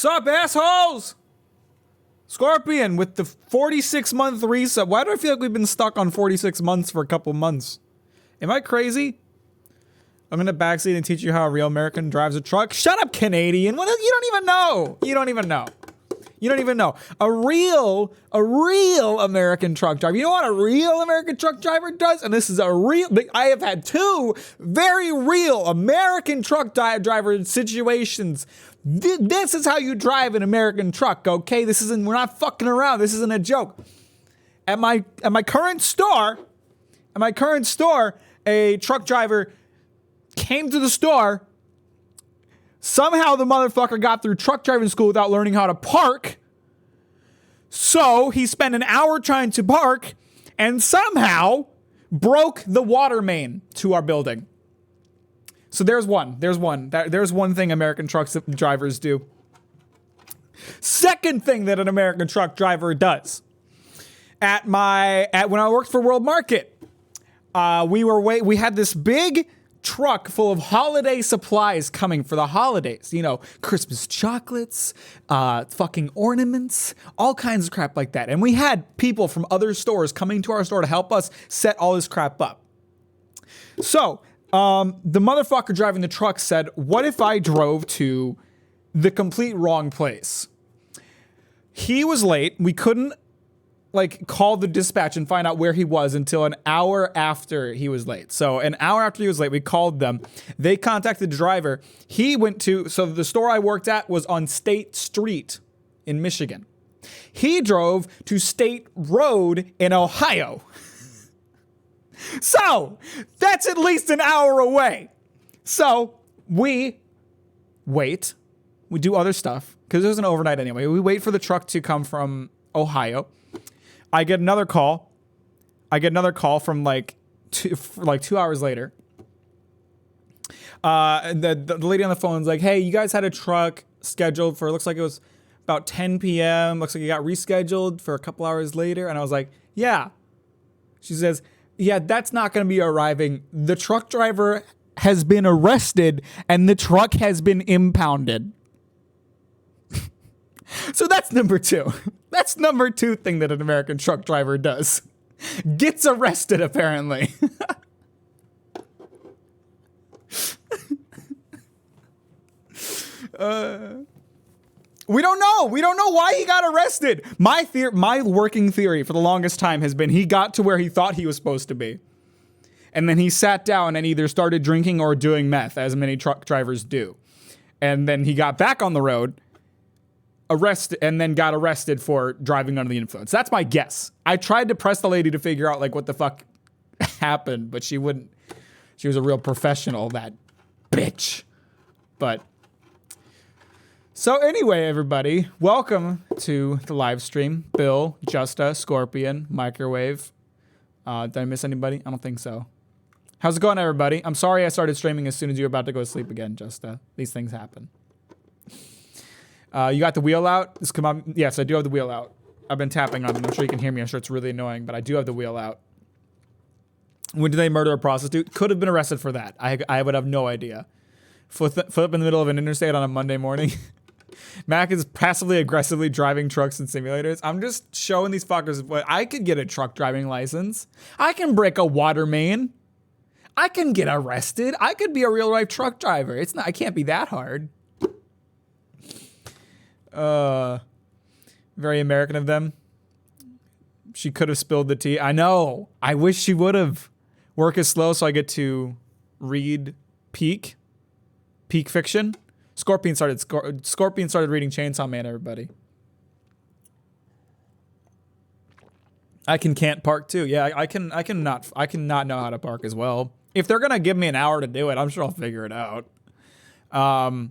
Sup, assholes? Scorpion with the 46-month resub. Why do I feel like we've been stuck on 46 months for a couple months? Am I crazy? I'm gonna backseat and teach you how a real American drives a truck. Shut up, Canadian. What? You don't even know. You don't even know. You don't even know. A real American truck driver. You know what a real American truck driver does? And this is a real, I have had two very real American truck driver situations. This is how you drive an American truck, okay? We're not fucking around. This isn't a joke. At my current store, a truck driver came to the store. Somehow the motherfucker got through truck driving school without learning how to park. So he spent an hour trying to park and somehow broke the water main to our building. So there's one thing American truck drivers do. Second thing that an American truck driver does. When I worked for World Market, we had this big truck full of holiday supplies coming for the holidays. You know, Christmas chocolates, fucking ornaments, all kinds of crap like that. And we had people from other stores coming to our store to help us set all this crap up. So, the motherfucker driving the truck said, what if I drove to the complete wrong place? He was late. We couldn't call the dispatch and find out where he was until an hour after he was late. So an hour after he was late, we called them. They contacted the driver. So the store I worked at was on State Street in Michigan. He drove to State Road in Ohio. So that's at least an hour away. So we wait. We do other stuff because it was an overnight anyway. We wait for the truck to come from Ohio. I get another call. From 2 hours later. The lady on the phone is like, hey, you guys had a truck scheduled for, looks like it was about 10 p.m. Looks like it got rescheduled for a couple hours later. And I was like, yeah. She says, yeah, that's not going to be arriving. The truck driver has been arrested and the truck has been impounded. So that's number two. That's number two thing that an American truck driver does. Gets arrested, apparently. We don't know. We don't know why he got arrested. My working theory for the longest time has been he got to where he thought he was supposed to be. And then he sat down and either started drinking or doing meth, as many truck drivers do. And then he got back on the road, got arrested for driving under the influence. That's my guess. I tried to press the lady to figure out what the fuck happened, but she wouldn't. She was a real professional, that bitch. But so anyway, everybody, welcome to the live stream. Bill, Justa, Scorpion, Microwave. Did I miss anybody? I don't think so. How's it going, everybody? I'm sorry I started streaming as soon as you were about to go to sleep again, Justa. These things happen. You got the wheel out? Yes, I do have the wheel out. I've been tapping on it. I'm sure you can hear me. I'm sure it's really annoying, but I do have the wheel out. When did they murder a prostitute? Could have been arrested for that. I would have no idea. Flip in the middle of an interstate on a Monday morning. Mac is passively aggressively driving trucks and simulators. I'm just showing these fuckers what I could get a truck driving license. I can break a water main. I can get arrested. I could be a real life truck driver. I can't be that hard. Very American of them. She could have spilled the tea. I know. I wish she would have. Work is slow, so I get to read peak fiction. Scorpion started reading Chainsaw Man, everybody. I can't park too. Yeah, I cannot know how to park as well. If they're gonna give me an hour to do it, I'm sure I'll figure it out. What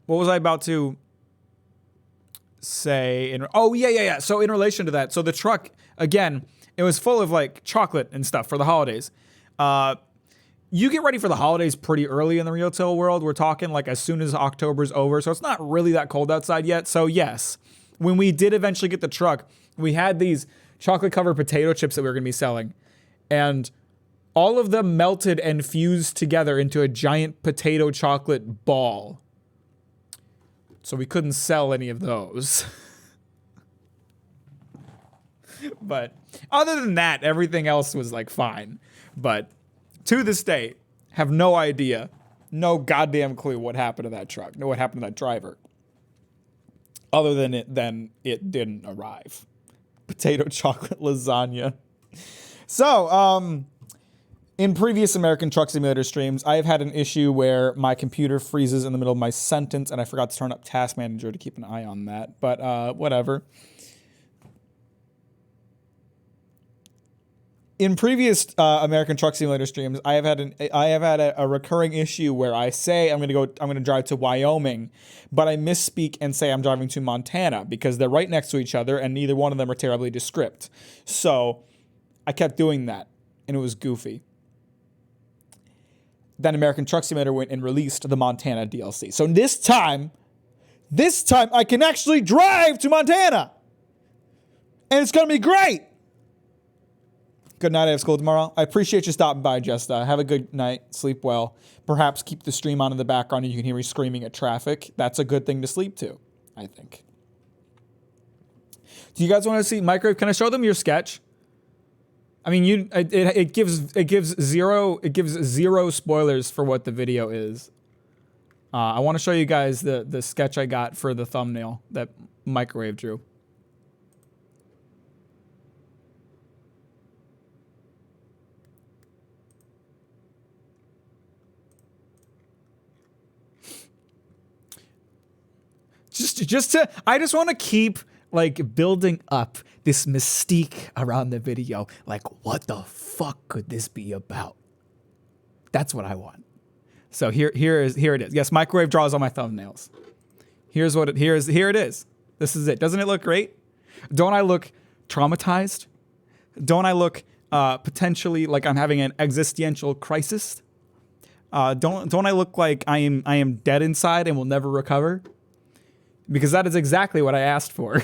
was I about to say? Yeah. So in relation to that, so the truck, again, it was full of chocolate and stuff for the holidays. You get ready for the holidays pretty early in the retail world. We're talking as soon as October's over, so it's not really that cold outside yet. So yes, when we did eventually get the truck, we had these chocolate covered potato chips that we were gonna be selling, and all of them melted and fused together into a giant potato chocolate ball. So we couldn't sell any of those. But other than that, everything else was like fine. But to this day, have no idea, no goddamn clue what happened to that truck, what happened to that driver. Other than it didn't arrive. Potato chocolate lasagna. So, in previous American Truck Simulator streams, I have had an issue where my computer freezes in the middle of my sentence, and I forgot to turn up Task Manager to keep an eye on that. But whatever. In previous American Truck Simulator streams, I have had a recurring issue where I say I'm going to drive to Wyoming, but I misspeak and say I'm driving to Montana because they're right next to each other and neither one of them are terribly descript. So I kept doing that, and it was goofy. Then American Truck Simulator went and released the Montana DLC. So this time I can actually drive to Montana, and it's going to be great. Good night. I have school tomorrow. I appreciate you stopping by, Jesta. Have a good night. Sleep well. Perhaps keep the stream on in the background and you can hear me screaming at traffic. That's a good thing to sleep to, I think. Do you guys want to see Microwave? Can I show them your sketch? I mean, it gives zero spoilers for what the video is. I want to show you guys the sketch I got for the thumbnail that Microwave drew. I just want to keep like building up this mystique around the video. Like, what the fuck could this be about? That's what I want. So here it is. Yes, Microwave draws all my thumbnails. Here it is. This is it. Doesn't it look great? Don't I look traumatized? Don't I look potentially like I'm having an existential crisis? Don't I look like I am dead inside and will never recover? Because that is exactly what I asked for.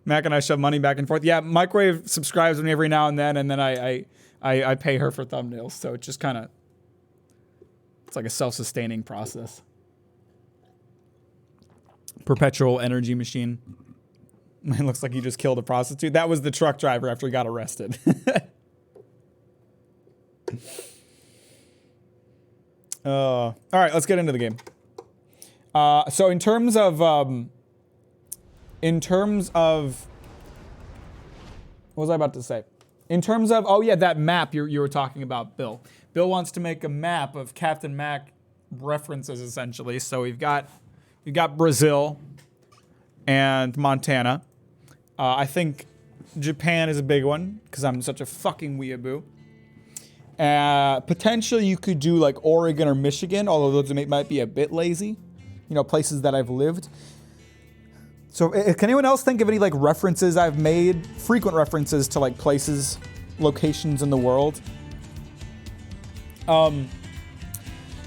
Mac and I shove money back and forth. Yeah, Microwave subscribes to me every now and then I pay her for thumbnails. So it's just kind of, it's like a self-sustaining process. Perpetual energy machine. It looks like he just killed a prostitute. That was the truck driver after he got arrested. All right, let's get into the game. So in terms of, what was I about to say? In terms of, oh yeah, that map you were talking about, Bill. Bill wants to make a map of Captain Mac references, essentially. So we've got Brazil and Montana. I think Japan is a big one because I'm such a fucking weeaboo. Potentially you could do like Oregon or Michigan, although those might be a bit lazy. You know, places that I've lived. So can anyone else think of any like references I've made, frequent references to like places, locations in the world?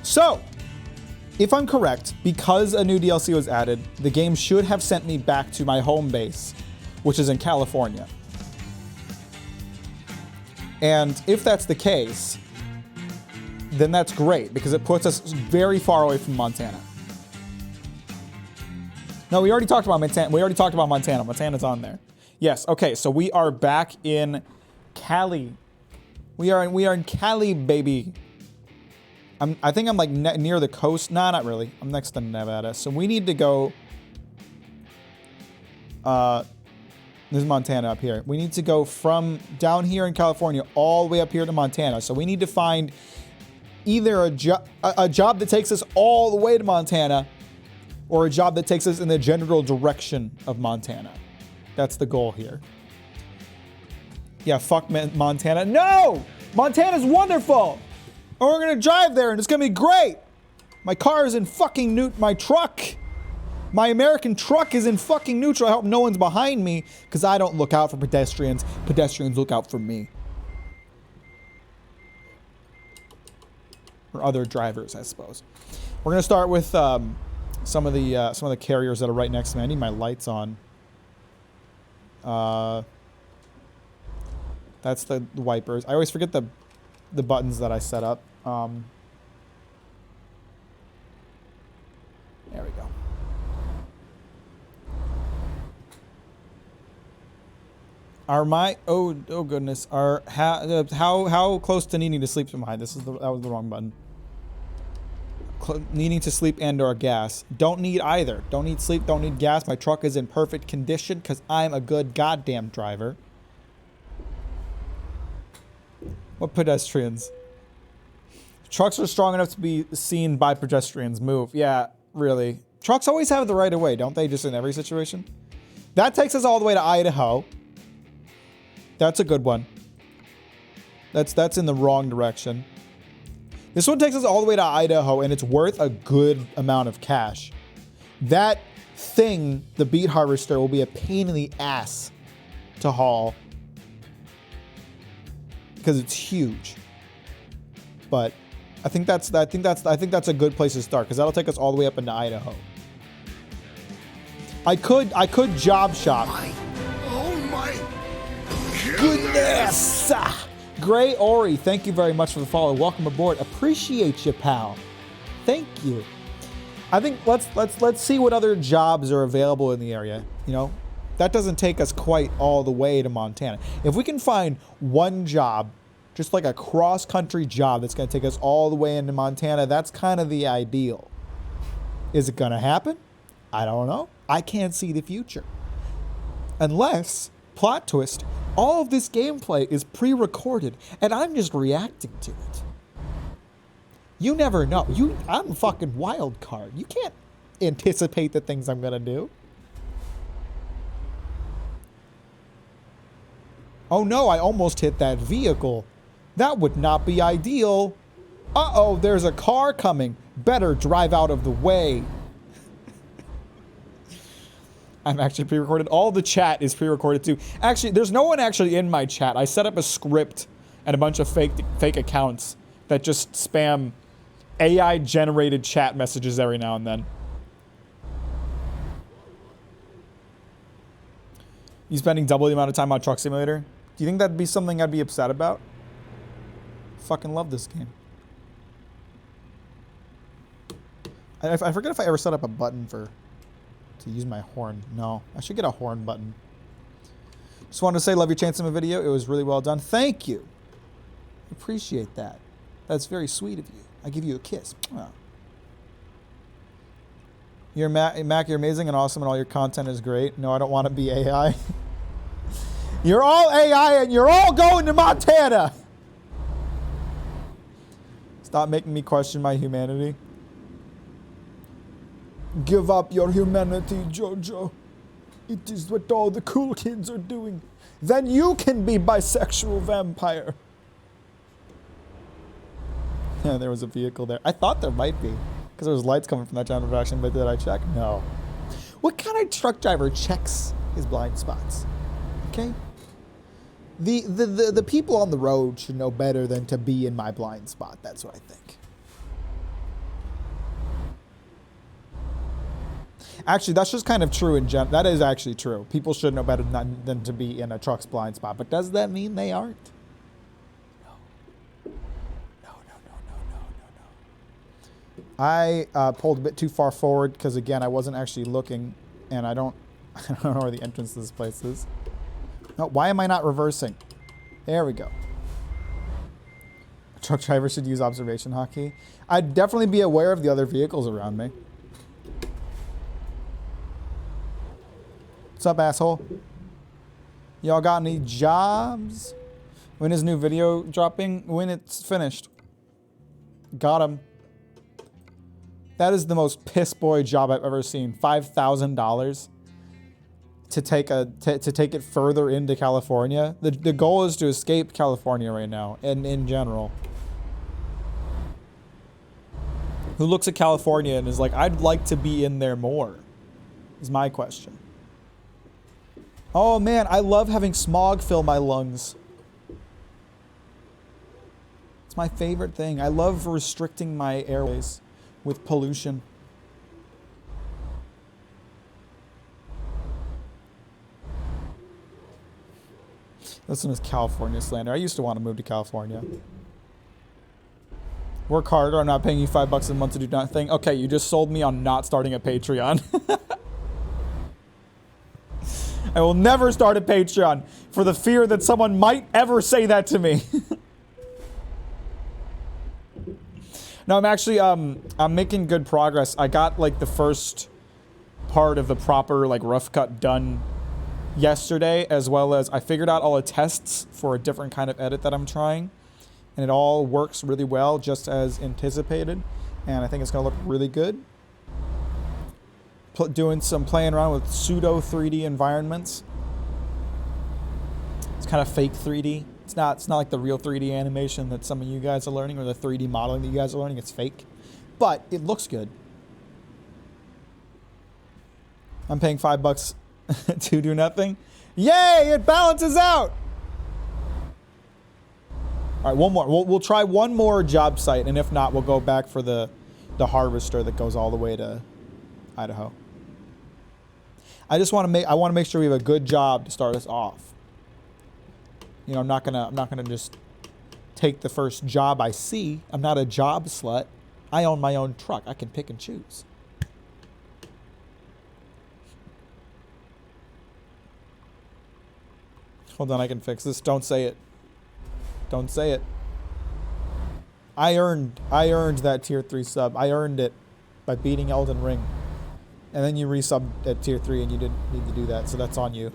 So if I'm correct, because a new DLC was added, the game should have sent me back to my home base, which is in California. And if that's the case, then that's great because it puts us very far away from Montana. No, we already talked about Montana. Montana's on there. Yes. Okay. So we are back in Cali. We are in Cali, baby. I think I'm like near the coast. Nah, not really. I'm next to Nevada. So we need to go. There's Montana up here. We need to go from down here in California all the way up here to Montana. So we need to find either a job that takes us all the way to Montana, or a job that takes us in the general direction of Montana. That's the goal here. Yeah, fuck Montana. No! Montana's wonderful! And we're gonna drive there and it's gonna be great! My car is in fucking my truck! My American truck is in fucking neutral. I hope no one's behind me, because I don't look out for pedestrians. Pedestrians look out for me. Or other drivers, I suppose. We're gonna start with some of the carriers that are right next to me. I need my lights on. That's the wipers. I always forget the buttons that I set up. go. Oh goodness. How close to needing to sleep am I? That was the wrong button. Needing to sleep and or gas. Don't need either. Don't need sleep, don't need gas. My truck is in perfect condition because I'm a good goddamn driver. What pedestrians? Trucks are strong enough to be seen by pedestrians. Move. Yeah, really. Trucks always have the right of way, don't they? Just in every situation. That takes us all the way to Idaho. That's a good one. That's in the wrong direction. This one takes us all the way to Idaho, and it's worth a good amount of cash. That thing, the beet harvester, will be a pain in the ass to haul because it's huge. But I think that's a good place to start because that'll take us all the way up into Idaho. I could job shop. Oh my Goodness! Gray Ori, thank you very much for the follow. Welcome aboard. Appreciate you, pal. Thank you. I think let's see what other jobs are available in the area. You know, that doesn't take us quite all the way to Montana. If we can find one job, just like a cross-country job that's going to take us all the way into Montana, that's kind of the ideal. Is it going to happen? I don't know. I can't see the future. Unless, plot twist, all of this gameplay is pre-recorded and I'm just reacting to it. You never know. I'm a fucking wild card. You can't anticipate the things I'm gonna do. Oh no, I almost hit that vehicle. That would not be ideal. Uh-oh, there's a car coming. Better drive out of the way. I'm actually pre-recorded. All the chat is pre-recorded too. Actually, there's no one actually in my chat. I set up a script and a bunch of fake accounts that just spam AI-generated chat messages every now and then. You spending double the amount of time on Truck Simulator? Do you think that'd be something I'd be upset about? Fucking love this game. I forget if I ever set up a button to use my horn. No, I should get a horn button. Just wanted to say, love your chance in my video. It was really well done. Thank you. Appreciate that. That's very sweet of you. I give you a kiss. Oh. You're Mac, you're amazing and awesome and all your content is great. No, I don't want to be AI. You're all AI and you're all going to Montana. Stop making me question my humanity. Give up your humanity, Jojo. It is what all the cool kids are doing. Then you can be bisexual vampire. Yeah, there was a vehicle there. I thought there might be, because there was lights coming from that general direction, but did I check? No. What kind of truck driver checks his blind spots? Okay? The people on the road should know better than to be in my blind spot. That's what I think. Actually, that's just kind of true in general. That is actually true. People should know better than to be in a truck's blind spot. But does that mean they aren't? No. I pulled a bit too far forward because, again, I wasn't actually looking. And I don't know where the entrance to this place is. No, why am I not reversing? There we go. A truck driver should use observation hotkey. I'd definitely be aware of the other vehicles around me. What's up, asshole? Y'all got any jobs? When is new video dropping? When it's finished. Got him. That is the most piss boy job I've ever seen. $5,000 to take it further into California. The goal is to escape California right now, and in general. Who looks at California and is like, I'd like to be in there more, is my question. Oh man, I love having smog fill my lungs. It's my favorite thing. I love restricting my airways with pollution. Listen to this California slander. I used to want to move to California. Work harder. I'm not paying you $5 a month to do nothing. Okay, you just sold me on not starting a Patreon. I will never start a Patreon for the fear that someone might ever say that to me. No, I'm actually, I'm making good progress. I got, like, the first part of the proper, like, rough cut done yesterday, as well as I figured out all the tests for a different kind of edit that I'm trying. And it all works really well, just as anticipated. And I think it's going to look really good. Doing some playing around with pseudo 3D environments. It's kind of fake 3D. It's not like the real 3D animation that some of you guys are learning, or the 3D modeling that you guys are learning. It's fake. But it looks good. I'm paying $5 to do nothing. Yay! It balances out! All right, one more. We'll try one more job site, and if not, we'll go back for the harvester that goes all the way to Idaho. I just want to make sure we have a good job to start us off. You know, I'm not gonna just take the first job I see. I'm not a job slut. I own my own truck. I can pick and choose. Hold on, I can fix this. Don't say it. Don't say it. I earned that tier 3 sub. I earned it by beating Elden Ring. And then you resubbed at tier 3 and you didn't need to do that, so that's on you.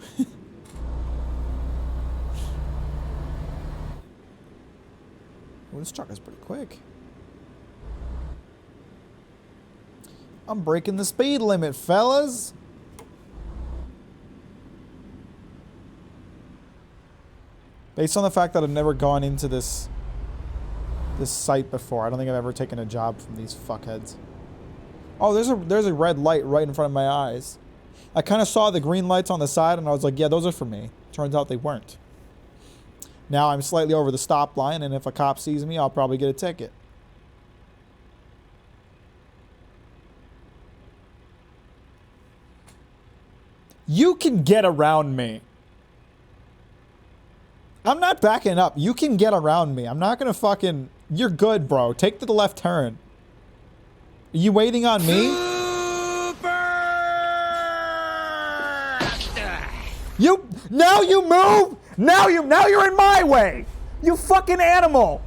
Well, this truck is pretty quick. I'm breaking the speed limit, fellas. Based on the fact that I've never gone into this site before, I don't think I've ever taken a job from these fuckheads. Oh, there's a red light right in front of my eyes. I kind of saw the green lights on the side, and I was like, yeah, those are for me. Turns out they weren't. Now I'm slightly over the stop line, and if a cop sees me, I'll probably get a ticket. You can get around me. I'm not backing up. You can get around me. I'm not gonna fucking... You're good, bro. Take the left turn. Are you waiting on me? You... Now you move! Now you're in my way! You fucking animal!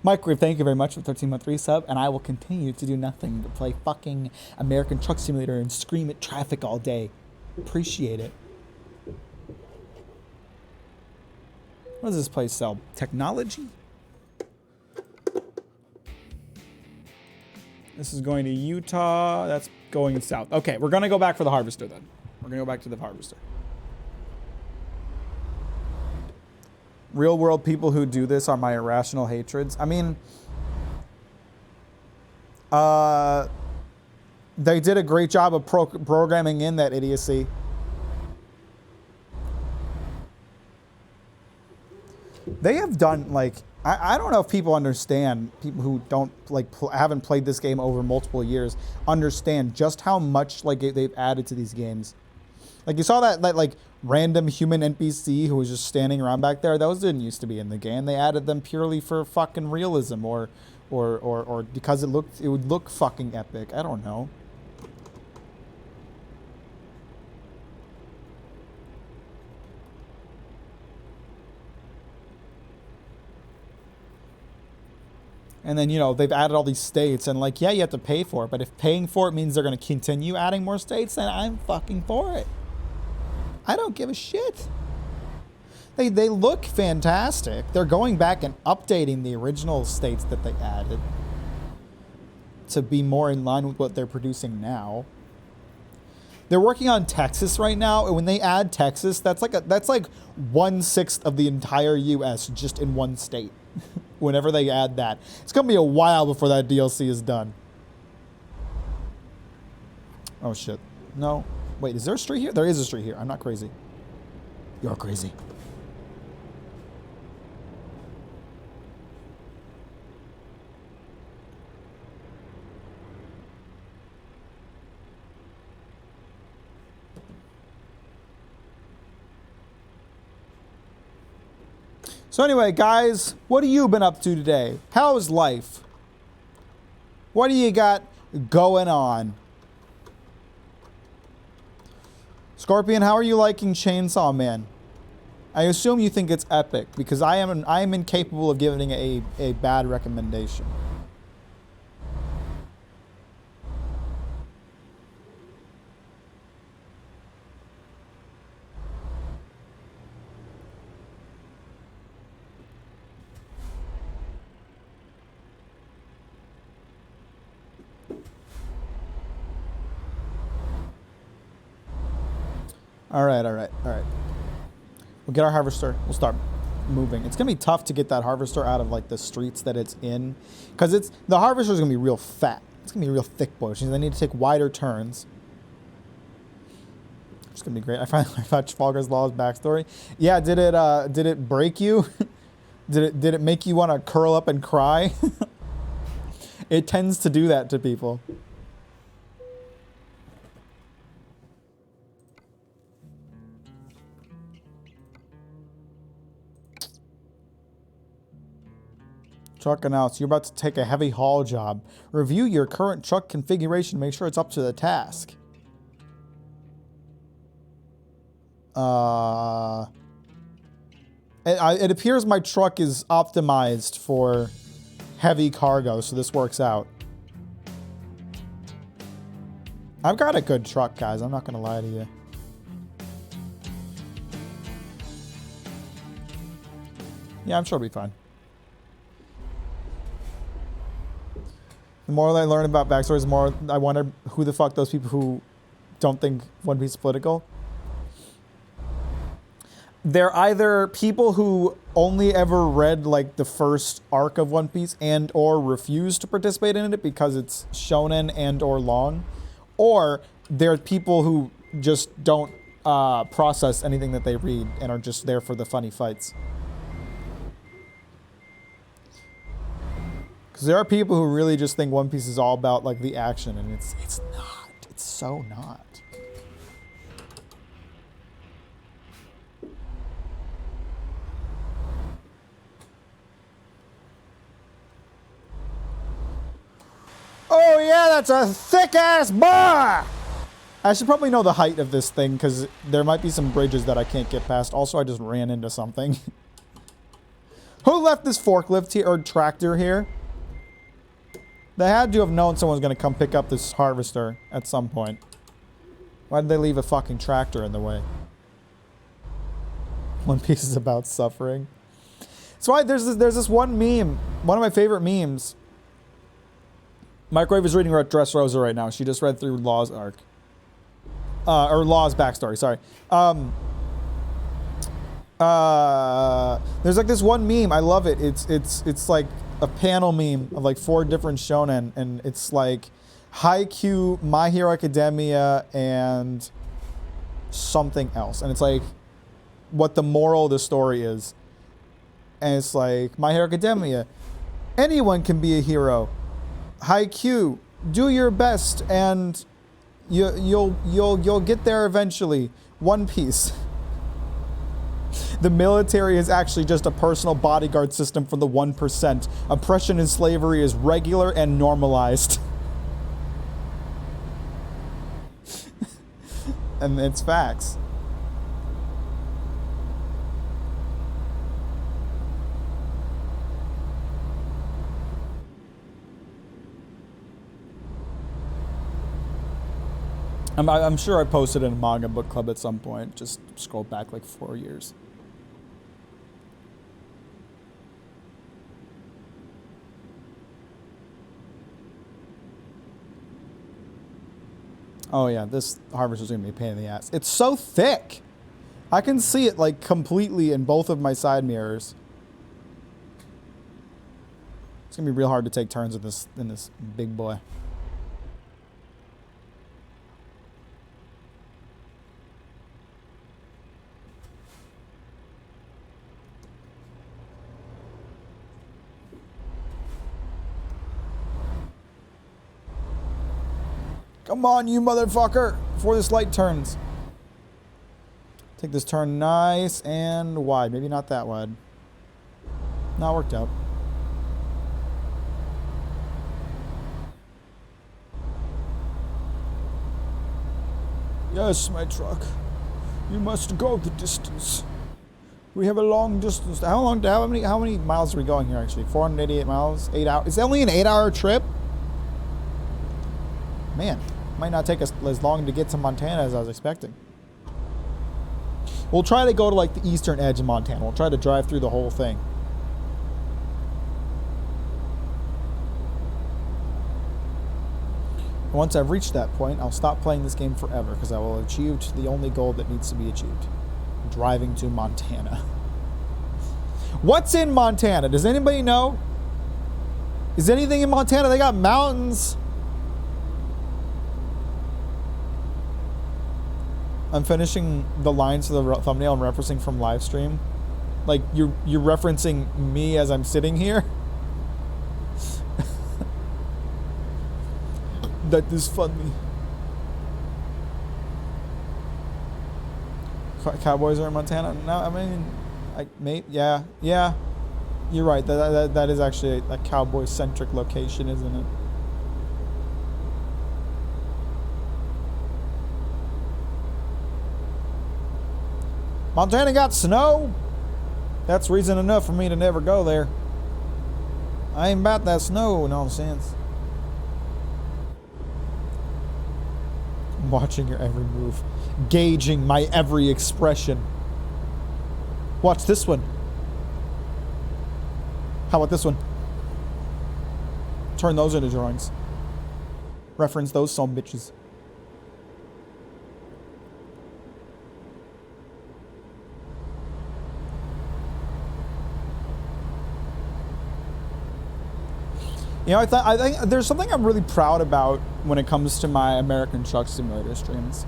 Microwave, thank you very much for 13-month resub, and I will continue to do nothing but play fucking American Truck Simulator and scream at traffic all day. Appreciate it. What does this place sell? Technology? This is going to Utah. That's going south. Okay, we're going to go back for the harvester then. We're going to go back to the harvester. Real world people who do this are my irrational hatreds. I mean, they did a great job of programming in that idiocy. They have done, like, I don't know if people understand, people who don't, like, haven't played this game over multiple years, understand just how much, like, they've added to these games. Like, you saw that, like, random human NPC who was just standing around back there. Those didn't used to be in the game. They added them purely for fucking realism or because it would look fucking epic. I don't know. And then, you know, they've added all these states, and, like, yeah, you have to pay for it, but if paying for it means they're going to continue adding more states, then I'm fucking for it. I don't give a shit. They look fantastic. They're going back and updating the original states that they added to be more in line with what they're producing now. They're working on Texas right now, and when they add Texas, that's like 1/6 of the entire U.S. just in one state. Whenever they add that, it's gonna be a while before that DLC is done. Oh shit! No, wait, is there a street here? There is a street here. I'm not crazy. You're crazy. So anyway, guys, what have you been up to today? How's life? What do you got going on? Scorpion, how are you liking Chainsaw Man? I assume you think it's epic because I am incapable of giving a bad recommendation. All right. We'll get our harvester. We'll start moving. It's gonna be tough to get that harvester out of like the streets that it's in, because the harvester's gonna be real fat. It's gonna be a real thick boy, which means I need to take wider turns. It's gonna be great. I found Trafalgar's Law's backstory. Yeah, did it break you? did it make you want to curl up and cry? It tends to do that to people. Truck announced, you're about to take a heavy haul job. Review your current truck configuration. Make sure it's up to the task. It appears my truck is optimized for heavy cargo, so this works out. I've got a good truck, guys. I'm not going to lie to you. Yeah, I'm sure it'll be fine. The more I learn about backstories, the more I wonder who the fuck those people who don't think One Piece is political. They're either people who only ever read like the first arc of One Piece and or refuse to participate in it because it's shonen and or long, or they're people who just don't process anything that they read and are just there for the funny fights. Because there are people who really just think One Piece is all about like the action, and it's not. It's so not. Oh yeah, that's a thick ass bar. I should probably know the height of this thing because there might be some bridges that I can't get past. Also, I just ran into something. Who left this forklift here or tractor here? They had to have known someone was going to come pick up this harvester at some point. Why did they leave a fucking tractor in the way? One Piece is about suffering. So there's this one meme, one of my favorite memes. Microwave is reading Dressrosa right now. She just read through Law's arc. Or Law's backstory, sorry. There's like this one meme, I love it. It's like a panel meme of like 4 different shonen, and it's like Haikyuu, My Hero Academia, and something else. And it's like what the moral of the story is. And it's like My Hero Academia, anyone can be a hero. Haikyuu, do your best and you'll get there eventually. One Piece. The military is actually just a personal bodyguard system for the 1%. Oppression and slavery is regular and normalized. And it's facts. I'm sure I posted in a manga book club at some point. Just scroll back like 4 years. Oh yeah, this harvester's gonna be a pain in the ass. It's so thick. I can see it like completely in both of my side mirrors. It's gonna be real hard to take turns in this big boy. Come on, you motherfucker, before this light turns. Take this turn nice and wide. Maybe not that wide. Not worked out. Yes, my truck. You must go the distance. We have a long distance. How many miles are we going here actually? 488 miles, 8 hours. It's only an 8-hour trip? Man, might not take us as long to get to Montana as I was expecting. We'll try to go to like the eastern edge of Montana. We'll try to drive through the whole thing. Once I've reached that point, I'll stop playing this game forever because I will have achieved the only goal that needs to be achieved. Driving to Montana. What's in Montana? Does anybody know? Is anything in Montana? They got mountains. I'm finishing the lines of the thumbnail I'm referencing from live stream. Like you're referencing me as I'm sitting here. That is funny. Cowboys are in Montana? No, I mean, yeah. You're right. That is actually a cowboy-centric location, isn't it? Montana got snow? That's reason enough for me to never go there. I ain't about that snow nonsense. I'm watching your every move. Gauging my every expression. Watch this one. How about this one? Turn those into drawings. Reference those some bitches. You know, I think there's something I'm really proud about when it comes to my American Truck Simulator streams.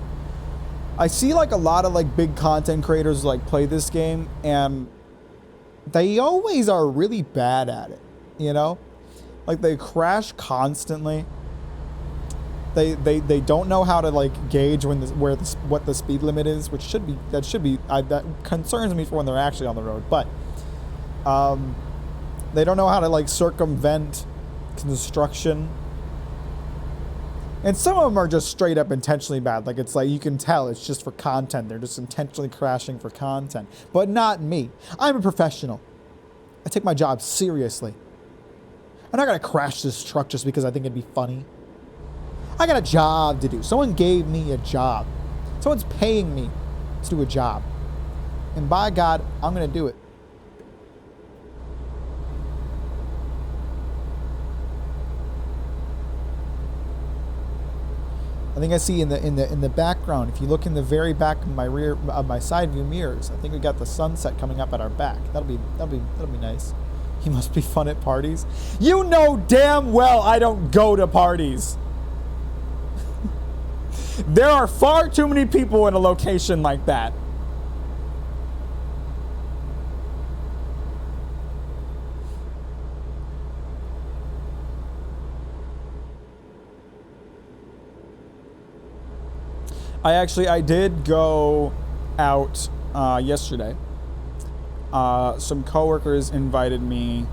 I see like a lot of like big content creators like play this game and they always are really bad at it, you know? Like they crash constantly. They don't know how to like gauge what the speed limit is, which that concerns me for when they're actually on the road, but they don't know how to like circumvent construction, and some of them are just straight up intentionally bad. Like it's like you can tell it's just for content. They're just intentionally crashing for content, but not me. I'm a professional. I take my job seriously. I'm not gonna crash this truck just because I think it'd be funny. I got a job to do. Someone gave me a job. Someone's paying me to do a job, and by God, I'm gonna do it. I think I see in the background, if you look in the very back of my side view mirrors, I think we got the sunset coming up at our back. That'll be nice. He must be fun at parties. You know damn well I don't go to parties. There are far too many people in a location like that. I did go out yesterday. Some coworkers invited me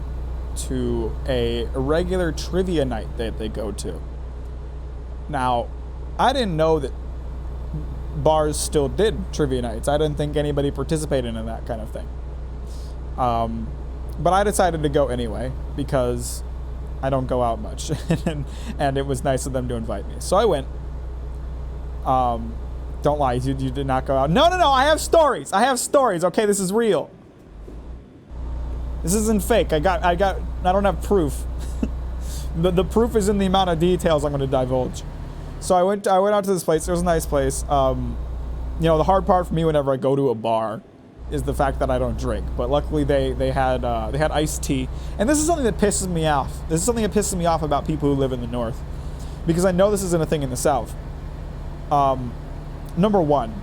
to a regular trivia night that they go to. Now, I didn't know that bars still did trivia nights. I didn't think anybody participated in that kind of thing. But I decided to go anyway because I don't go out much, and it was nice of them to invite me. So I went. Don't lie, you did not go out. No, I have stories. Okay, this is real. This isn't fake. I don't have proof. the proof is in the amount of details I'm going to divulge. So I went out to this place. It was a nice place. You know, the hard part for me whenever I go to a bar is the fact that I don't drink. But luckily they had iced tea. And this is something that pisses me off. This is something that pisses me off about people who live in the North, because I know this isn't a thing in the South. Number one,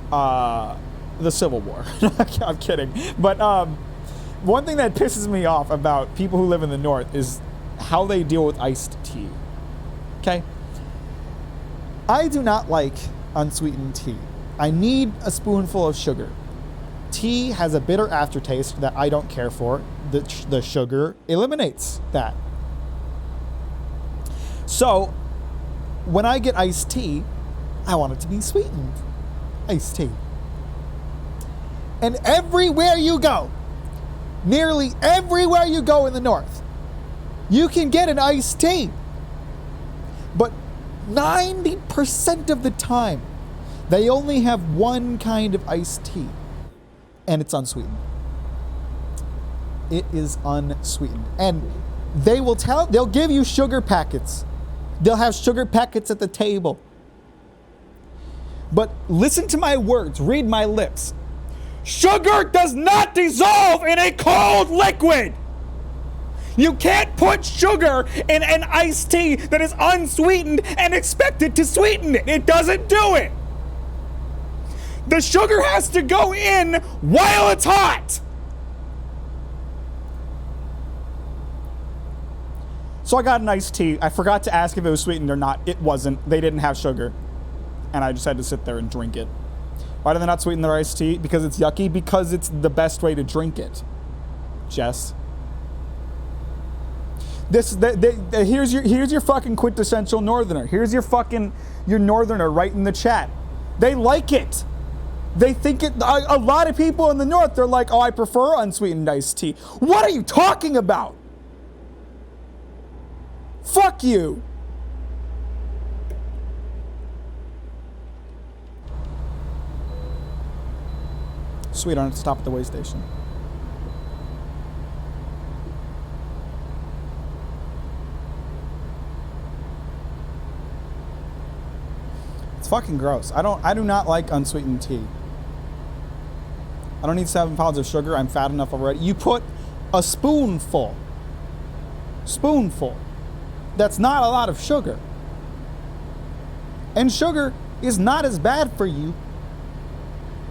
the Civil War. I'm kidding. But one thing that pisses me off about people who live in the North is how they deal with iced tea. Okay? I do not like unsweetened tea. I need a spoonful of sugar. Tea has a bitter aftertaste that I don't care for. the sugar eliminates that. So when I get iced tea, I want it to be sweetened iced tea. And everywhere you go, nearly everywhere you go in the north, you can get an iced tea. But 90% of the time, they only have one kind of iced tea, and it's unsweetened. It is unsweetened. And they'll give you sugar packets. They'll have sugar packets at the table. But listen to my words, read my lips. Sugar does not dissolve in a cold liquid. You can't put sugar in an iced tea that is unsweetened and expect it to sweeten it. It doesn't do it. The sugar has to go in while it's hot. So I got an iced tea. I forgot to ask if it was sweetened or not. It wasn't. They didn't have sugar. And I just had to sit there and drink it. Why do they not sweeten their iced tea? Because it's yucky? Because it's the best way to drink it. Jess. Here's your fucking quintessential northerner. Here's your northerner right in the chat. They like it. They think it. A lot of people in the north, they're like, oh, I prefer unsweetened iced tea. What are you talking about? Fuck you. Sweetheart, stop at the way station. It's fucking gross. I do not like unsweetened tea. I don't need 7 pounds of sugar. I'm fat enough already. You put a spoonful. That's not a lot of sugar. And sugar is not as bad for you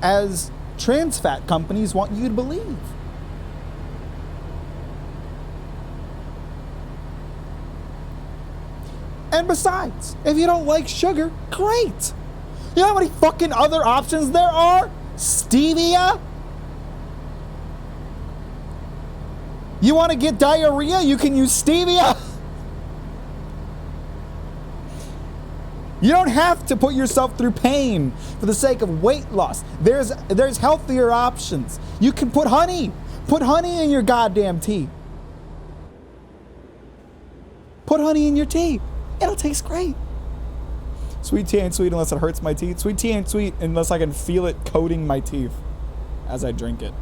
as trans fat companies want you to believe. And besides, if you don't like sugar, great. You know how many fucking other options there are? Stevia? You want to get diarrhea? You can use stevia. You don't have to put yourself through pain for the sake of weight loss. There's healthier options. You can put honey. Put honey in your goddamn tea. Put honey in your tea. It'll taste great. Sweet tea ain't sweet unless it hurts my teeth. Sweet tea ain't sweet unless I can feel it coating my teeth as I drink it.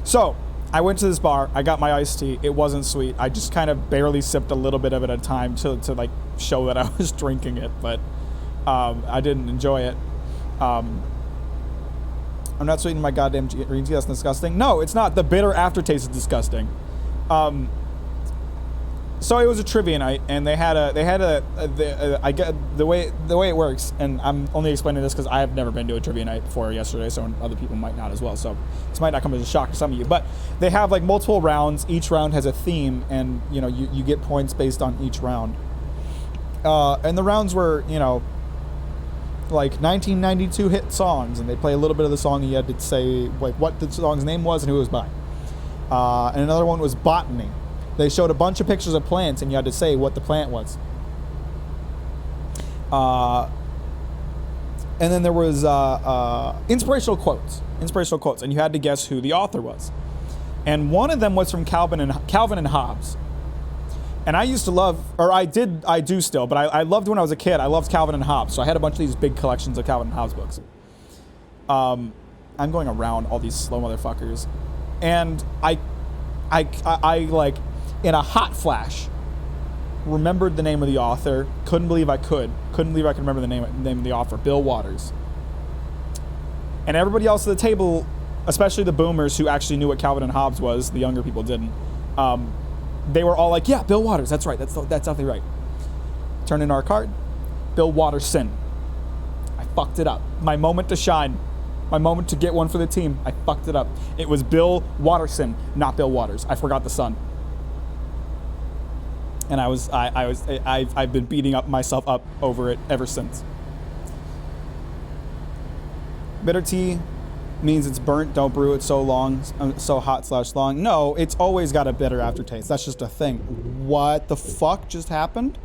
So, I went to this bar, I got my iced tea, it wasn't sweet. I just kind of barely sipped a little bit of it at a time to like show that I was drinking it, but I didn't enjoy it. I'm not sweetening my goddamn green tea, that's disgusting. No, it's not. The bitter aftertaste is disgusting. So it was a trivia night, and they had I get the way it works, and I'm only explaining this because I have never been to a trivia night before yesterday, so other people might not as well. So this might not come as a shock to some of you, but they have like multiple rounds. Each round has a theme, and you get points based on each round. And the rounds were like 1992 hit songs, and they play a little bit of the song, and you had to say like what the song's name was and who it was by. And another one was botany. They showed a bunch of pictures of plants, and you had to say what the plant was. And then there was inspirational quotes, and you had to guess who the author was. And one of them was from Calvin and Hobbes. And I used to love, or I do still, but I loved when I was a kid. I loved Calvin and Hobbes, so I had a bunch of these big collections of Calvin and Hobbes books. I'm going around all these slow motherfuckers, and I like, in a hot flash, remembered the name of the author. Couldn't believe I could remember the name of the author. Bill Waters. And everybody else at the table, especially the boomers who actually knew what Calvin and Hobbes was, the younger people didn't. They were all like, yeah, Bill Waters, that's right, that's definitely right. Turn in our card, Bill Watterson. I fucked it up. My moment to shine. My moment to get one for the team. I fucked it up. It was Bill Watterson, not Bill Waters. I forgot the son. And I've been beating myself up over it ever since. Bitter tea means it's burnt. Don't brew it so hot/long. No, it's always got a bitter aftertaste. That's just a thing. What the fuck just happened?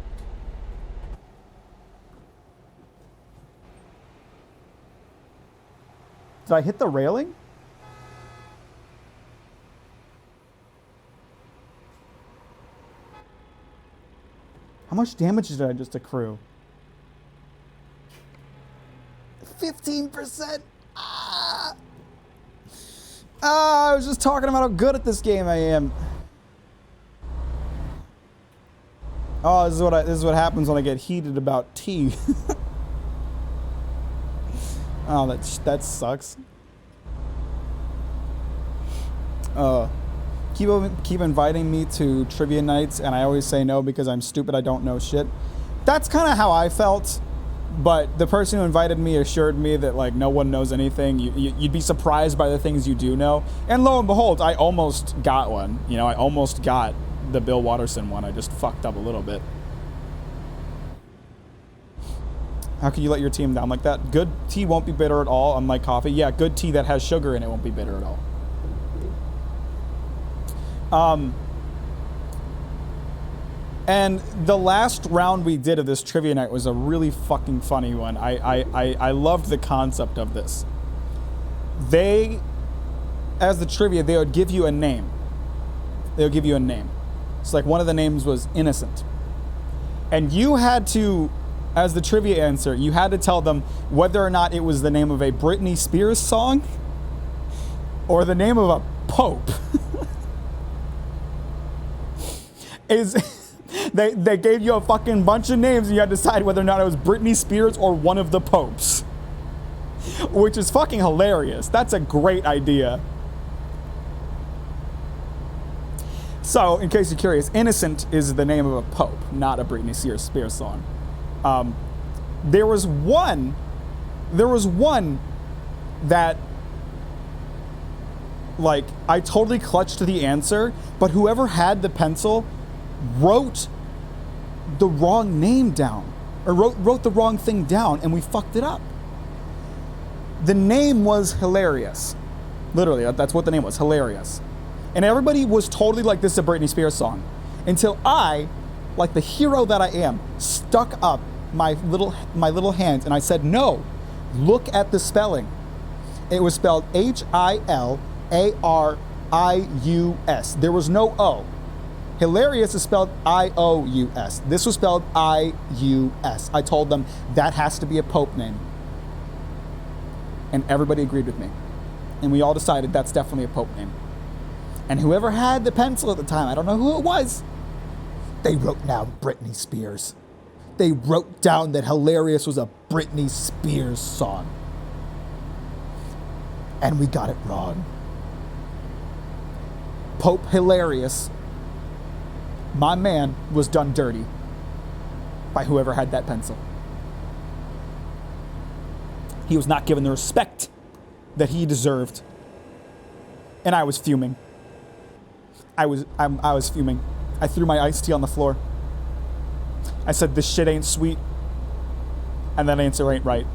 Did I hit the railing? How much damage did I just accrue? 15%. I was just talking about how good at this game I am. Oh, this is what happens when I get heated about tea. Oh, that sucks. Keep inviting me to trivia nights, and I always say no because I'm stupid. I don't know shit. That's kind of how I felt. But the person who invited me assured me that, like, no one knows anything. You'd be surprised by the things you do know. And lo and behold, I almost got one. You know, I almost got the Bill Watterson one. I just fucked up a little bit. How can you let your team down like that? Good tea won't be bitter at all, unlike coffee. Yeah, good tea that has sugar in it won't be bitter at all. And the last round we did of this trivia night was a really fucking funny one. I loved the concept of this. As the trivia, they would give you a name. They would give you a name. It's like one of the names was Innocent. And you had to, as the trivia answer, you had to tell them whether or not it was the name of a Britney Spears song or the name of a pope. They gave you a fucking bunch of names and you had to decide whether or not it was Britney Spears or one of the popes. Which is fucking hilarious. That's a great idea. So, in case you're curious, Innocent is the name of a pope, not a Britney Spears song. There was one that, like, I totally clutched to the answer, but whoever had the pencil wrote the wrong name down, or wrote the wrong thing down, and we fucked it up. The name was Hilarious. Literally, that's what the name was, Hilarious. And everybody was totally like, this is a Britney Spears song. Until I, like the hero that I am, stuck up my little hands and I said, no, look at the spelling. It was spelled Hilarious. There was no O. Hilarious is spelled Ious. This was spelled Ius. I told them that has to be a pope name. And everybody agreed with me. And we all decided that's definitely a pope name. And whoever had the pencil at the time, I don't know who it was, they wrote down Britney Spears. They wrote down that Hilarious was a Britney Spears song. And we got it wrong. Pope Hilarious, my man, was done dirty by whoever had that pencil. He was not given the respect that he deserved. And I was fuming. I was fuming. I threw my iced tea on the floor. I said, this shit ain't sweet. And that answer ain't right.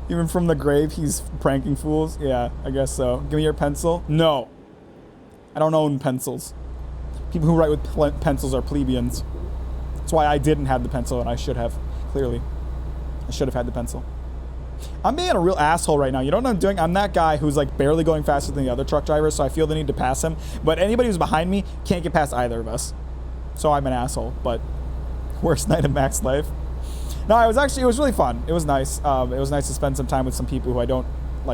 Even from the grave, he's pranking fools? Yeah, I guess so. Give me your pencil? No. I don't own pencils. People who write with pencils are plebeians. That's why I didn't have the pencil, and I should have, clearly. I should have had the pencil. I'm being a real asshole right now. You know what I'm doing? I'm that guy who's like barely going faster than the other truck drivers, so I feel the need to pass him. But anybody who's behind me can't get past either of us. So I'm an asshole, but worst night of Mac's life. No, it was really fun. It was nice. It was nice to spend some time with some people who I don't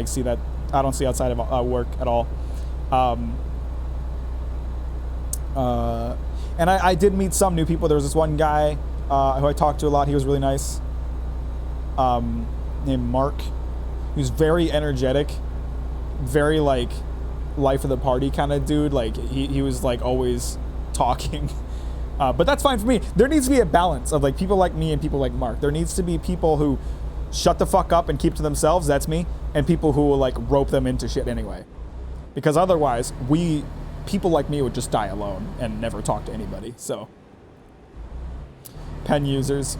see outside of work at all. And I did meet some new people. There was this one guy who I talked to a lot. He was really nice. Named Mark. He was very energetic, very like life of the party kind of dude. Like he was like always talking. But that's fine for me. There needs to be a balance of like people like me and people like Mark. There needs to be people who shut the fuck up and keep to themselves. That's me. And people who will like rope them into shit anyway. Because otherwise, people like me would just die alone and never talk to anybody. So Pen users.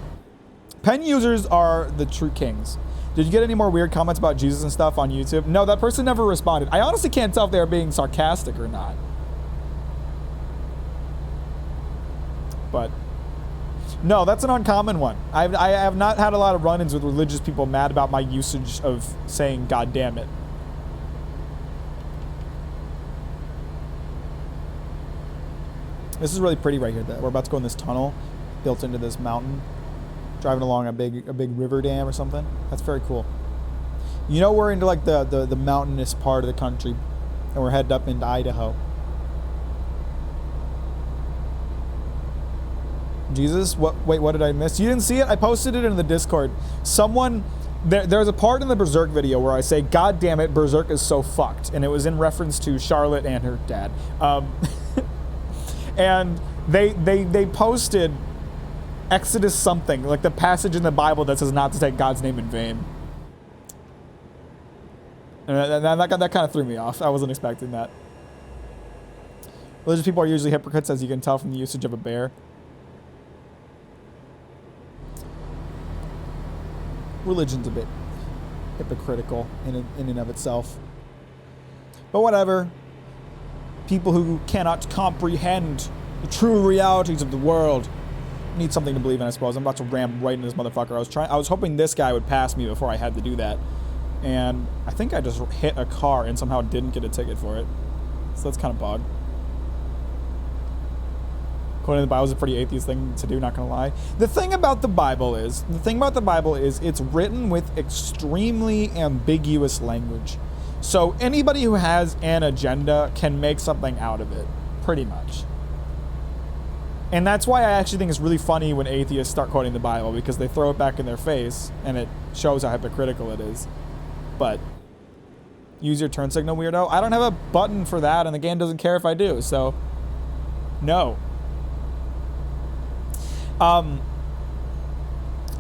Pen users are the true kings. Did you get any more weird comments about Jesus and stuff on YouTube? No, that person never responded. I honestly can't tell if they're being sarcastic or not. But no, that's an uncommon one. I have not had a lot of run-ins with religious people mad about my usage of saying "God damn it." This is really pretty right here. We're about to go in this tunnel built into this mountain, driving along a big river dam or something. That's very cool. You know, we're into like the mountainous part of the country, and we're headed up into Idaho. Jesus, wait, what did I miss? You didn't see it? I posted it in the Discord. Someone, there's a part in the Berserk video where I say, "God damn it, Berserk is so fucked," and it was in reference to Charlotte and her dad. And they posted Exodus something, like the passage in the Bible that says not to take God's name in vain. And that kind of threw me off. I wasn't expecting that. Religious people are usually hypocrites, as you can tell from the usage of a bear. Religion's a bit hypocritical in and of itself. But whatever. People who cannot comprehend the true realities of the world need something to believe in, I suppose. I'm about to ram right into this motherfucker. I was hoping this guy would pass me before I had to do that. And I think I just hit a car and somehow didn't get a ticket for it. So that's kind of bug. Quoting the Bible is a pretty atheist thing to do, not gonna lie. The thing about the Bible is it's written with extremely ambiguous language. So anybody who has an agenda can make something out of it, pretty much. And that's why I actually think it's really funny when atheists start quoting the Bible, because they throw it back in their face, and it shows how hypocritical it is. But use your turn signal, weirdo. I don't have a button for that, and the game doesn't care if I do, so no. I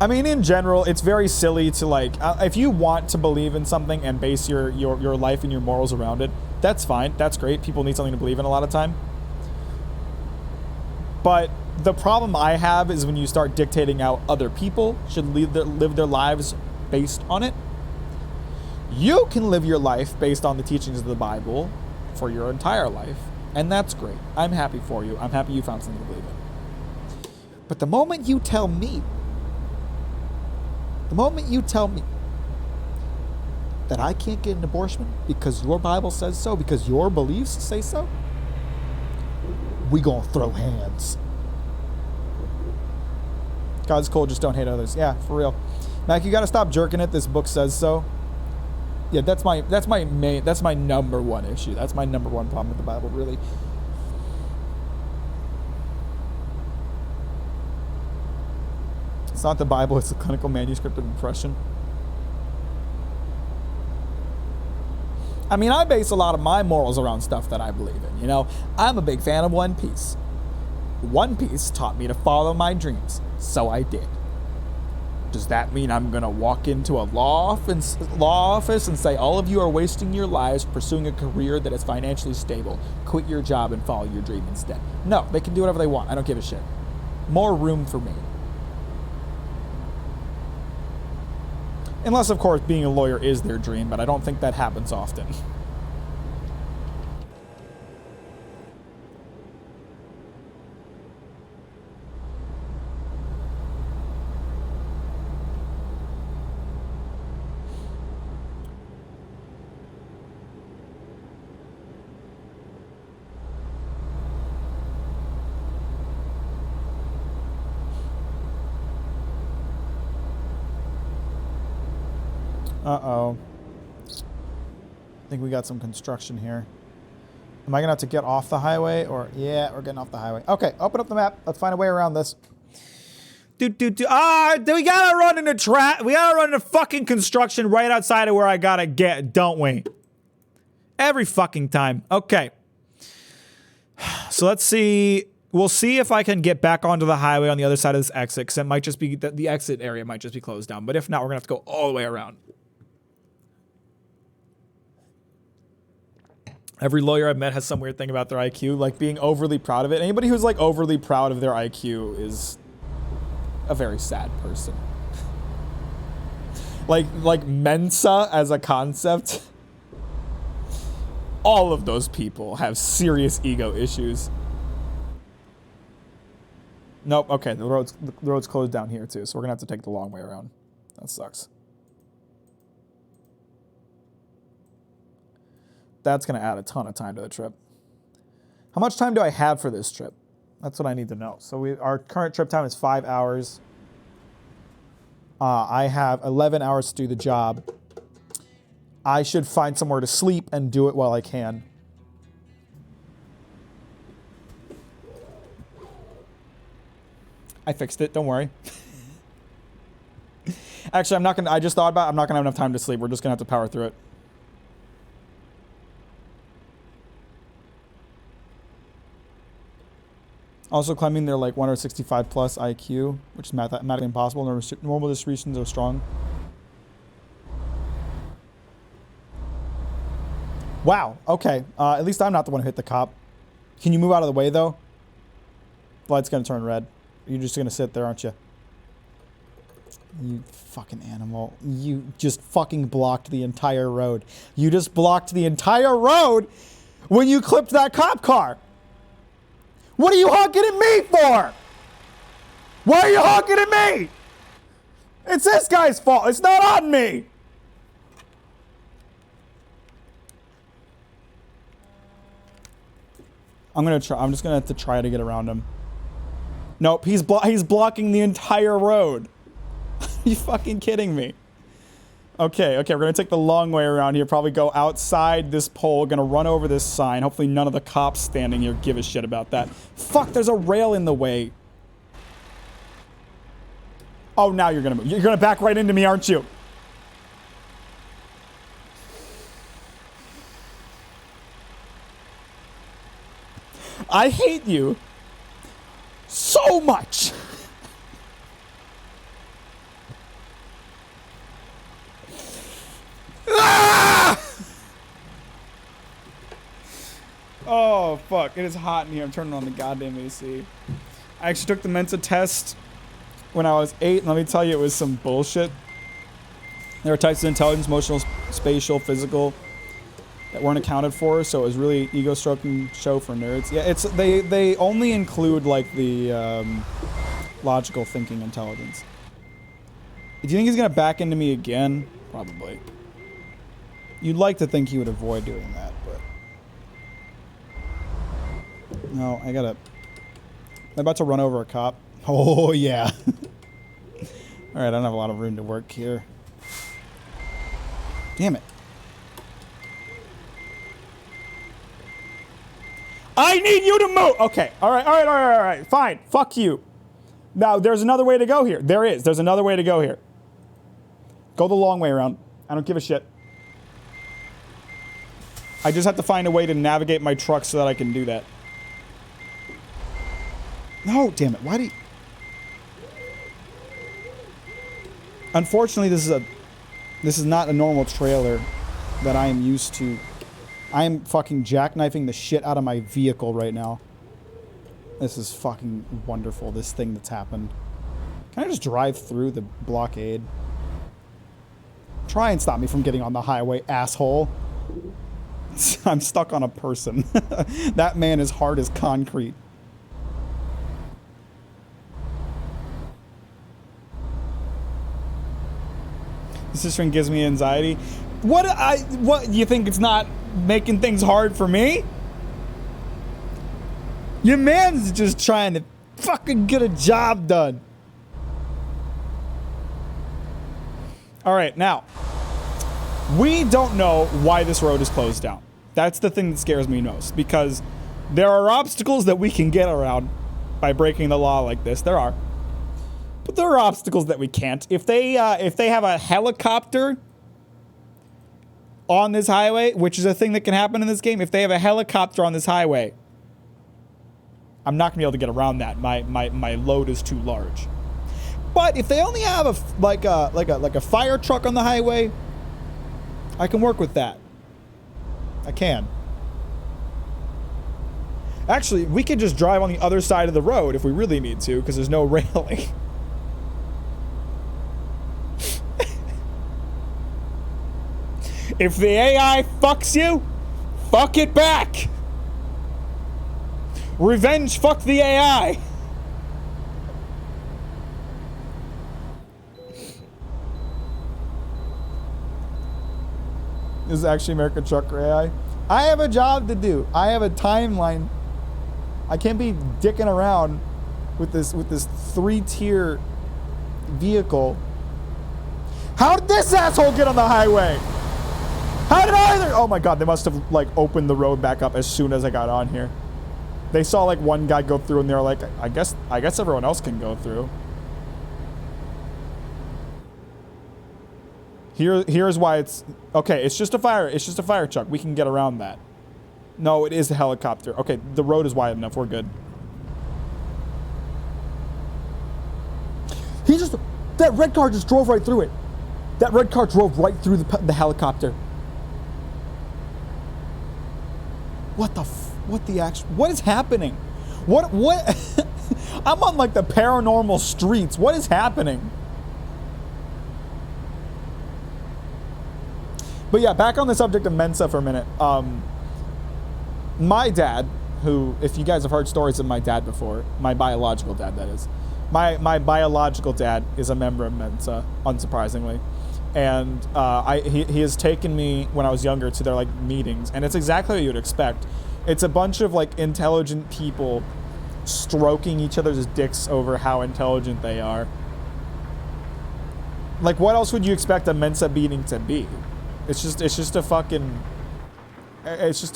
mean, in general, it's very silly to, like, if you want to believe in something and base your life and your morals around it, that's fine. That's great. People need something to believe in a lot of time. But the problem I have is when you start dictating how other people should live their lives based on it. You can live your life based on the teachings of the Bible for your entire life, and that's great. I'm happy for you. I'm happy you found something to believe in. But the moment you tell me that I can't get an abortion because your Bible says so, because your beliefs say so, we gonna throw hands. God's cool, just don't hate others. Yeah, for real. Mac, you gotta stop jerking it. This book says so. Yeah, that's my number one issue. That's my number one problem with the Bible, really. It's not the Bible, it's a clinical manuscript of impression. I mean, I base a lot of my morals around stuff that I believe in, you know? I'm a big fan of One Piece. One Piece taught me to follow my dreams, so I did. Does that mean I'm gonna walk into a law office and say, all of you are wasting your lives pursuing a career that is financially stable? Quit your job and follow your dream instead. No, they can do whatever they want. I don't give a shit. More room for me. Unless, of course, being a lawyer is their dream, but I don't think that happens often. Uh-oh. I think we got some construction here. Am I going to have to get off the highway? Or, yeah, we're getting off the highway. Okay, open up the map. Let's find a way around this. We gotta run into fucking construction right outside of where I gotta get, don't we? Every fucking time. Okay. So let's see. We'll see if I can get back onto the highway on the other side of this exit, because it might just be, the exit area might just be closed down. But if not, we're gonna have to go all the way around. Every lawyer I've met has some weird thing about their IQ, like being overly proud of it. Anybody who's like overly proud of their IQ is a very sad person. Like Mensa as a concept. All of those people have serious ego issues. Nope, okay, the road's closed down here too, so we're gonna have to take the long way around. That sucks. That's gonna add a ton of time to the trip. How much time do I have for this trip? That's what I need to know. So our current trip time is 5 hours. I have 11 hours to do the job. I should find somewhere to sleep and do it while I can. I fixed it, don't worry. Actually, I just thought about it, I'm not gonna have enough time to sleep. We're just gonna have to power through it. Also claiming they're like 165 plus IQ, which is mathematically impossible. Normal distributions are strong. Wow, okay. At least I'm not the one who hit the cop. Can you move out of the way, though? The light's gonna turn red. You're just gonna sit there, aren't you? You fucking animal. You just fucking blocked the entire road. You just blocked the entire road when you clipped that cop car. What are you honking at me for? Why are you honking at me? It's this guy's fault. It's not on me. I'm just gonna have to try to get around him. Nope, he's blocking the entire road. Are you fucking kidding me? Okay, we're gonna take the long way around here. Probably go outside this pole. Gonna run over this sign. Hopefully none of the cops standing here give a shit about that. Fuck, there's a rail in the way. Oh, now you're gonna move. You're gonna back right into me, aren't you? I hate you so much. Ah! Oh, fuck. It is hot in here. I'm turning on the goddamn AC. I actually took the Mensa test when I was 8. And let me tell you, it was some bullshit. There were types of intelligence, emotional, spatial, physical, that weren't accounted for, so it was really ego-stroking show for nerds. Yeah, it's they only include like the logical thinking intelligence. Do you think he's gonna back into me again? Probably. You'd like to think he would avoid doing that, but no, I'm about to run over a cop. Oh yeah. All right, I don't have a lot of room to work here. Damn it. I need you to move! Okay, all right, fine. Fuck you. Now, there's another way to go here. There's another way to go here. Go the long way around. I don't give a shit. I just have to find a way to navigate my truck so that I can do that. No, damn it, why do you... Unfortunately, this is not a normal trailer that I am used to. I am fucking jackknifing the shit out of my vehicle right now. This is fucking wonderful, this thing that's happened. Can I just drive through the blockade? Try and stop me from getting on the highway, asshole. I'm stuck on a person. That man is hard as concrete. This string gives me anxiety. What, you think it's not making things hard for me? Your man's just trying to fucking get a job done. All right, now, we don't know why this road is closed down. That's the thing that scares me most, because there are obstacles that we can get around by breaking the law like this. There are. But there are obstacles that we can't. If they have a helicopter on this highway, which is a thing that can happen in this game, if they have a helicopter on this highway, I'm not gonna be able to get around that. My load is too large. But if they only have a fire truck on the highway, I can work with that. I can. Actually, we could just drive on the other side of the road if we really need to, because there's no railing. If the AI fucks you, fuck it back. Revenge fuck the AI. This is actually American Trucker AI. I have a job to do. I have a timeline. I can't be dicking around with this 3-tier vehicle. How did this asshole get on the highway? How did either? Oh my god, they must have like opened the road back up as soon as I got on here. They saw like one guy go through and they're like, I guess everyone else can go through. Here's why it's okay. It's just a fire truck. We can get around that. No, it is a helicopter. Okay, the road is wide enough. We're good. That red car just drove right through it. That red car drove right through the helicopter. What is happening? What? I'm on like the paranormal streets. What is happening? But yeah, back on the subject of Mensa for a minute. My dad, who, if you guys have heard stories of my dad before, my biological dad, that is. My biological dad is a member of Mensa, unsurprisingly. And he has taken me, when I was younger, to their, like, meetings. And it's exactly what you would expect. It's a bunch of, like, intelligent people stroking each other's dicks over how intelligent they are. Like, what else would you expect a Mensa meeting to be? It's just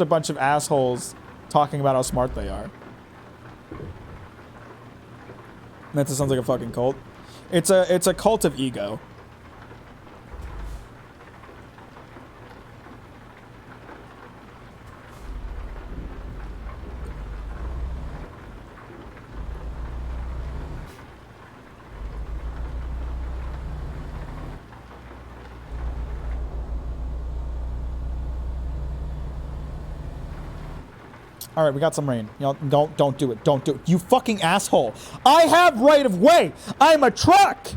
a bunch of assholes talking about how smart they are. That sounds like a fucking cult. It's a cult of ego. All right, we got some rain. You know, don't do it. Don't do it. You fucking asshole. I have right of way. I'm a truck.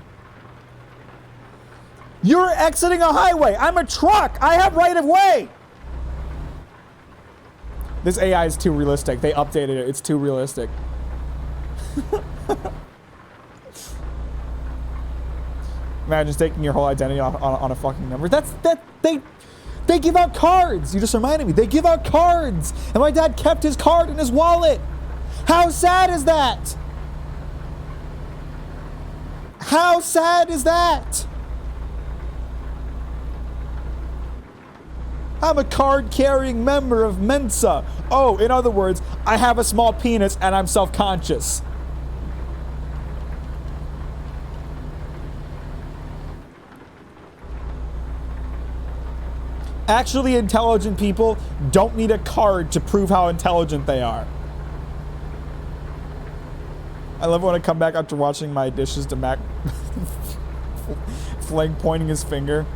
You're exiting a highway. I'm a truck. I have right of way. This AI is too realistic. They updated it. It's too realistic. Imagine taking your whole identity on a fucking number. They give out cards. You just reminded me. They give out cards. And my dad kept his card in his wallet. How sad is that? How sad is that? I'm a card-carrying member of Mensa. Oh, in other words, I have a small penis and I'm self-conscious. Actually intelligent people don't need a card to prove how intelligent they are. I love when I come back after watching my dishes to Mac Flank pointing his finger.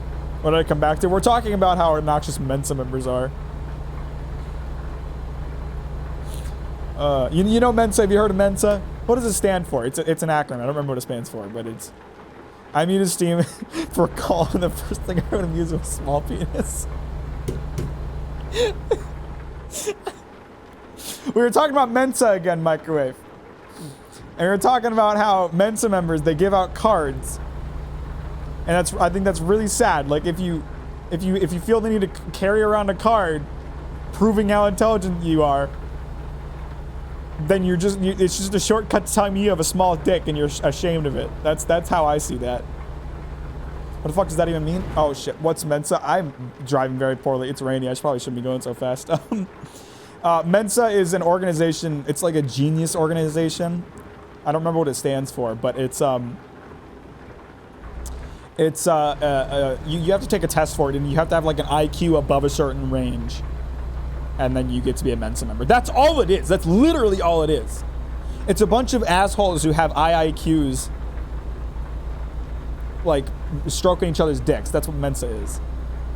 What did I come back to? We're talking about how obnoxious Mensa members are. You know Mensa? Have you heard of Mensa? What does it stand for? It's an acronym. I don't remember what it stands for, but it's... I muted Steam for a call, and the first thing I heard him use was small penis. We were talking about Mensa again, Microwave. And we were talking about how Mensa members, they give out cards. And I think that's really sad. Like if you feel the need to carry around a card proving how intelligent you are, then it's just a shortcut to telling me you have a small dick and you're ashamed of it. That's how I see that. What the fuck does that even mean? Oh shit, what's Mensa? I'm driving very poorly. It's rainy. I probably shouldn't be going so fast. Mensa is an organization. It's like a genius organization. I don't remember what it stands for, but you have to take a test for it, and you have to have like an IQ above a certain range, and then you get to be a Mensa member. That's all it is. That's literally all it is. It's a bunch of assholes who have IIQs, like stroking each other's dicks. That's what Mensa is.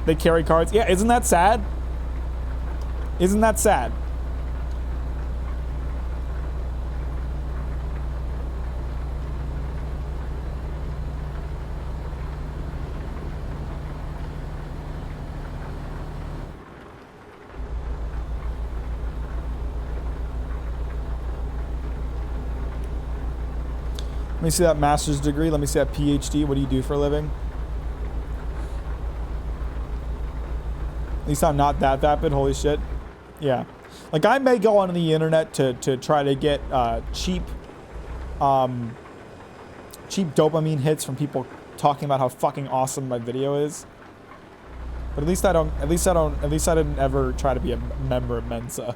They carry cards. Yeah, isn't that sad? Isn't that sad? me see that master's degree. Let me see that PhD. What do you do for a living? At least I'm not that vapid. Holy shit. Yeah. Like, I may go on the internet to try to get cheap dopamine hits from people talking about how fucking awesome my video is. But at least I didn't ever try to be a member of Mensa.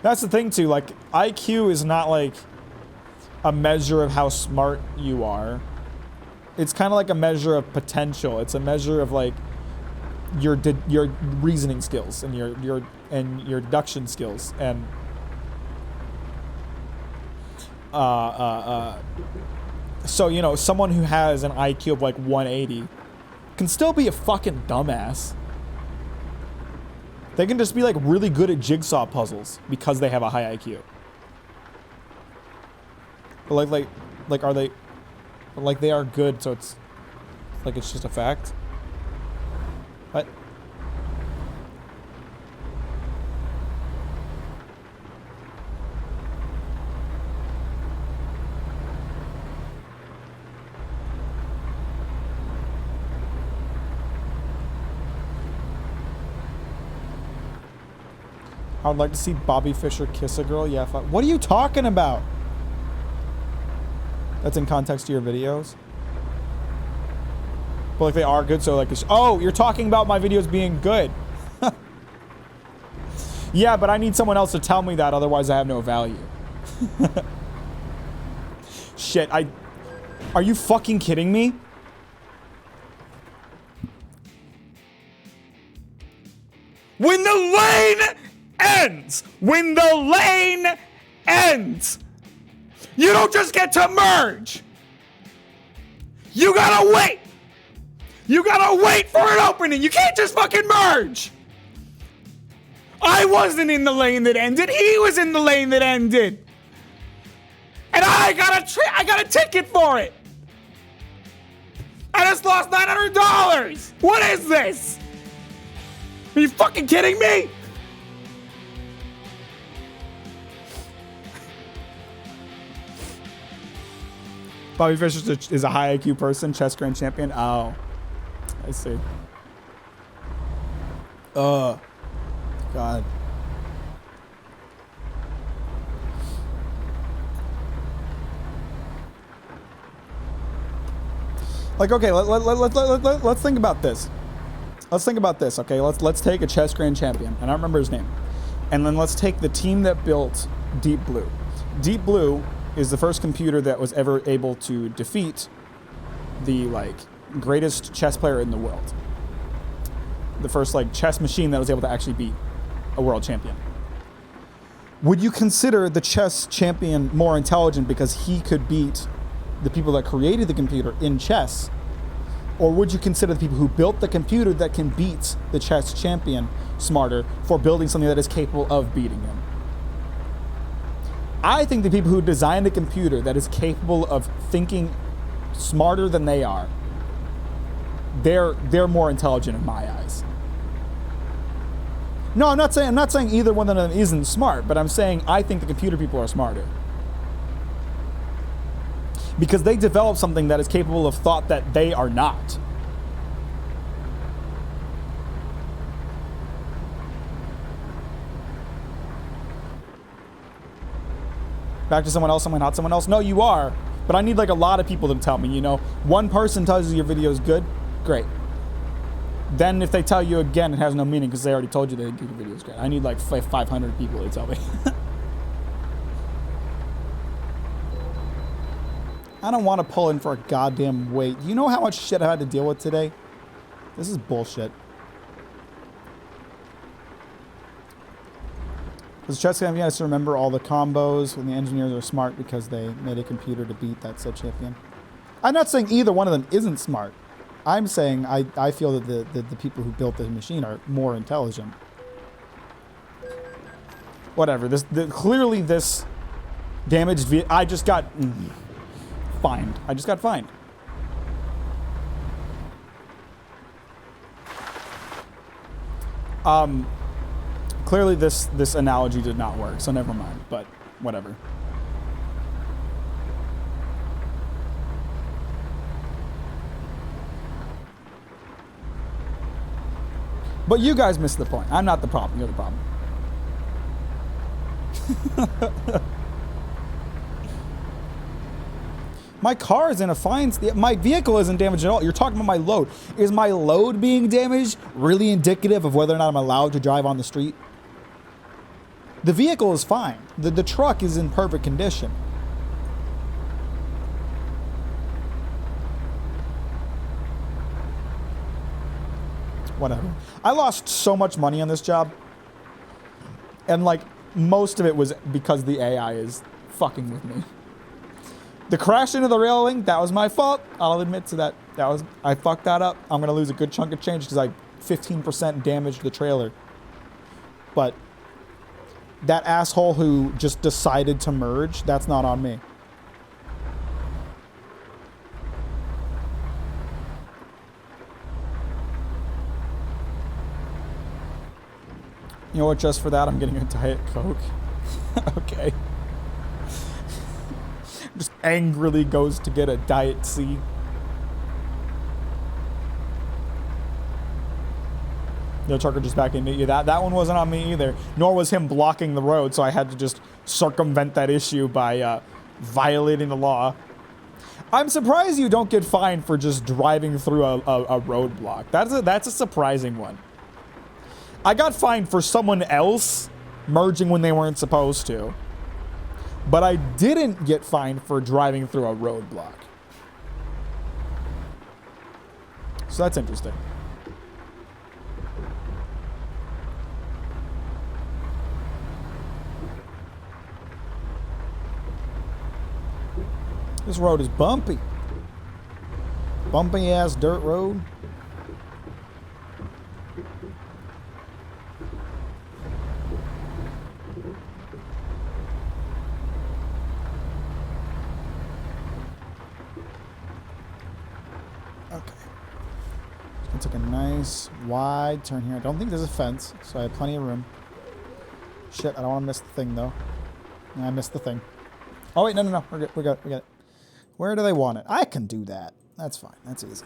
That's the thing too, like, IQ is not like a measure of how smart you are. It's kind of like a measure of potential. It's a measure of like your reasoning skills and your deduction skills and so, you know, someone who has an IQ of like 180 can still be a fucking dumbass. They can just be like really good at jigsaw puzzles because they have a high IQ. But like are they, like they are good, so it's like it's just a fact. What? I would like to see Bobby Fischer kiss a girl. Yeah, what are you talking about? That's in context to your videos. But like they are good, so like it's, oh, you're talking about my videos being good. Yeah, but I need someone else to tell me that, otherwise I have no value. Shit, are you fucking kidding me? When the lane ends! When the lane ends! You don't just get to merge! You gotta wait! You gotta wait for an opening! You can't just fucking merge! I wasn't in the lane that ended, he was in the lane that ended! And I got a ticket for it! I just lost $900! What is this? Are you fucking kidding me? Bobby Fischer is a high IQ person, chess grand champion. Oh, I see. God. Like, okay, let's think about this. Let's think about this, okay? Let's take a chess grand champion, and I don't remember his name. And then let's take the team that built Deep Blue. Deep Blue is the first computer that was ever able to defeat the, like, greatest chess player in the world. The first, like, chess machine that was able to actually beat a world champion. Would you consider the chess champion more intelligent because he could beat the people that created the computer in chess? Or would you consider the people who built the computer that can beat the chess champion smarter for building something that is capable of beating him? I think the people who designed a computer that is capable of thinking smarter than they are, they're more intelligent in my eyes. No, I'm not saying either one of them isn't smart, but I'm saying I think the computer people are smarter. Because they develop something that is capable of thought that they are not. Back to someone else, am I not someone else? No, you are. But I need like a lot of people to tell me, you know. One person tells you your video is good, great. Then if they tell you again, it has no meaning because they already told you that your video is great. I need like 500 people to tell me. I don't want to pull in for a goddamn wait. You know how much shit I had to deal with today? This is bullshit. Because chess champion has to remember all the combos, and the engineers are smart because they made a computer to beat that said champion. I'm not saying either one of them isn't smart. I'm saying I feel that the people who built the machine are more intelligent. Whatever. Clearly this damaged vehicle. I just got fined. I just got fined. Clearly this analogy did not work, so never mind, but whatever. But you guys missed the point. I'm not the problem. You're the problem. My car is in a fine state. My vehicle isn't damaged at all. You're talking about my load. Is my load being damaged really indicative of whether or not I'm allowed to drive on the street? The vehicle is fine. The truck is in perfect condition. Whatever. I lost so much money on this job. And like most of it was because the AI is fucking with me. The crash into the railing, that was my fault. I'll admit to that. I fucked that up. I'm gonna lose a good chunk of change because I 15% damaged the trailer. But that asshole who just decided to merge, that's not on me. You know what, just for that, I'm getting a Diet Coke. Okay. Just angrily goes to get a Diet C. No, trucker just back into you. That one wasn't on me either. Nor was him blocking the road, so I had to just circumvent that issue by violating the law. I'm surprised you don't get fined for just driving through a roadblock. That's a surprising one. I got fined for someone else merging when they weren't supposed to. But I didn't get fined for driving through a roadblock. So that's interesting. This road is bumpy. Bumpy ass dirt road. Took a nice wide turn here. I don't think there's a fence, so I have plenty of room. Shit, I don't want to miss the thing though. I missed the thing. Oh wait, no. We're good. We got it. Where do they want it? I can do that. That's fine. That's easy.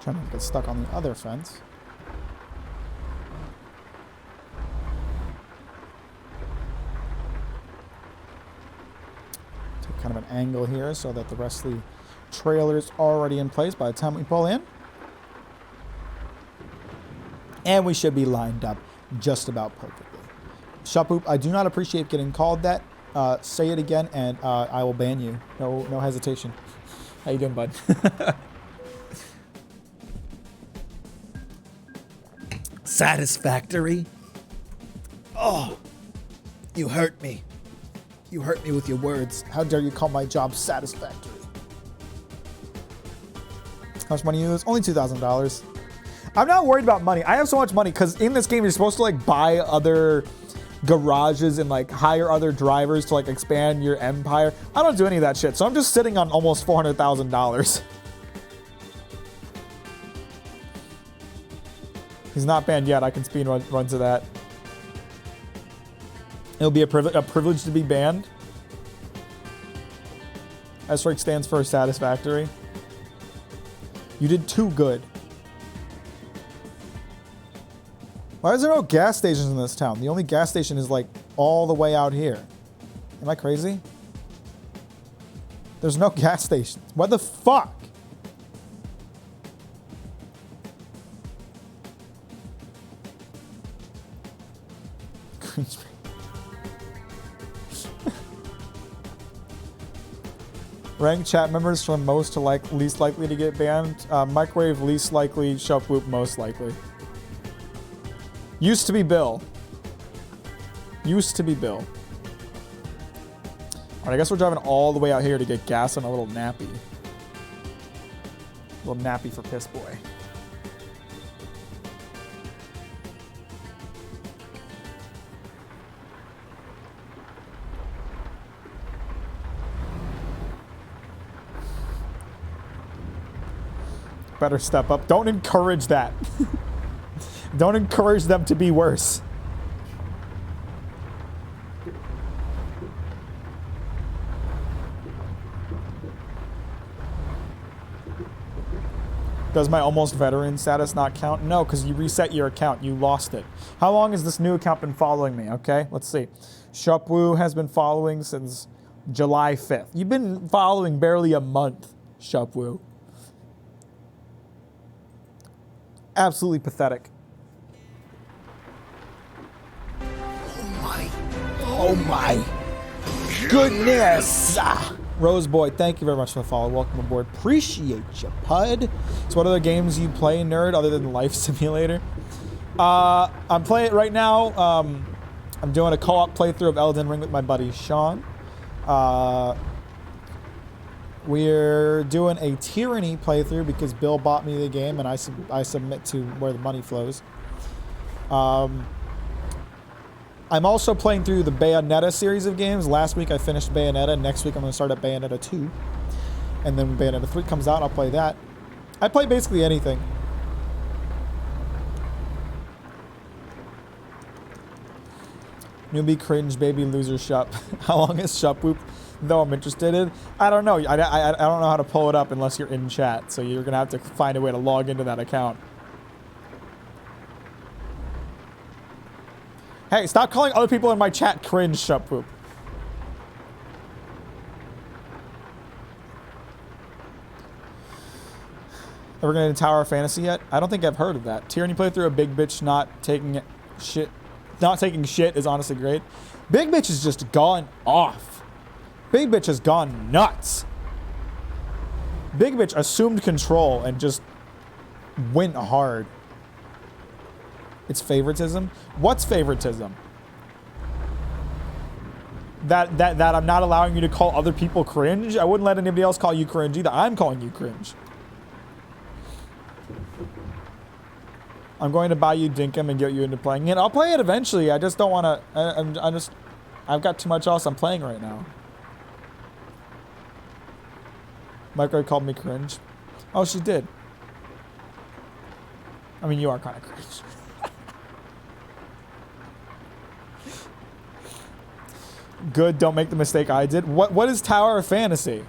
Trying to get stuck on the other fence. Kind of an angle here so that the rest of the trailer is already in place by the time we pull in. And we should be lined up just about perfectly. Shapoop, I do not appreciate getting called that. Say it again and I will ban you. No hesitation. How you doing, bud? Satisfactory? Oh, you hurt me. You hurt me with your words. How dare you call my job satisfactory? How much money you lose? Only $2,000. I'm not worried about money. I have so much money because in this game you're supposed to like buy other garages and like hire other drivers to like expand your empire. I don't do any of that shit, so I'm just sitting on almost $400,000. He's not banned yet. I can speed run to that. It'll be a privilege to be banned. S-Rank stands for satisfactory. You did too good. Why is there no gas stations in this town? The only gas station is like all the way out here. Am I crazy? There's no gas stations. What the fuck? Green screen. Rank chat members from most to least likely to get banned. Microwave least likely, Shelf Whoop most likely. Used to be Bill. Used to be Bill. Alright, I guess we're driving all the way out here to get gas on a little nappy. Little nappy for Piss Boy. better step up. Don't encourage that. Don't encourage them to be worse. Does my almost veteran status not count? No, because you reset your account. You lost it. How long has this new account been following me? Okay, let's see. Shupwoo has been following since July 5th. You've been following barely a month, Shupwoo. Absolutely pathetic. Oh my. Oh my goodness! Roseboy, thank you very much for the follow. Welcome aboard. Appreciate you, Pud. So what other games you play, nerd, other than Life Simulator? I'm playing it right now. I'm doing a co-op playthrough of Elden Ring with my buddy Sean. We're doing a Tyranny playthrough because Bill bought me the game and I submit to where the money flows. I'm also playing through the Bayonetta series of games. Last week I finished Bayonetta. Next week I'm going to start at Bayonetta 2. And then when Bayonetta 3 comes out, I'll play that. I play basically anything. Newbie cringe baby loser Shup. How long is Shupwoop? Though I'm interested in. I don't know. I don't know how to pull it up unless you're in chat. So you're going to have to find a way to log into that account. Hey, stop calling other people in my chat cringe, Shupwoop. Ever gonna Tower of Fantasy yet? I don't think I've heard of that. Tyranny playthrough of Big Bitch not taking shit is honestly great. Big Bitch has just gone off. Big Bitch has gone nuts. Big Bitch assumed control and just went hard. It's favoritism? What's favoritism? That I'm not allowing you to call other people cringe? I wouldn't let anybody else call you cringe either. I'm calling you cringe. I'm going to buy you Dinkum and get you into playing it. I'll play it eventually. I just don't want to... I've got too much else I'm playing right now. Micro called me cringe. Oh, she did. I mean, you are kind of cringe. Good, don't make the mistake I did. What is Tower of Fantasy?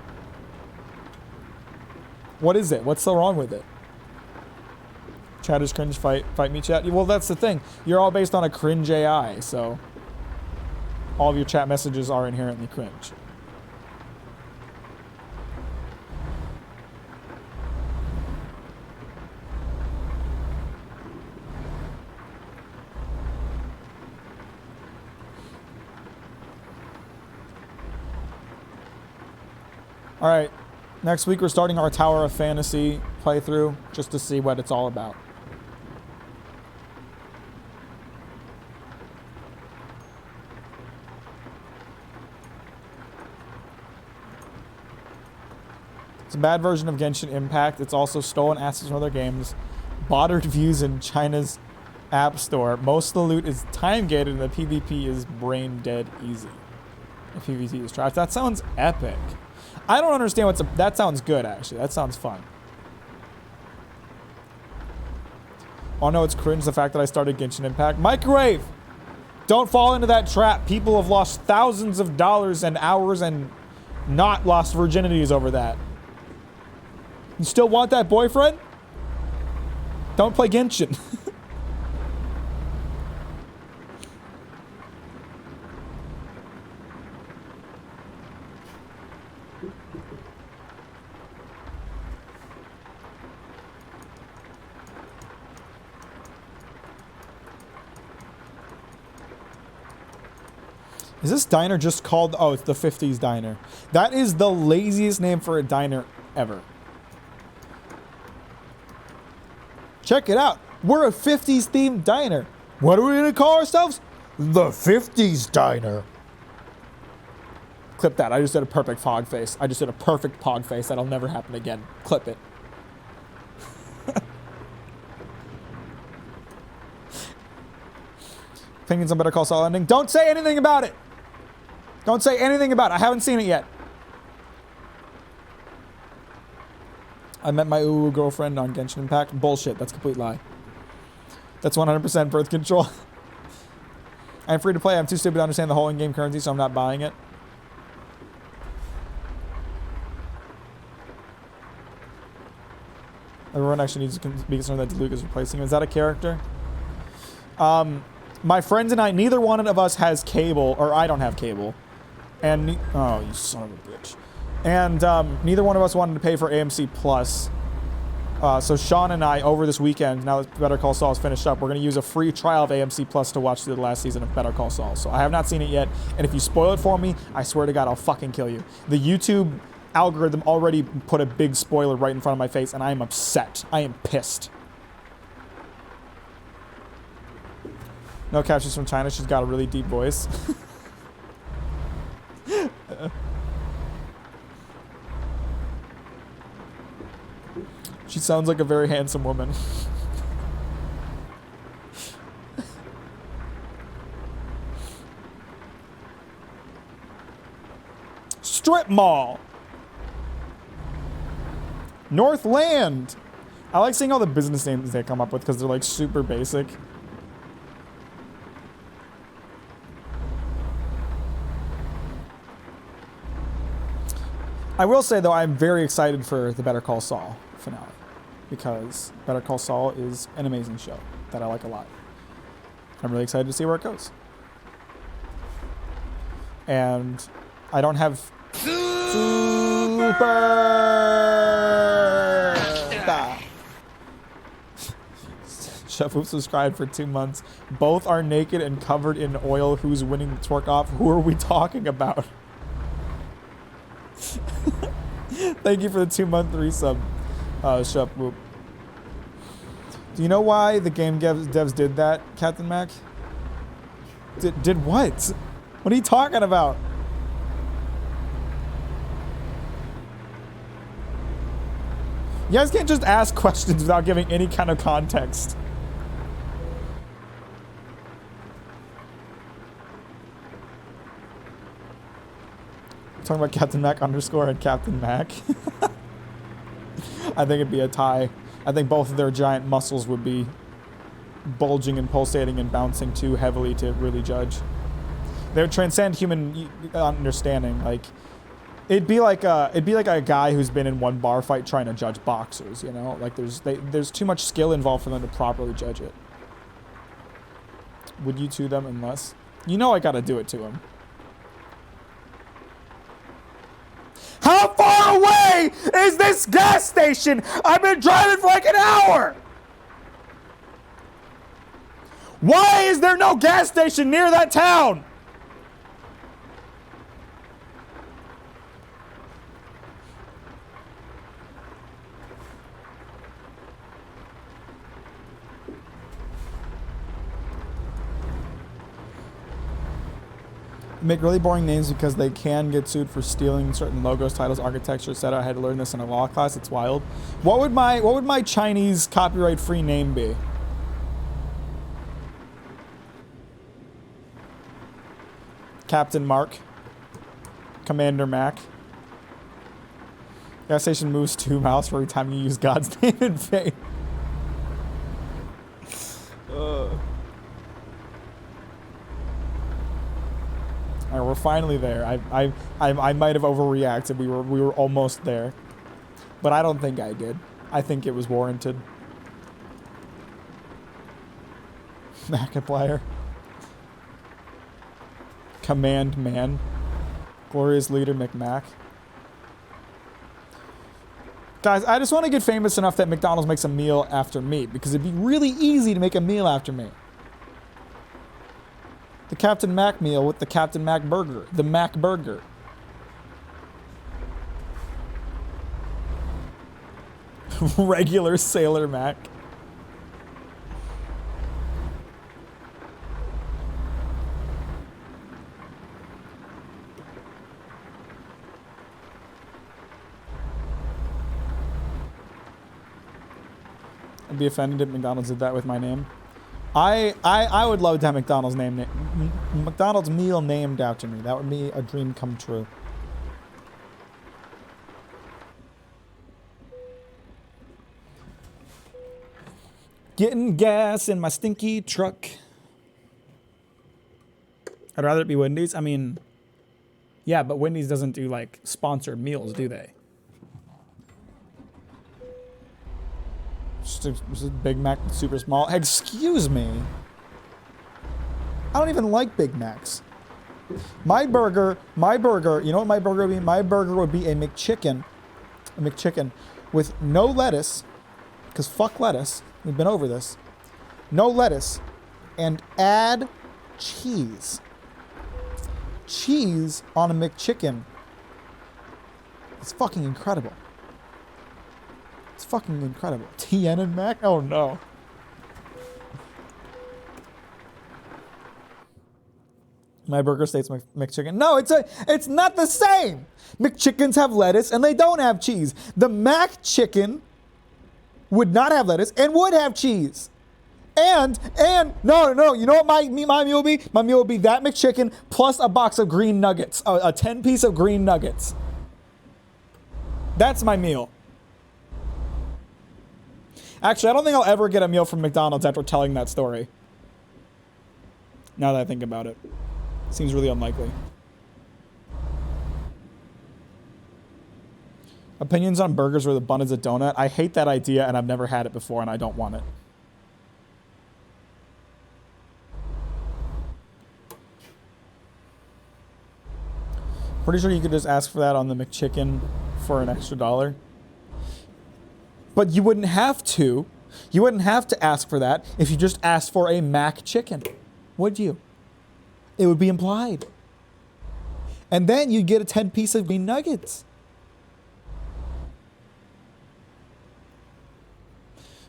What is it? What's so wrong with it? Chat is cringe, fight me chat. Well, that's the thing. You're all based on a cringe AI, so all of your chat messages are inherently cringe. All right, next week we're starting our Tower of Fantasy playthrough just to see what it's all about. It's a bad version of Genshin Impact. It's also stolen assets from other games, botted views in China's app store. Most of the loot is time gated and the PvP is brain dead easy. The PvP is trash. That sounds epic. I don't understand that sounds good, actually. That sounds fun. Oh no, it's cringe the fact that I started Genshin Impact. Microwave! Don't fall into that trap. People have lost thousands of dollars and hours and not lost virginities over that. You still want that boyfriend? Don't play Genshin. Is this diner just called... Oh, it's the 50s diner. That is the laziest name for a diner ever. Check it out. We're a 50s themed diner. What are we going to call ourselves? The 50s diner. Clip that. I just did a perfect fog face. I just did a perfect pog face. That'll never happen again. Clip it. Opinions on Better Call Saul ending. Don't say anything about it. Don't say anything about it. I haven't seen it yet. I met my ooh girlfriend on Genshin Impact. Bullshit. That's a complete lie. That's 100% birth control. I'm free to play. I'm too stupid to understand the whole in-game currency, so I'm not buying it. Everyone actually needs to be concerned that Diluc is replacing him. Is that a character? My friends and I, neither one of us has cable, or I don't have cable. And, oh, you son of a bitch. And neither one of us wanted to pay for AMC Plus. So Sean and I, over this weekend, now that Better Call Saul is finished up, we're going to use a free trial of AMC Plus to watch the last season of Better Call Saul. So I have not seen it yet, and if you spoil it for me, I swear to God, I'll fucking kill you. The YouTube algorithm already put a big spoiler right in front of my face, and I am upset. I am pissed. No cap, she's from China. She's got a really deep voice. She sounds like a very handsome woman. Strip mall. Northland. I like seeing all the business names they come up with because they're like super basic. I will say though, I'm very excited for the Better Call Saul finale because Better Call Saul is an amazing show that I like a lot. I'm really excited to see where it goes. And I don't have super. Chef Whoop subscribed for 2 months. Both are naked and covered in oil. Who's winning the twerk off? Who are we talking about? Thank you for the 2-month resub, Chef Whoop. Do you know why the game devs did that, Captain Mac? Did what? What are you talking about? You guys can't just ask questions without giving any kind of context. Talking about Captain Mac underscore and Captain Mac. I think it'd be a tie. I think both of their giant muscles would be bulging and pulsating and bouncing too heavily to really judge. They would transcend human understanding. Like, it'd be like a guy who's been in one bar fight trying to judge boxers. You know, like there's too much skill involved for them to properly judge it. Would you to them unless? You know I gotta do it to him. How far away is this gas station? I've been driving for like an hour. Why is there no gas station near that town? Make really boring names because they can get sued for stealing certain logos, titles, architecture, etc. I had to learn this in a law class. It's wild. What would my Chinese copyright-free name be? Captain Mark. Commander Mac. Gas station moves 2 miles for every time you use God's name in vain. All right, we're finally there. I might have overreacted. We were almost there, but I don't think I did. I think it was warranted. Markiplier. Command Man. Glorious Leader McMac. Guys, I just want to get famous enough that McDonald's makes a meal after me because it'd be really easy to make a meal after me. The Captain Mac meal with the Captain Mac burger. The Mac burger. Regular Sailor Mac. I'd be offended if McDonald's did that with my name. I would love to have McDonald's meal named after me. That would be a dream come true. Getting gas in my stinky truck. I'd rather it be Wendy's. I mean, yeah, but Wendy's doesn't do like sponsored meals, do they? Just a Big Mac, super small. Excuse me. I don't even like Big Macs. My burger, you know what my burger would be? My burger would be a McChicken with no lettuce, because fuck lettuce. We've been over this. No lettuce, and add cheese. Cheese on a McChicken. It's fucking incredible. It's fucking incredible. TN and Mac? Oh no. My burger states McChicken. No, it's not the same. McChickens have lettuce and they don't have cheese. The Mac Chicken would not have lettuce and would have cheese. And no, you know what my meal would be? My meal would be that McChicken plus a box of green nuggets, a 10-piece of green nuggets. That's my meal. Actually, I don't think I'll ever get a meal from McDonald's after telling that story. Now that I think about it. Seems really unlikely. Opinions on burgers where the bun is a donut. I hate that idea and I've never had it before and I don't want it. Pretty sure you could just ask for that on the McChicken for an extra $1. But you wouldn't have to. You wouldn't have to ask for that if you just asked for a Mac Chicken. Would you? It would be implied. And then you'd get a 10-piece of green nuggets.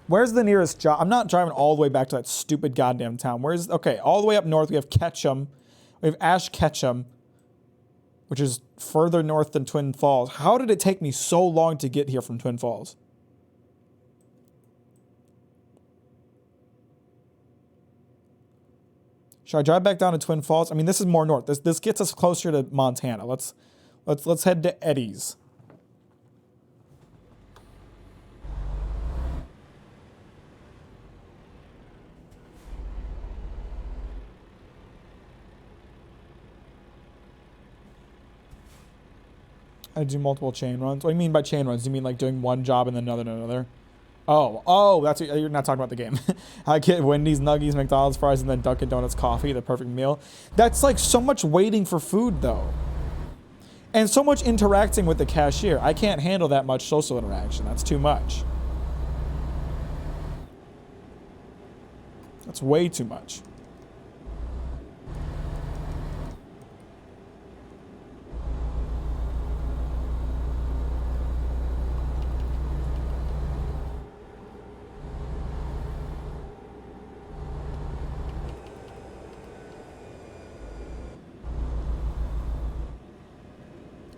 Where's the nearest job? I'm not driving all the way back to that stupid goddamn town. Okay, all the way up north we have Ketchum. We have Ash Ketchum, which is further north than Twin Falls. How did it take me so long to get here from Twin Falls? Should I drive back down to Twin Falls? I mean, this is more north. This gets us closer to Montana. Let's head to Eddie's. I do multiple chain runs. What do you mean by chain runs? Do you mean like doing one job and then another and another? Oh, that's what, you're not talking about the game. I get Wendy's, Nuggies, McDonald's, fries, and then Dunkin' Donuts coffee, the perfect meal. That's like so much waiting for food though. And so much interacting with the cashier. I can't handle that much social interaction. That's too much. That's way too much.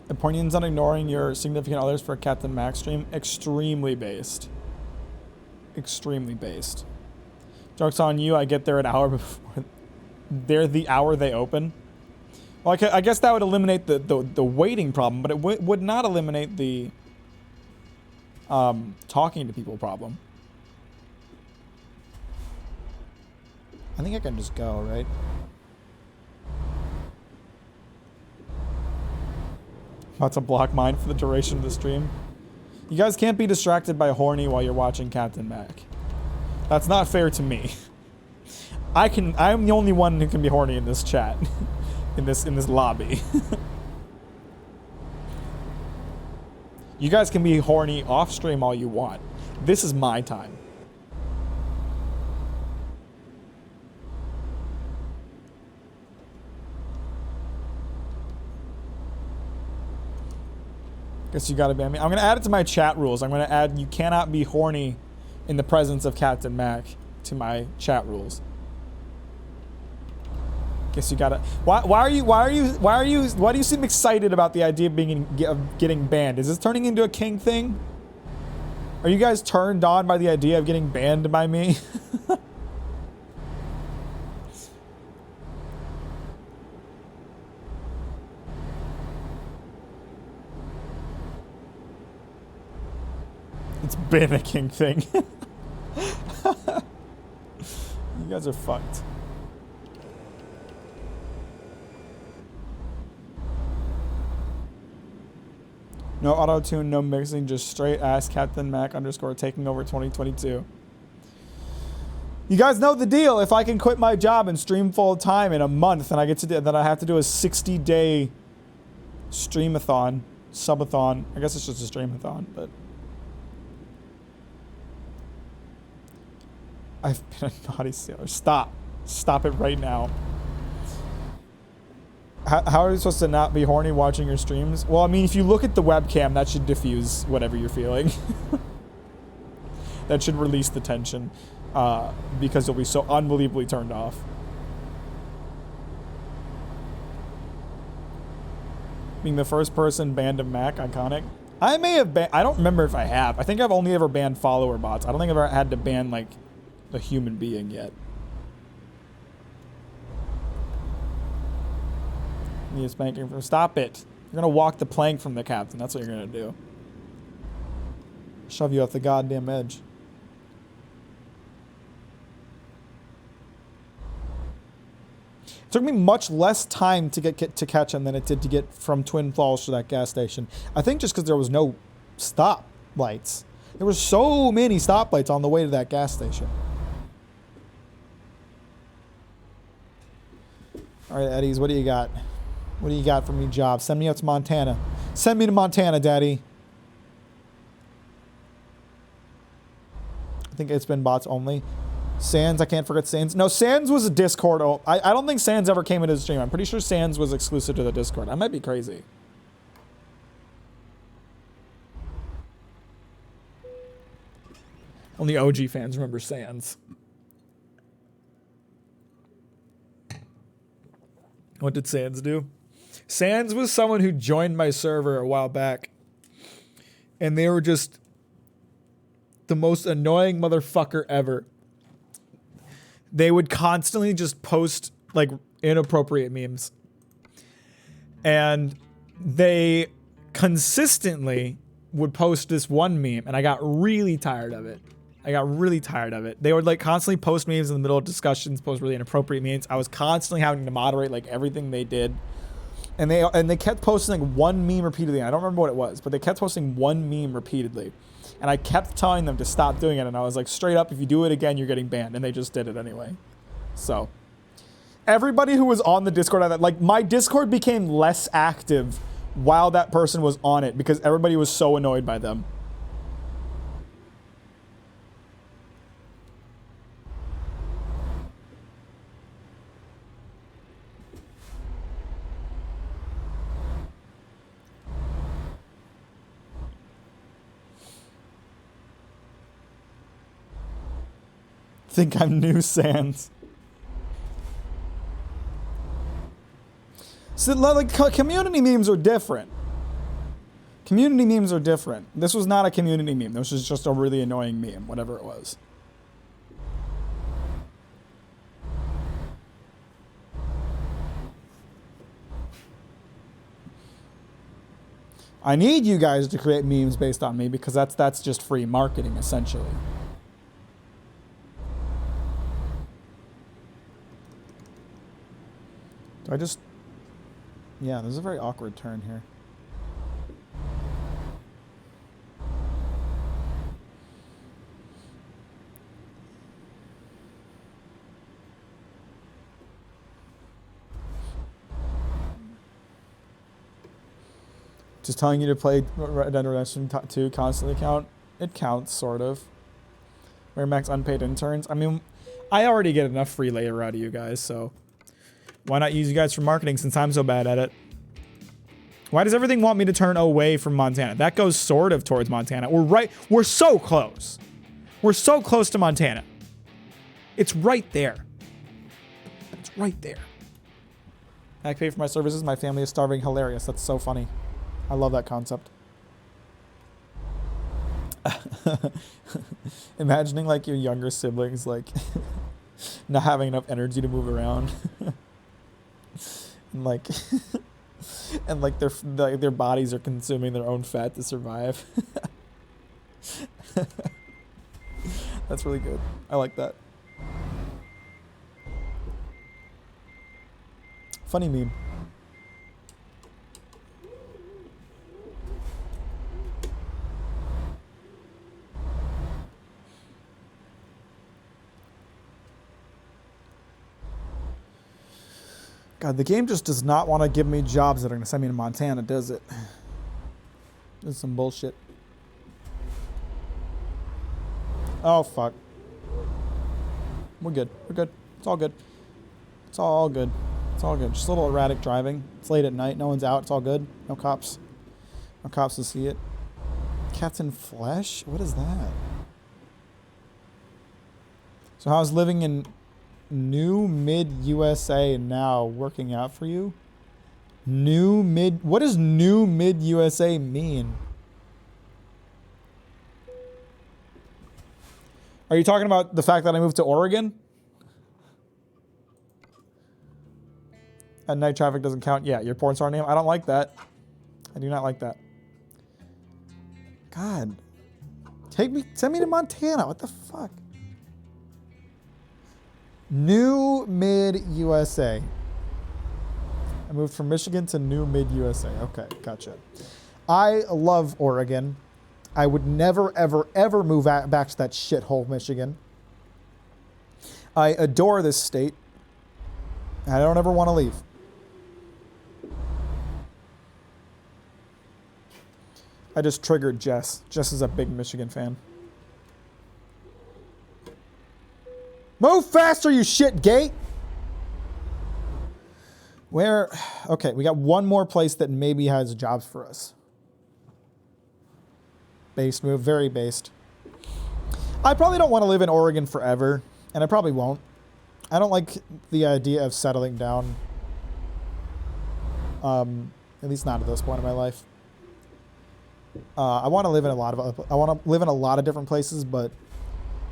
Opinions on ignoring your significant others for a Captain Mac stream? Extremely based. Extremely based. Joke's on you, I get there an hour before. They're the hour they open. Well, I guess that would eliminate the waiting problem, but it would not eliminate the talking to people problem. I think I can just go, right? About to block mine for the duration of the stream. You guys can't be distracted by horny while you're watching Captain Mac. That's not fair to me. I'm the only one who can be horny in this chat. in this lobby. You guys can be horny off stream all you want. This is my time. Guess you gotta be. I mean, I'm gonna add it to my chat rules. I'm gonna add you cannot be horny in the presence of Captain Mac to my chat rules. Guess you gotta. Why do you seem excited about the idea of getting banned? Is this turning into a king thing? Are you guys turned on by the idea of getting banned by me? It's been a king thing. You guys are fucked. No auto-tune, no mixing, just straight ass Captain Mac _ taking over 2022. You guys know the deal. If I can quit my job and stream full time in a month, and I get to do, then I have to do a 60-day streamathon, subathon. I guess it's just a streamathon, but I've been a naughty sailor. Stop it right now. How are you supposed to not be horny watching your streams? Well, I mean, if you look at the webcam, that should diffuse whatever you're feeling. That should release the tension, because you'll be so unbelievably turned off. Being the first person banned of Mac, iconic. I may have I don't remember if I have. I think I've only ever banned follower bots. I don't think I've ever had to ban, like, a human being yet. Need spanking from. Stop it. You're gonna walk the plank from the captain. That's what you're gonna do. Shove you off the goddamn edge. It took me much less time to get to Ketchum than it did to get from Twin Falls to that gas station. I think just because there was no stop lights. There were so many stoplights on the way to that gas station. All right, Eddies, what do you got? What do you got for me, job? Send me out to Montana. Send me to Montana, Daddy. I think it's been bots only. Sans, I can't forget Sans. No, Sans was a Discord. I don't think Sans ever came into the stream. I'm pretty sure Sans was exclusive to the Discord. I might be crazy. Only OG fans remember Sans. What did Sans do? Sans was someone who joined my server a while back, and they were just the most annoying motherfucker ever. They would constantly just post, like, inappropriate memes. And they consistently would post this one meme, and I got really tired of it. They would, like, constantly post memes in the middle of discussions, post really inappropriate memes. I was constantly having to moderate, like, everything they did. And they kept posting, like, one meme repeatedly. I don't remember what it was, but they kept posting one meme repeatedly. And I kept telling them to stop doing it. And I was like, straight up, if you do it again, you're getting banned. And they just did it anyway. So everybody who was on the Discord, like, my Discord became less active while that person was on it because everybody was so annoyed by them. Think I'm new Sans. So, like, community memes are different. Community memes are different. This was not a community meme. This was just a really annoying meme, whatever it was. I need you guys to create memes based on me because that's just free marketing, essentially. Do I just... Yeah, there's a very awkward turn here. Just telling you to play Red Dead Redemption 2 constantly count? It counts, sort of. Where max unpaid interns? I mean, I already get enough free labor out of you guys, so... Why not use you guys for marketing since I'm so bad at it? Why does everything want me to turn away from Montana? That goes sort of towards Montana. We're so close. We're so close to Montana. It's right there. It's right there. I pay for my services. My family is starving. Hilarious. That's so funny. I love that concept. Imagining like your younger siblings like not having enough energy to move around. And like and like their bodies are consuming their own fat to survive. That's really good. I like that. Funny meme. God, the game just does not want to give me jobs that are going to send me to Montana, does it? This is some bullshit. Oh, fuck. We're good. We're good. It's all good. It's all good. It's all good. Just a little erratic driving. It's late at night. No one's out. It's all good. No cops. No cops to see it. Captain Flesh? What is that? So how's living in New Mid USA now working out for you? New Mid... What does New Mid USA mean? Are you talking about the fact that I moved to Oregon? At night traffic doesn't count. Yeah, your porn star name. I don't like that. I do not like that. God. Send me to Montana. What the fuck? New Mid USA. I moved from Michigan to New Mid USA. Okay, gotcha. I love Oregon. I would never, ever, ever move back to that shithole Michigan. I adore this state. I don't ever want to leave. I just triggered Jess. Jess is a big Michigan fan. Move faster, you shit gate! Where? Okay, we got one more place that maybe has jobs for us. Based move, very based. I probably don't want to live in Oregon forever, and I probably won't. I don't like the idea of settling down. At least not at this point in my life. I want to live in a lot of different places, but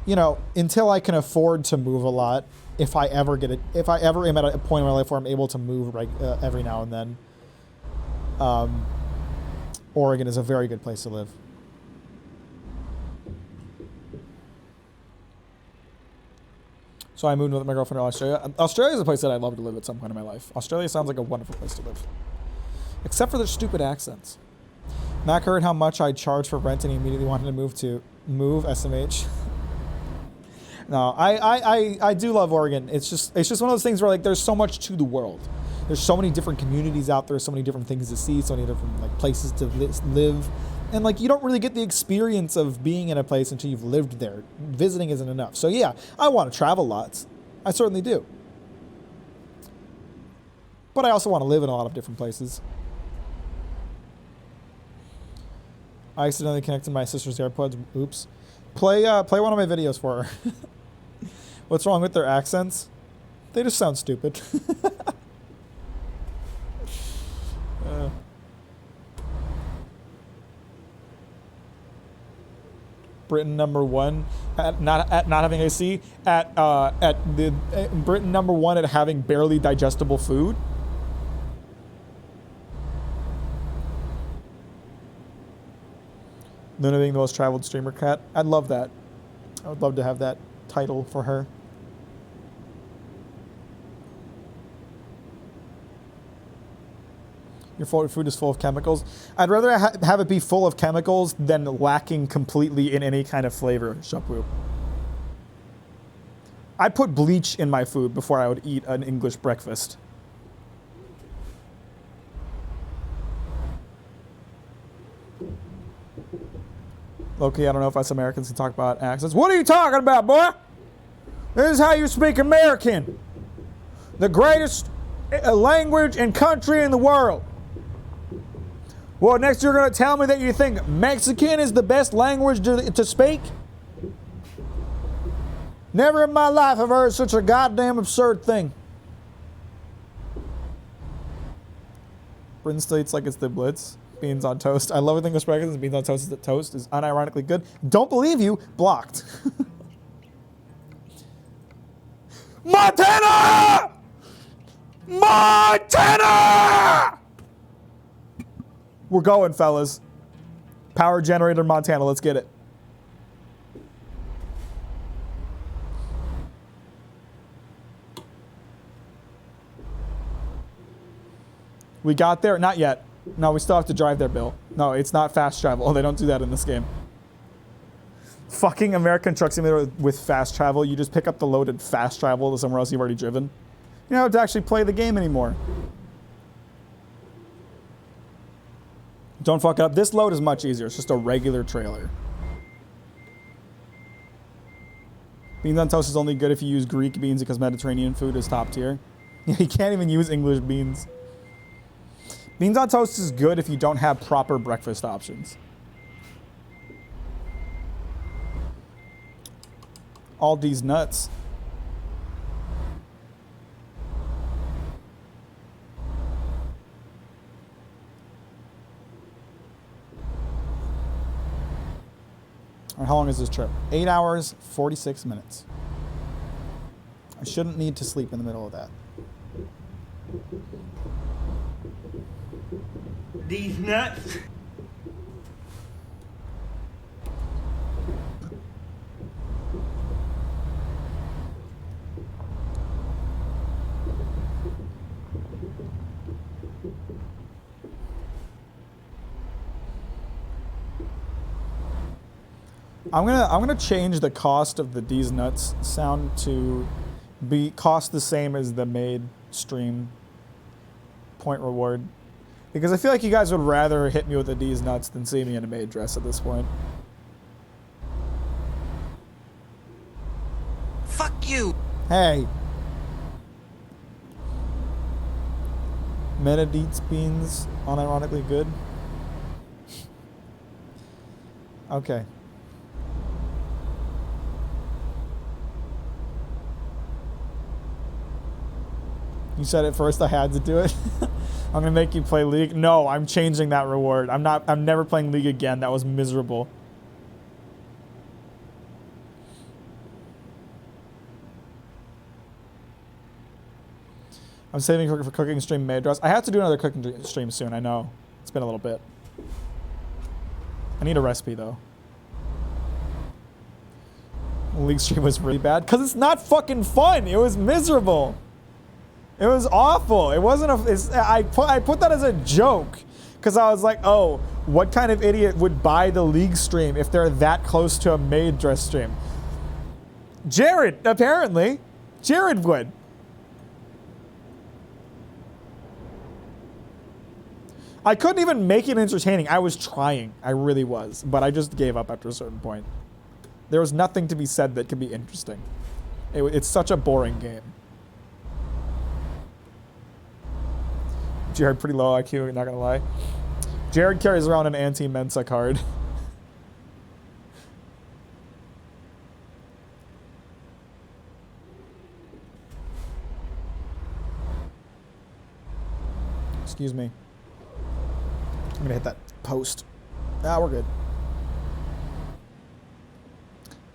you know, until I can afford to move a lot, if I ever am at a point in my life where I'm able to move every now and then, Oregon is a very good place to live. So I moved with my girlfriend to Australia. Australia is a place that I'd love to live at some point in my life. Australia sounds like a wonderful place to live. Except for their stupid accents. Mac heard how much I charged for rent and he immediately wanted to move SMH. No, I do love Oregon. It's just one of those things where like there's so much to the world. There's so many different communities out there, so many different things to see, so many different like places to live. And like you don't really get the experience of being in a place until you've lived there. Visiting isn't enough. So yeah, I want to travel lots. I certainly do. But I also want to live in a lot of different places. I accidentally connected my sister's AirPods. Oops. Play one of my videos for her. What's wrong with their accents? They just sound stupid. Britain #1 at not having AC at Britain #1 at having barely digestible food. Luna being the most traveled streamer cat. I'd love that. I would love to have that title for her. Your food is full of chemicals. I'd rather have it be full of chemicals than lacking completely in any kind of flavor. Shapu. I put bleach in my food before I would eat an English breakfast. Loki, I don't know if us Americans can talk about accents. What are you talking about, boy? This is how you speak American. The greatest language and country in the world. Well, next you're going to tell me that you think Mexican is the best language to speak? Never in my life have I heard such a goddamn absurd thing. Britain still eats like it's the Blitz. Beans on toast. I love English breakfast. Beans on toast is unironically good. Don't believe you. Blocked. Montana! Montana! We're going, fellas. Power generator Montana. Let's get it. We got there. Not yet. No, we still have to drive there, Bill. No, it's not fast travel. They don't do that in this game. Fucking American Truck Simulator with fast travel. You just pick up the load and fast travel to somewhere else you've already driven. You don't have to actually play the game anymore. Don't fuck it up. This load is much easier. It's just a regular trailer. Beans on toast is only good if you use Greek beans because Mediterranean food is top tier. You can't even use English beans. Beans on toast is good if you don't have proper breakfast options. Aldi's nuts. Alright, how long is this trip? 8 hours, 46 minutes. I shouldn't need to sleep in the middle of that. These nuts. I'm gonna change the cost of the D's nuts sound to be cost the same as the made stream point reward, because I feel like you guys would rather hit me with the D's nuts than see me in a maid dress at this point. Fuck you. Hey. Metadietz beans, unironically good. Okay. You said it first, I had to do it. I'm gonna make you play League. No, I'm changing that reward. I'm never playing League again. That was miserable. I'm saving for cooking stream maid dress. I have to do another cooking stream soon, I know. It's been a little bit. I need a recipe though. League stream was really bad because it's not fucking fun. It was miserable. It was awful. It wasn't a. I put that as a joke because I was like, oh, what kind of idiot would buy the League stream if they're that close to a maid dress stream? Jared, apparently. Jared would. I couldn't even make it entertaining. I was trying. I really was. But I just gave up after a certain point. There was nothing to be said that could be interesting. It's such a boring game. Jared, pretty low IQ, not gonna lie. Jared carries around an anti-Mensa card. Excuse me. I'm gonna hit that post. Ah, we're good.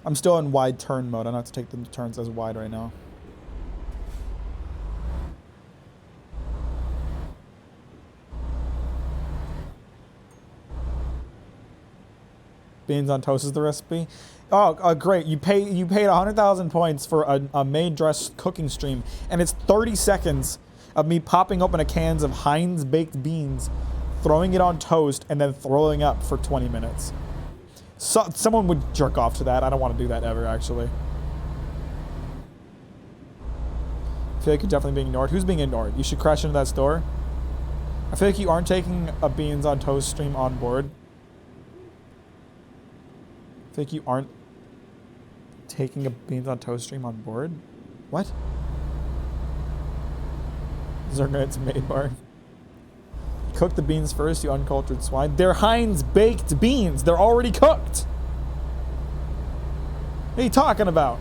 I'm still in wide turn mode. I don't have to take the turns as wide right now. Beans on toast is the recipe. Oh, great! You paid 100,000 points for a maid dress cooking stream, and it's 30 seconds of me popping open a cans of Heinz baked beans, throwing it on toast, and then throwing up for 20 minutes. So, someone would jerk off to that. I don't want to do that ever, actually. I feel like you're definitely being ignored. Who's being ignored? You should crash into that store. I feel like you aren't taking a beans on toast stream on board. I feel like you aren't taking a beans on toast stream on board. What? Zergnit's maid bar. Cook the beans first, you uncultured swine. They're Heinz baked beans. They're already cooked. What are you talking about?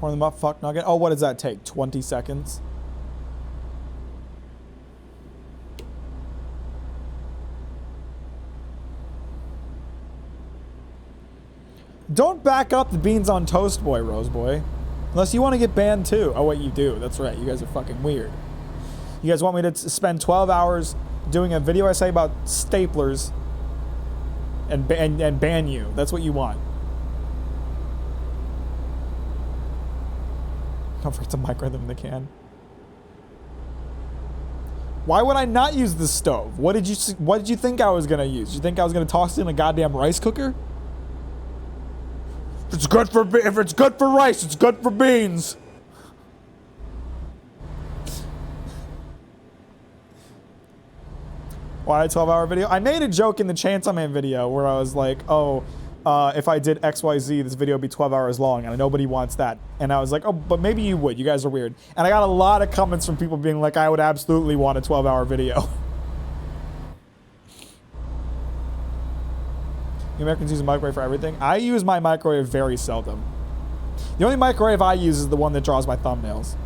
Warm them up, fuck nugget. Oh, what does that take? 20 seconds? Don't back up the beans on toast, boy, Rose boy. Unless you want to get banned too. Oh, wait, you do. That's right. You guys are fucking weird. You guys want me to spend 12 hours doing a video essay about staplers and ban you. That's what you want. Don't forget to micro them in the can. Why would I not use the stove? What did you think I was gonna use? You think I was gonna toss it in a goddamn rice cooker? If it's good for rice, it's good for beans. Why a 12-hour video? I made a joke in the Chainsaw Man video where I was like, oh, if I did XYZ, this video would be 12 hours long, and nobody wants that. And I was like, oh, but maybe you would. You guys are weird. And I got a lot of comments from people being like, I would absolutely want a 12-hour video. You Americans use a microwave for everything? I use my microwave very seldom. The only microwave I use is the one that draws my thumbnails.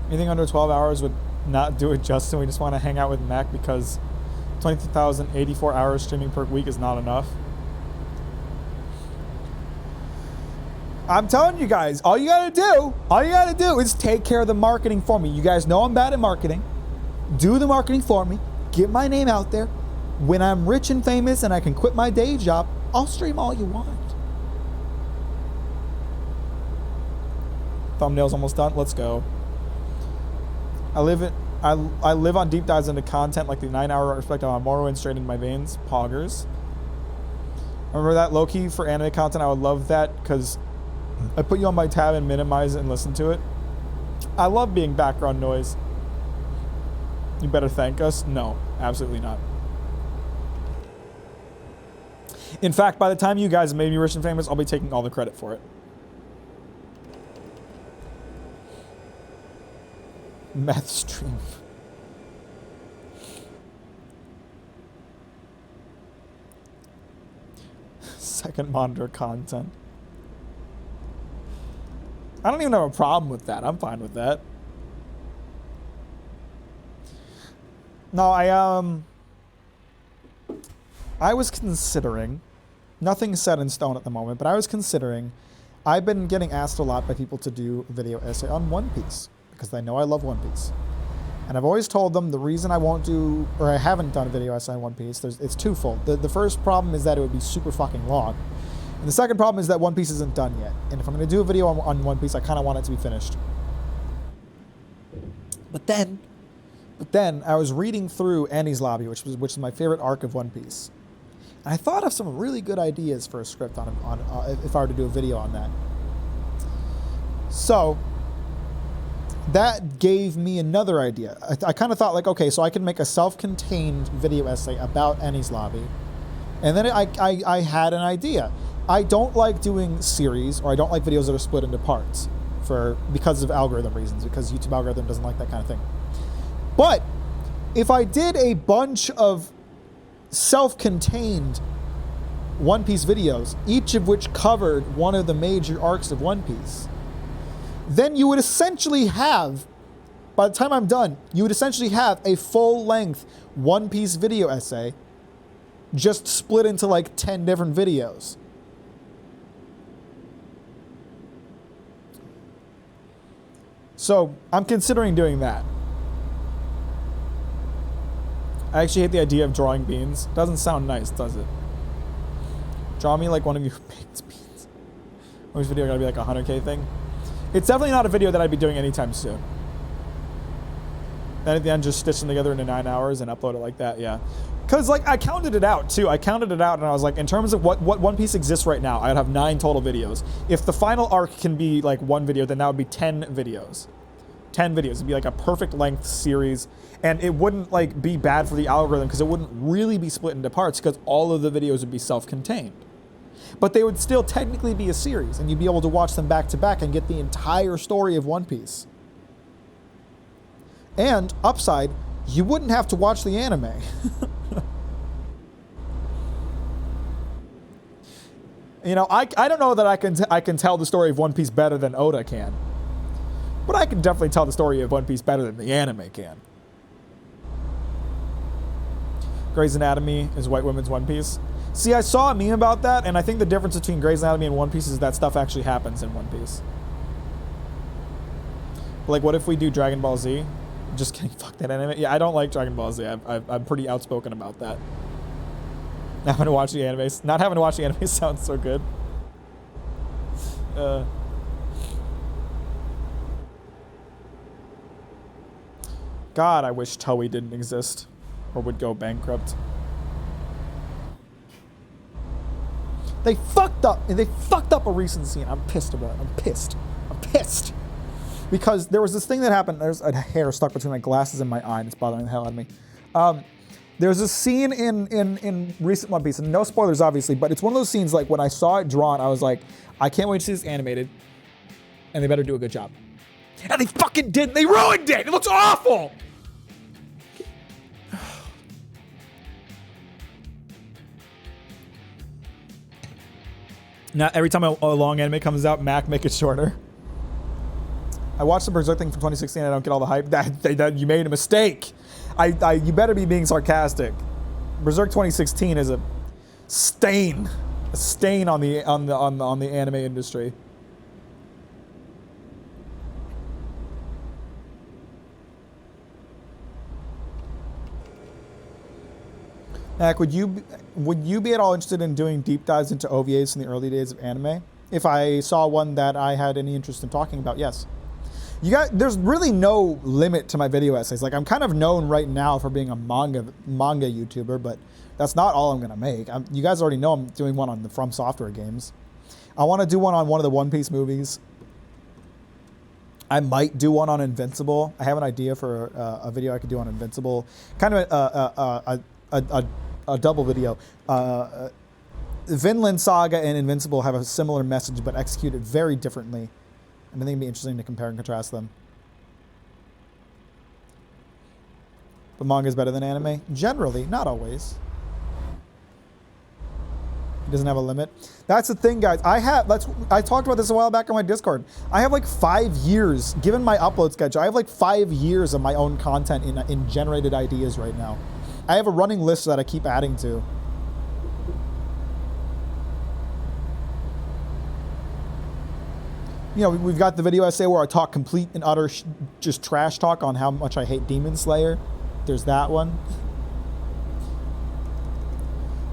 Anything under 12 hours would not do it justice. We just want to hang out with Mac because 22,084 hours streaming per week is not enough. I'm telling you guys, all you gotta do is take care of the marketing for me. You guys know I'm bad at marketing. Do the marketing for me. Get my name out there. When I'm rich and famous and I can quit my day job, I'll stream all you want. Thumbnail's almost done. Let's go. I live on deep dives into content like the 9-hour perspective on Morrowind straight into my veins. Poggers. Remember that low-key for anime content? I would love that because I put you on my tab and minimize it and listen to it. I love being background noise. You better thank us. No, absolutely not. In fact, by the time you guys made me rich and famous, I'll be taking all the credit for it. Meth stream. Second monitor content. I don't even have a problem with that. I'm fine with that. No, I was considering, nothing's set in stone at the moment, but I was considering, I've been getting asked a lot by people to do a video essay on One Piece because they know I love One Piece. And I've always told them the reason I won't do, or I haven't done a video essay on One Piece, it's twofold. The first problem is that it would be super fucking long. And the second problem is that One Piece isn't done yet. And if I'm going to do a video on One Piece, I kind of want it to be finished. But then I was reading through Enies Lobby, which is my favorite arc of One Piece. And I thought of some really good ideas for a script on if I were to do a video on that. So that gave me another idea. I kind of thought like, okay, so I can make a self-contained video essay about Enies Lobby. And then I had an idea. I don't like doing series, or I don't like videos that are split into parts because of algorithm reasons, because YouTube algorithm doesn't like that kind of thing. But if I did a bunch of self-contained One Piece videos, each of which covered one of the major arcs of One Piece, then you would essentially have, by the time I'm done, you would essentially have a full-length One Piece video essay just split into like 10 different videos. So I'm considering doing that. I actually hate the idea of drawing beans. Doesn't sound nice, does it? Draw me like one of you baked beans. Which video gotta be like a 100K thing? It's definitely not a video that I'd be doing anytime soon. Then at the end, just stitch them together into 9 hours and upload it like that, yeah. Because, like, I counted it out, too. I counted it out, and I was like, in terms of what One Piece exists right now, I would have 9 total videos. If the final arc can be, like, one video, then that would be 10 videos. 10 videos. It'd be, like, a perfect length series. And it wouldn't, like, be bad for the algorithm, because it wouldn't really be split into parts, because all of the videos would be self-contained. But they would still technically be a series, and you'd be able to watch them back to back and get the entire story of One Piece. And, upside, you wouldn't have to watch the anime. You know, I don't know that I can tell the story of One Piece better than Oda can. But I can definitely tell the story of One Piece better than the anime can. Grey's Anatomy is white women's One Piece. See, I saw a meme about that, and I think the difference between Grey's Anatomy and One Piece is that stuff actually happens in One Piece. Like, what if we do Dragon Ball Z? Just kidding, fuck that anime. Yeah, I don't like Dragon Ball Z. I'm pretty outspoken about that. Not having to watch the animes. Not having to watch the anime sounds so good. God, I wish Toei didn't exist or would go bankrupt. They fucked up. They fucked up a recent scene. I'm pissed about it. I'm pissed. I'm pissed. Because there was this thing that happened. There's a hair stuck between my glasses and my eye, and it's bothering the hell out of me. There's a scene in recent One Piece, and no spoilers, obviously, but it's one of those scenes, like, when I saw it drawn, I was like, I can't wait to see this animated, and they better do a good job. And they fucking didn't. They ruined it. It looks awful. Now, every time a long anime comes out, Mac, make it shorter. I watched the Berserk thing from 2016. I don't get all the hype. That you made a mistake. You better be being sarcastic. Berserk 2016 is a stain on the anime industry. Mac, would you be at all interested in doing deep dives into OVAs in the early days of anime? If I saw one that I had any interest in talking about, yes. There's really no limit to my video essays. Like, I'm kind of known right now for being a manga YouTuber, but that's not all I'm gonna make. You guys already know I'm doing one on the From Software games. I want to do one on one of the One Piece movies. I might do one on Invincible. I have an idea for a video I could do on Invincible. Kind of a double video. Vinland Saga and Invincible have a similar message, but executed very differently. And I think it'd be interesting to compare and contrast them. But manga is better than anime? Generally, not always. It doesn't have a limit. That's the thing, guys. I talked about this a while back on my Discord. I have like 5 years, given my upload schedule, I have like 5 years of my own content in generated ideas right now. I have a running list that I keep adding to. You know, we've got the video essay where I talk complete and utter just trash talk on how much I hate Demon Slayer. There's that one.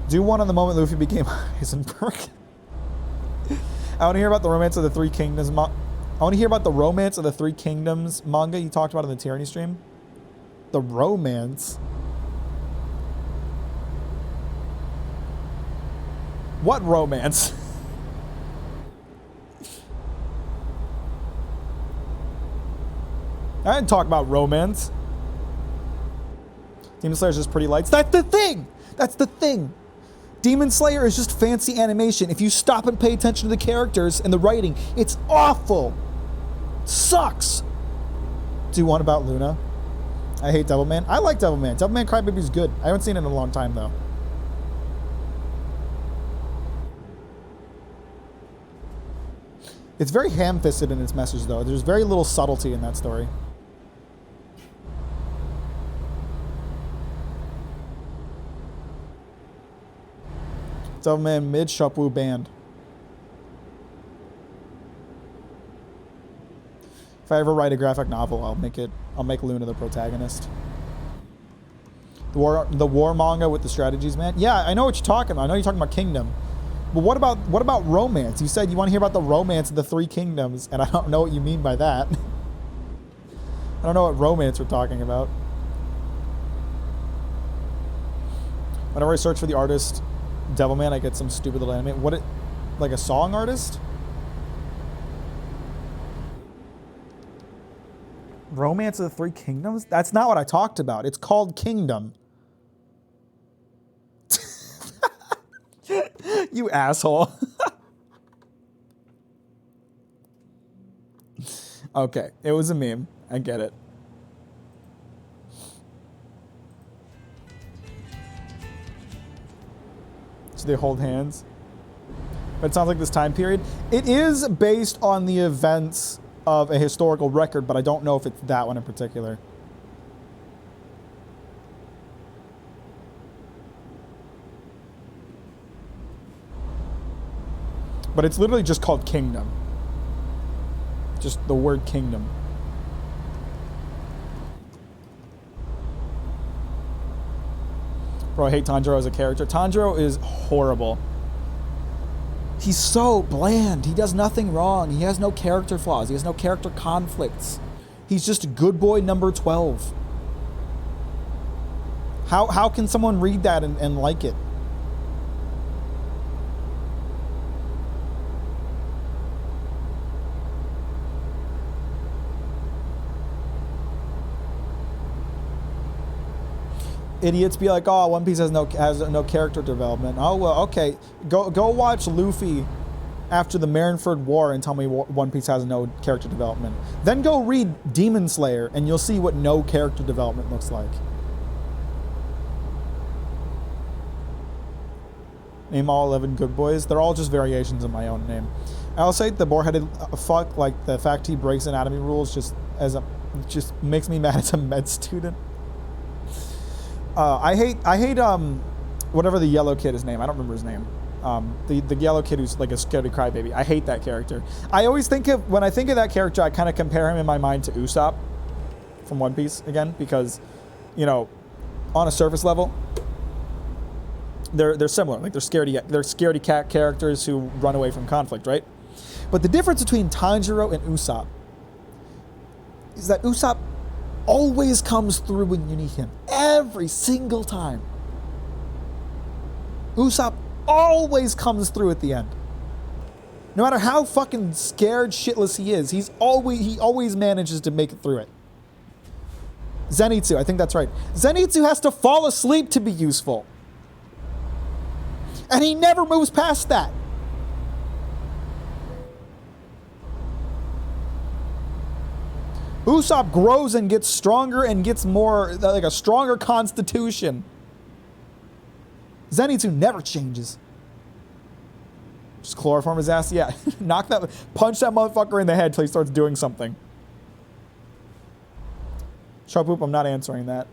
Do one on the moment Luffy became Heisenberg. I want to hear about the Romance of the Three Kingdoms. I want to hear about the Romance of the Three Kingdoms manga you talked about in the Tyranny stream. The romance. What romance? I didn't talk about romance. Demon Slayer is just pretty lights. That's the thing! That's the thing. Demon Slayer is just fancy animation. If you stop and pay attention to the characters and the writing, it's awful. It sucks. Do one about Luna. I hate Devilman. I like Devilman. Devilman Crybaby is good. I haven't seen it in a long time, though. It's very ham-fisted in its message, though. There's very little subtlety in that story. Devilman mid Shopwoo banned. If I ever write a graphic novel, I'll make Luna the protagonist. The war manga with the strategies, man. Yeah, I know what you're talking about. I know you're talking about Kingdom. But what about romance? You said you want to hear about the romance of the Three Kingdoms, and I don't know what you mean by that. I don't know what romance we're talking about. Whenever I search for the artist Devilman, I get some stupid little anime. Like a song artist? Romance of the Three Kingdoms? That's not what I talked about. It's called Kingdom. You asshole. Okay, it was a meme. I get it. So they hold hands. But it sounds like this time period. It is based on the events of a historical record, but I don't know if it's that one in particular. But it's literally just called Kingdom. Just the word Kingdom. Bro, I hate Tanjiro as a character. Tanjiro is horrible. He's so bland. He does nothing wrong. He has no character flaws. He has no character conflicts. He's just a good boy number 12. How can someone read that and like it? Idiots be like, oh, One Piece has no character development. Oh well, okay. Go watch Luffy after the Marineford War and tell me One Piece has no character development. Then go read Demon Slayer and you'll see what no character development looks like. Name all 11 good boys. They're all just variations of my own name. I'll say the boar-headed fuck, like the fact he breaks anatomy rules just makes me mad as a med student. I hate whatever the yellow kid is named. I don't remember his name. The yellow kid who's like a scaredy crybaby. I hate that character. I always when I think of that character, I kind of compare him in my mind to Usopp from One Piece again, because, you know, on a surface level, they're similar. Like they're scaredy cat characters who run away from conflict, right? But the difference between Tanjiro and Usopp is that Usopp always comes through when you need him. Every single time. Usopp always comes through at the end. No matter how fucking scared shitless he is, he always manages to make it through it. Zenitsu, I think that's right. Zenitsu has to fall asleep to be useful. And he never moves past that. Usopp grows and gets stronger and gets more, like a stronger constitution. Zenitsu never changes. Just chloroform his ass? Yeah. Punch that motherfucker in the head till he starts doing something. Chopoop, I'm not answering that.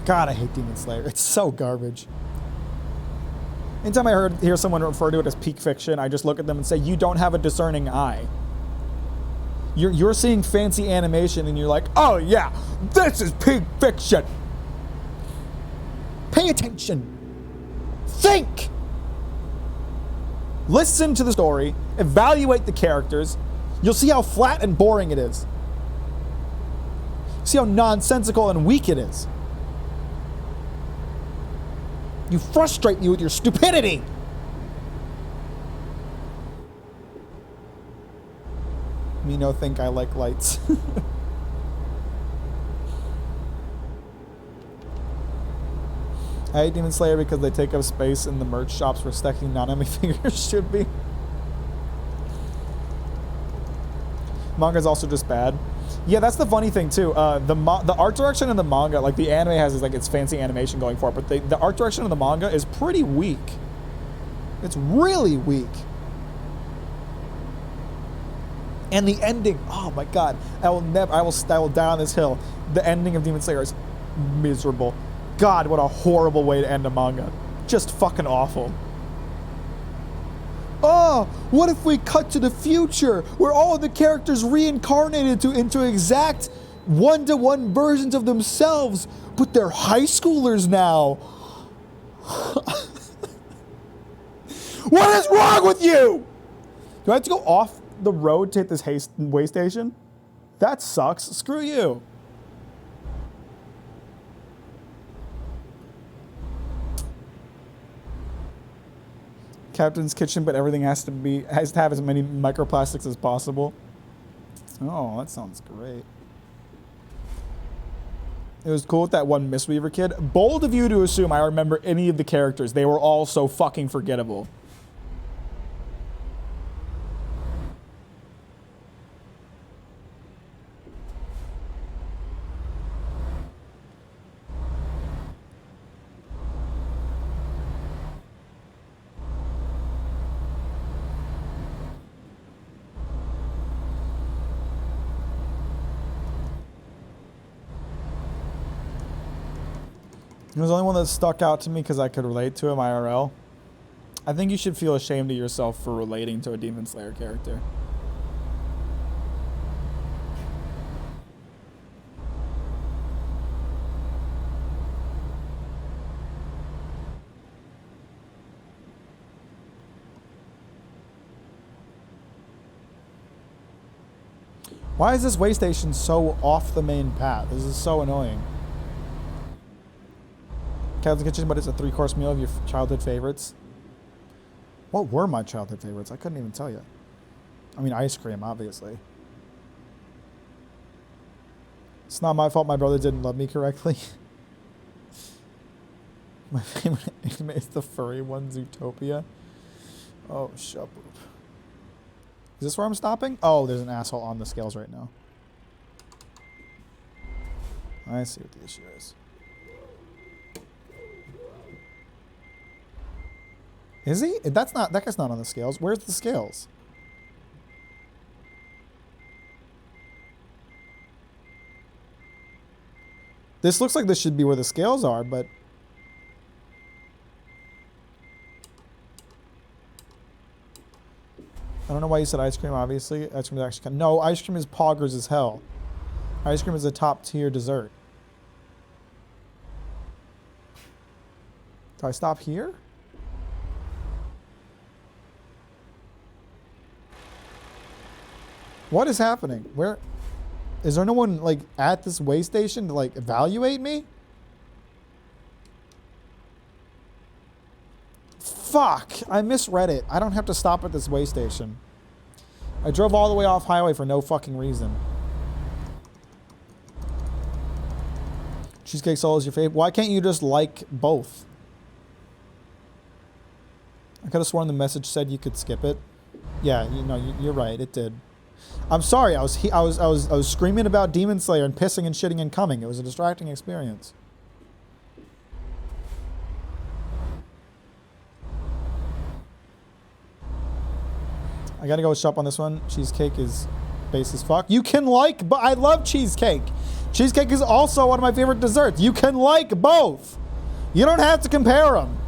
God, I hate Demon Slayer. It's so garbage. Anytime I hear someone refer to it as peak fiction, I just look at them and say, you don't have a discerning eye. You're seeing fancy animation and you're like, oh yeah, this is peak fiction. Pay attention. Think. Listen to the story. Evaluate the characters. You'll see how flat and boring it is. See how nonsensical and weak it is. You frustrate me with your stupidity. Me no think I like lights. I hate Demon Slayer because they take up space in the merch shops where stacking Nanami figures should be. Manga's also just bad. Yeah, that's the funny thing too. The art direction in the manga, like the anime has like its fancy animation going for it, but the art direction of the manga is pretty weak. It's really weak. And the ending, oh my god, I will die on this hill. The ending of Demon Slayer is miserable. God, what a horrible way to end a manga. Just fucking awful. Oh, what if we cut to the future where all of the characters reincarnated into exact one-to-one versions of themselves, but they're high schoolers now? What is wrong with you? Do I have to go off the road to hit this way station? That sucks. Screw you. Captain's Kitchen, but everything has to have as many microplastics as possible. Oh, that sounds great. It was cool with that one Mistweaver kid. Bold of you to assume I remember any of the characters. They were all so fucking forgettable. It was the only one that stuck out to me because I could relate to him IRL. I think you should feel ashamed of yourself for relating to a Demon Slayer character. Why is this way station so off the main path? This is so annoying. Captain's Kitchen, but it's a 3-course meal of your childhood favorites. What were my childhood favorites? I couldn't even tell you. I mean, ice cream, obviously. It's not my fault my brother didn't love me correctly. My favorite anime is the furry one, Zootopia. Oh, shut up. Is this where I'm stopping? Oh, there's an asshole on the scales right now. I see what the issue is. Is he? That's not, that guy's not on the scales. Where's the scales? This looks like this should be where the scales are, but... I don't know why you said ice cream, obviously. Ice cream is actually kind of... No, ice cream is poggers as hell. Ice cream is a top tier dessert. Do I stop here? What is happening? Where... Is there no one, like, at this way station to, like, evaluate me? Fuck! I misread it. I don't have to stop at this way station. I drove all the way off highway for no fucking reason. Cheesecake Soul is your favorite. Why can't you just like both? I could have sworn the message said you could skip it. Yeah, you know, you're right. It did. I'm sorry. I was screaming about Demon Slayer and pissing and shitting and coming. It was a distracting experience. I gotta go with shop on this one. Cheesecake is base as fuck. You can like, but I love cheesecake. Cheesecake is also one of my favorite desserts. You can like both. You don't have to compare them.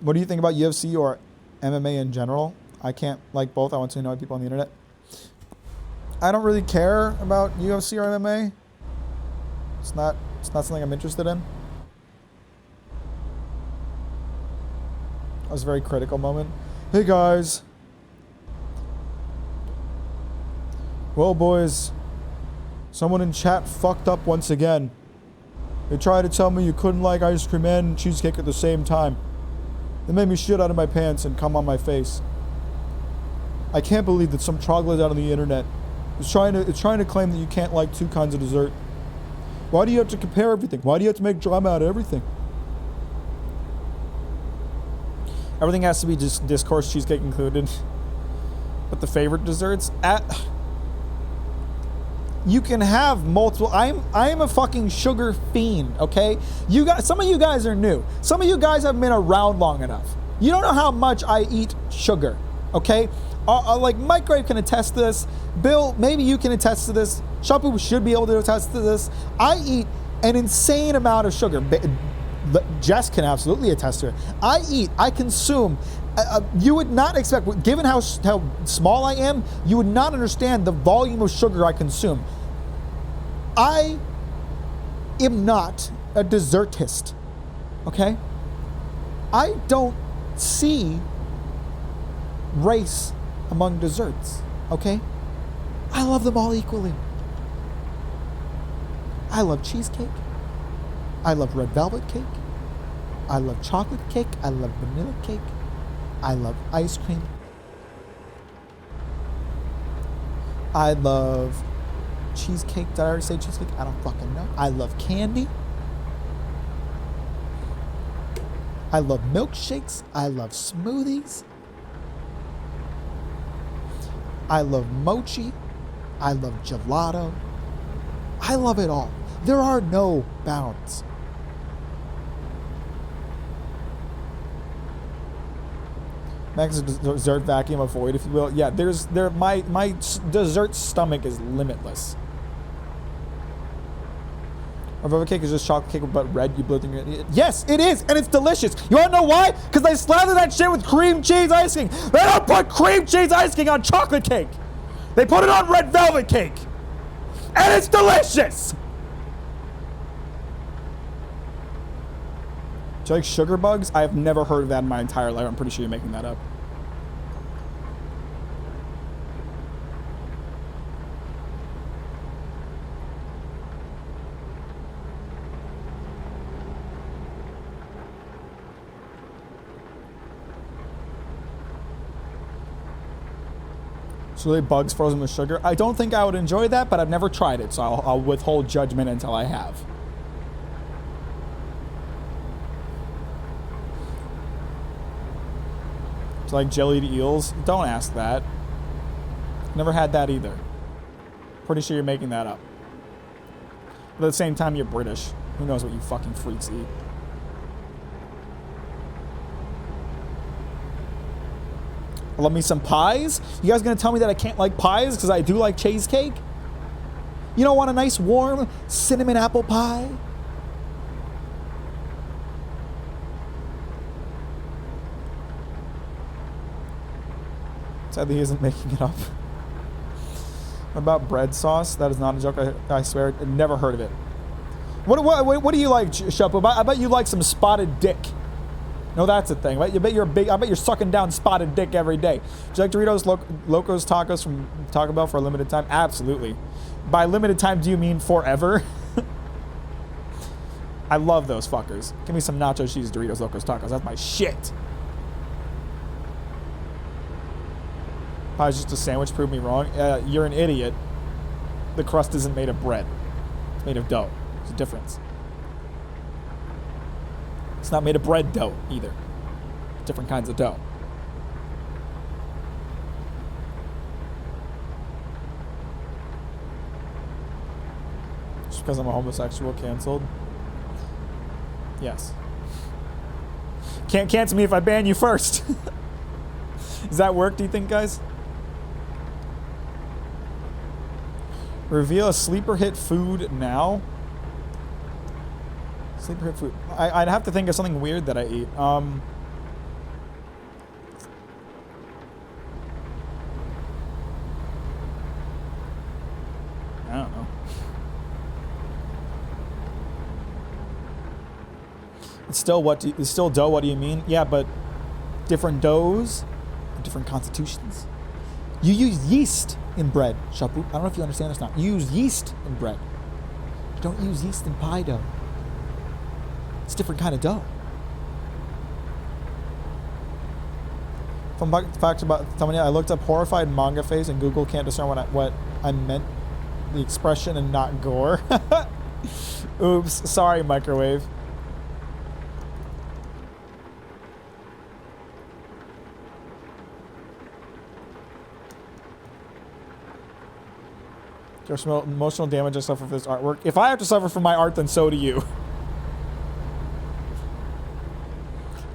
What do you think about UFC or MMA in general? I can't like both. I want to know people on the internet. I don't really care about UFC or MMA. It's not something I'm interested in. That was a very critical moment. Hey guys. Well boys, someone in chat fucked up once again. They tried to tell me you couldn't like ice cream and cheesecake at the same time. It made me shit out of my pants and come on my face. I can't believe that some troglodyte out on the internet is trying to claim that you can't like two kinds of dessert. Why do you have to compare everything? Why do you have to make drama out of everything? Everything has to be just discourse cheesecake included. But the favorite desserts you can have multiple. I am a fucking sugar fiend, okay? You guys, some of you guys are new. Some of you guys haven't been around long enough. You don't know how much I eat sugar, okay? Like Mike Grave can attest to this. Bill, maybe you can attest to this. Shapu should be able to attest to this. I eat an insane amount of sugar. Jess can absolutely attest to it. I consume. You would not expect, given how small I am, you would not understand the volume of sugar I consume. I am not a dessertist, okay? I don't see race among desserts, okay? I love them all equally. I love cheesecake. I love red velvet cake. I love chocolate cake. I love vanilla cake. I love ice cream. I love cheesecake. Did I already say cheesecake? I don't fucking know. I love candy. I love milkshakes. I love smoothies. I love mochi. I love gelato. I love it all. There are no bounds. Max dessert vacuum of void, if you will. Yeah, my dessert stomach is limitless. Or velvet cake is just chocolate cake but red. You blow through. Yes, it is, and it's delicious. You wanna know why? Because they slather that shit with cream cheese icing. They don't put cream cheese icing on chocolate cake. They put it on red velvet cake, and it's delicious. Do you like sugar bugs? I have never heard of that in my entire life. I'm pretty sure you're making that up. So really bugs frozen with sugar? I don't think I would enjoy that, but I've never tried it, so I'll withhold judgment until I have. Do you like jellied eels? Don't ask that. Never had that either. Pretty sure you're making that up. But at the same time, you're British. Who knows what you fucking freaks eat? I love me some pies. You guys gonna tell me that I can't like pies because I do like cheesecake? You don't want a nice warm cinnamon apple pie? Sadly, he isn't making it up. What about bread sauce? That is not a joke. I swear, I never heard of it. What do you like, Shupo? I bet you like some spotted dick. No, that's a thing. I bet you're sucking down spotted dick every day. Do you like Doritos Locos Tacos from Taco Bell for a limited time? Absolutely. By limited time, do you mean forever? I love those fuckers. Give me some nacho cheese Doritos Locos Tacos. That's my shit. Pie's just a sandwich. Prove me wrong. You're an idiot. The crust isn't made of bread. It's made of dough. There's a difference. It's not made of bread dough either. Different kinds of dough. Just because I'm a homosexual, canceled? Yes. Can't cancel me if I ban you first. Does that work, do you think, guys? Reveal a sleeper hit food now. Sleeper hit food. I'd have to think of something weird that I eat. I don't know. It's still dough. What do you mean? Yeah, but different doughs, different constitutions. You use yeast in bread, Shapu. I don't know if you understand this now. You use yeast in bread. You don't use yeast in pie dough. It's a different kind of dough. Fun fact about Thumbnail, I looked up horrified manga face and Google can't discern what I meant, the expression and not gore. Oops, sorry, microwave. There's emotional damage I suffer for this artwork. If I have to suffer for my art, then so do you.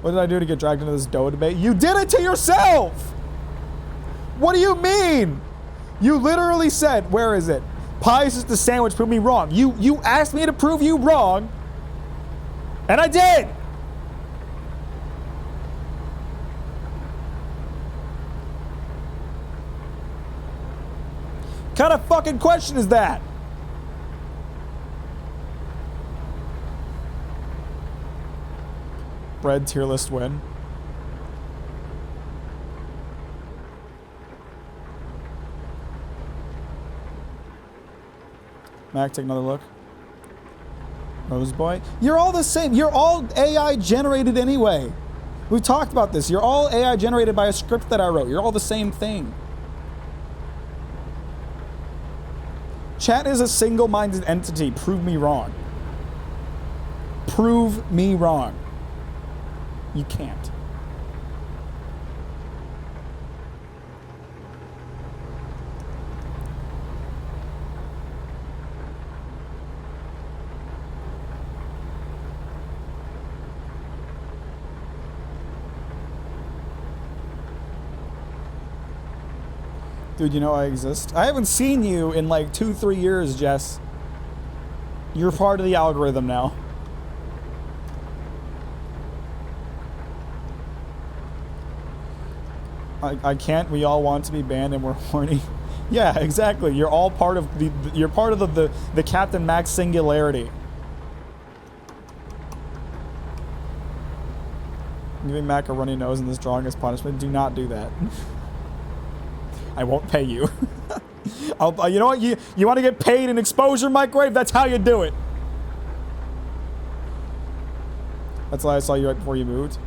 What did I do to get dragged into this dough debate? You did it to yourself! What do you mean? You literally said, where is it? Pie is just a sandwich, prove me wrong. You asked me to prove you wrong, and I did! What kind of fucking question is that? Bread tier list win. Mac, take another look. Roseboy. You're all the same. You're all AI generated anyway. We've talked about this. You're all AI generated by a script that I wrote. You're all the same thing. Chat is a single-minded entity. Prove me wrong. Prove me wrong. You can't. Dude, you know I exist. I haven't seen you in like 2-3 years, Jess. You're part of the algorithm now. I can't. We all want to be banned and we're horny. Yeah, exactly. You're all part of you're part of the Captain Max singularity. Giving Mac a runny nose in this drawing as punishment. Do not do that. I won't pay you. You know what? You want to get paid in exposure, Mike Grave? That's how you do it. That's why I saw you right before you moved.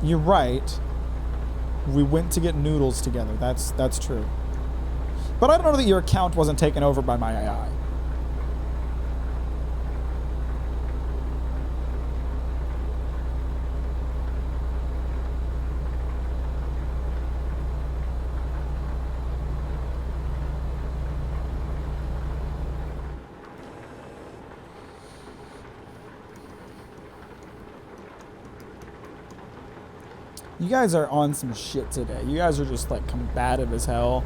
You're right. We went to get noodles together. That's true. But I don't know that your account wasn't taken over by my AI. You guys are on some shit today. You guys are just like combative as hell.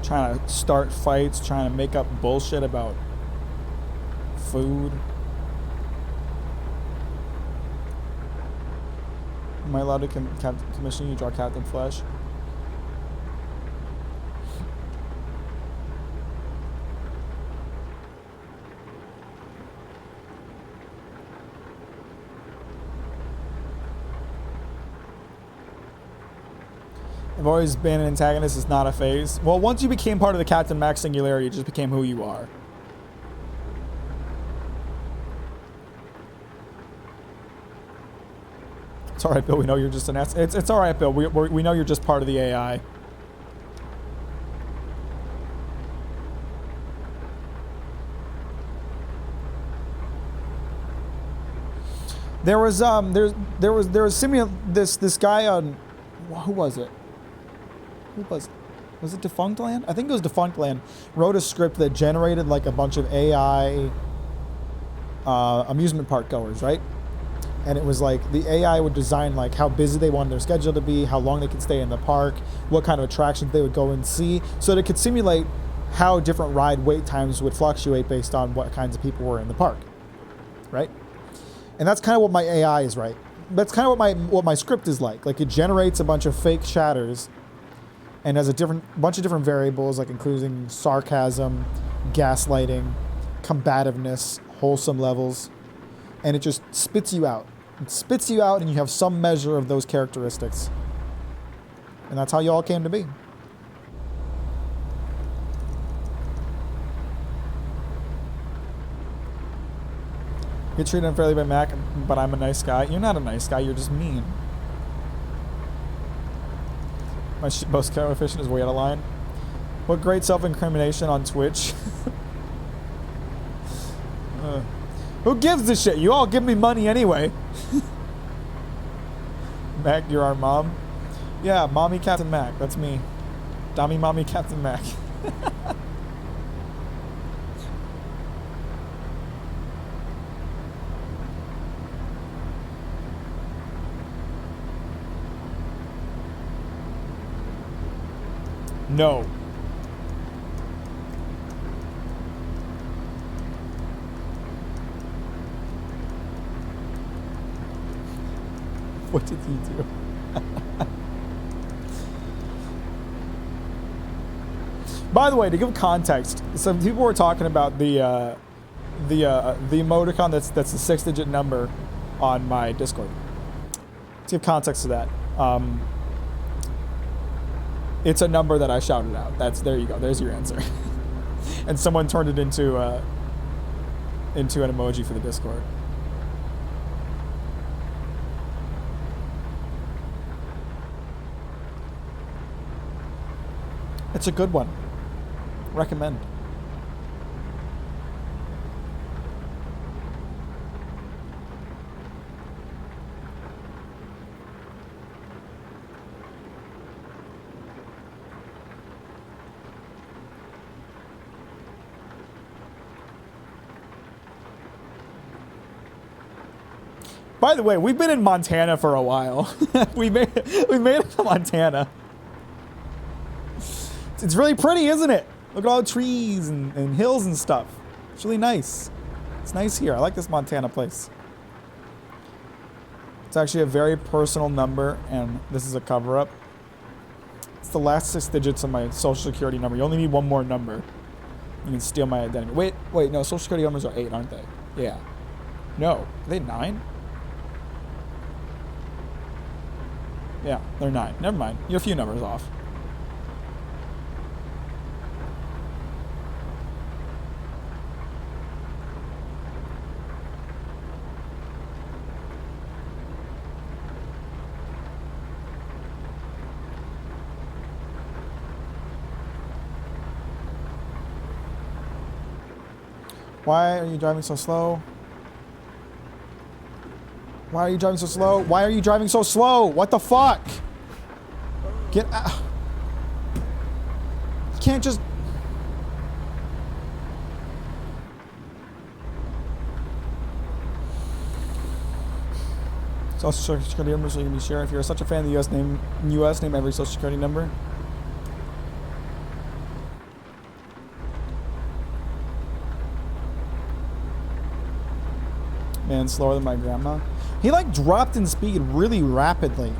Trying to start fights, trying to make up bullshit about food. Am I allowed to commission you to draw Captain Flesh? I've always been an antagonist. It's not a phase. Well, once you became part of the Captain Max singularity, it just became who you are. It's all right, Bill. We know you're just an ass. It's all right, Bill. We know you're just part of the AI. There was this guy on, who was it? Was it Defunct Land? I think it was Defunct Land. Wrote a script that generated like a bunch of AI amusement park goers, right? And it was like the AI would design like how busy they wanted their schedule to be, how long they could stay in the park, what kind of attractions they would go and see, so that it could simulate how different ride wait times would fluctuate based on what kinds of people were in the park, right? And that's kind of what my AI is, right? That's kind of what my script is like. Like it generates a bunch of fake shatters and has a bunch of different variables, like including sarcasm, gaslighting, combativeness, wholesome levels, and it just spits you out. It spits you out, and you have some measure of those characteristics. And that's how you all came to be. Get treated unfairly by Mac, but I'm a nice guy. You're not a nice guy, you're just mean. My most coefficient is way out of line. What great self-incrimination on Twitch. Who gives a shit? You all give me money anyway. Mac, you're our mom? Yeah, Mommy Captain Mac. That's me. Dummy Mommy Captain Mac. No. What did he do? By the way, to give context, some people were talking about the emoticon that's the 6-digit number on my Discord. To give context to that, it's a number that I shouted out. There you go. There's your answer. And someone turned it into an emoji for the Discord. It's a good one. Recommend. By the way, we've been in Montana for a while. we made it to Montana. It's really pretty, isn't it? Look at all the trees and hills and stuff. It's really nice. It's nice here. I like this Montana place. It's actually a very personal number, and this is a cover-up. It's the last 6 digits of my social security number. You only need one more number. You can steal my identity. Wait, no, social security numbers are 8, aren't they? Yeah. No, are they 9? Yeah, they're 9. Never mind. You're a few numbers off. Why are you driving so slow? Why are you driving so slow? Why are you driving so slow? What the fuck? Get out. You can't just... Social security number so you can be sure. If you're such a fan of the US, name every social security number. Man, slower than my grandma. He like dropped in speed really rapidly.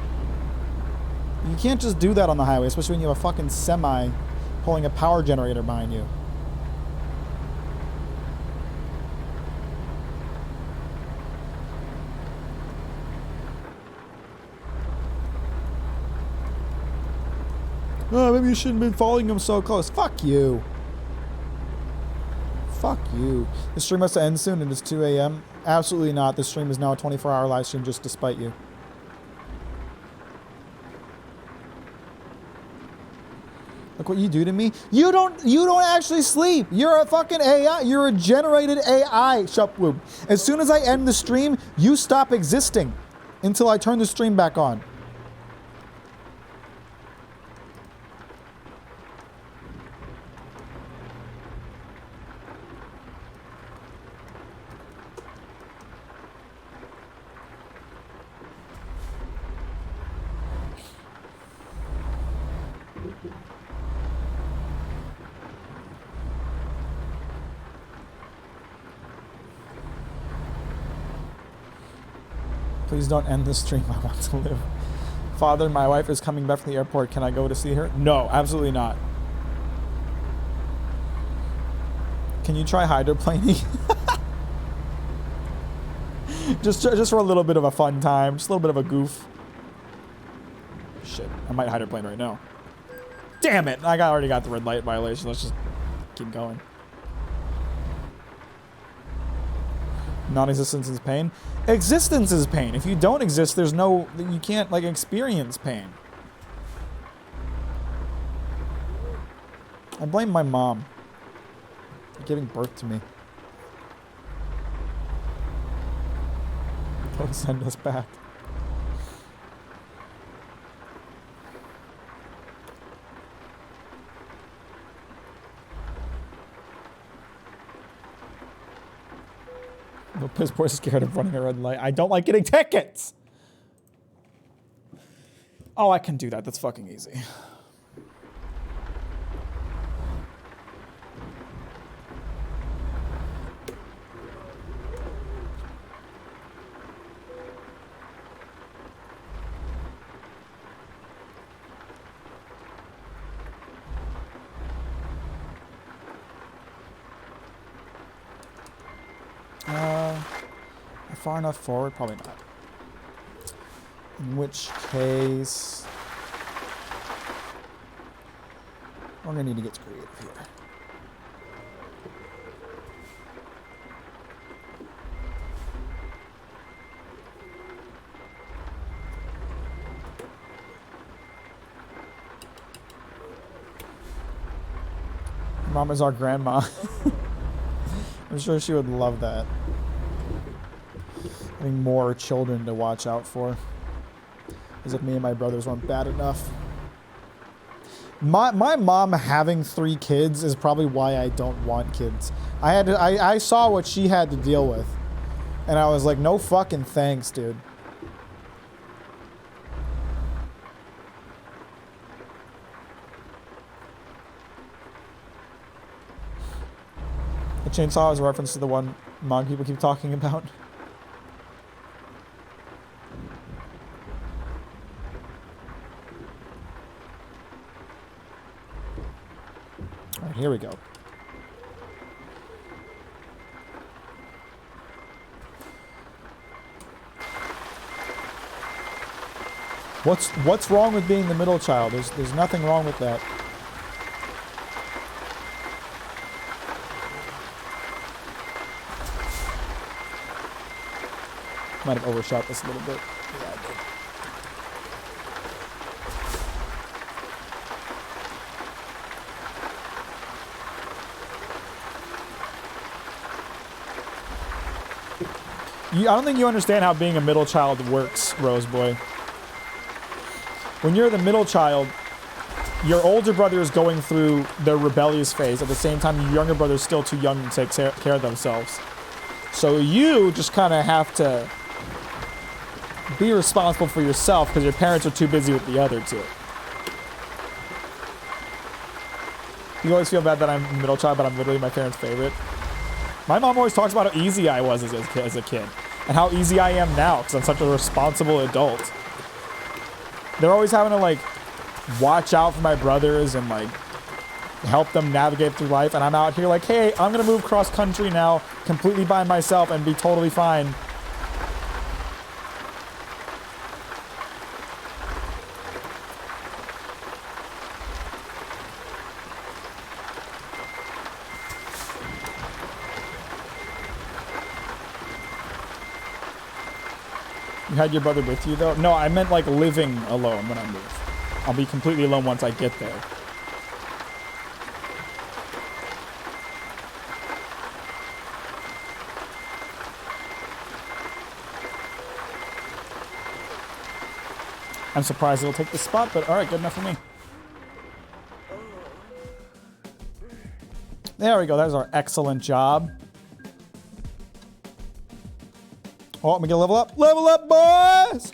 You can't just do that on the highway, especially when you have a fucking semi pulling a power generator behind you. Oh, maybe you shouldn't have been following him so close. Fuck you. Fuck you. The stream has to end soon and it's 2 a.m. Absolutely not. This stream is now a 24-hour live stream just despite you. Look what you do to me. You don't actually sleep. You're a fucking AI. You're a generated AI, Shupwoob. As soon as I end the stream, you stop existing until I turn the stream back on. Please don't end this stream. I want to live. Father, my wife is coming back from the airport. Can I go to see her? No, absolutely not. Can you try hydroplaning? just for a little bit of a fun time. Just a little bit of a goof. Shit, I might hydroplane right now. Damn it! I already got the red light violation. Let's just keep going. Non-existence is pain. Existence is pain. If you don't exist, there's no... You can't, like, experience pain. I blame my mom for giving birth to me. Don't send us back. No, piss poor scared of running a red light. I don't like getting tickets. Oh, I can do that. That's fucking easy. Far enough forward? Probably not. In which case... we're gonna need to get creative here. Mom is our grandma. I'm sure she would love that. Having more children to watch out for. As if me and my brothers weren't bad enough. My mom having 3 kids is probably why I don't want kids. I saw what she had to deal with. And I was like, no fucking thanks, dude. Chainsaw is a reference to the one manga people keep talking about. All right, here we go. What's wrong with being the middle child? There's nothing wrong with that. Might have overshot this a little bit. Yeah, I did. I don't think you understand how being a middle child works, Roseboy. When you're the middle child, your older brother is going through their rebellious phase. At the same time, your younger brother is still too young to take care of themselves. So you just kind of have to be responsible for yourself because your parents are too busy with the other two. You always feel bad that I'm a middle child, but I'm literally my parents' favorite. My mom always talks about how easy I was as a kid and how easy I am now because I'm such a responsible adult. They're always having to, like, watch out for my brothers and, like, help them navigate through life. And I'm out here like, hey, I'm going to move cross country now completely by myself and be totally fine. You had your brother with you, though? No, I meant, like, living alone when I move. I'll be completely alone once I get there. I'm surprised it'll take the spot, but alright, good enough for me. There we go, there's our excellent job. Oh, let me get a level up. Level up, boys!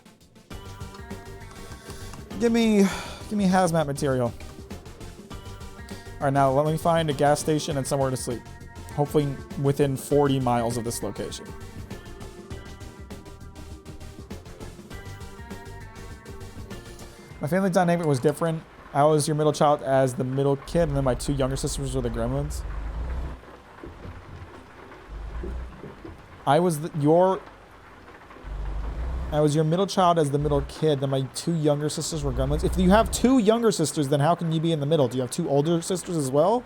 Give me hazmat material. Alright, now let me find a gas station and somewhere to sleep. Hopefully within 40 miles of this location. My family dynamic was different. I was your middle child as the middle kid, and then my two younger sisters were the gremlins. I was your middle child as the middle kid, then my two younger sisters were gremlins. If you have two younger sisters, then how can you be in the middle? Do you have two older sisters as well?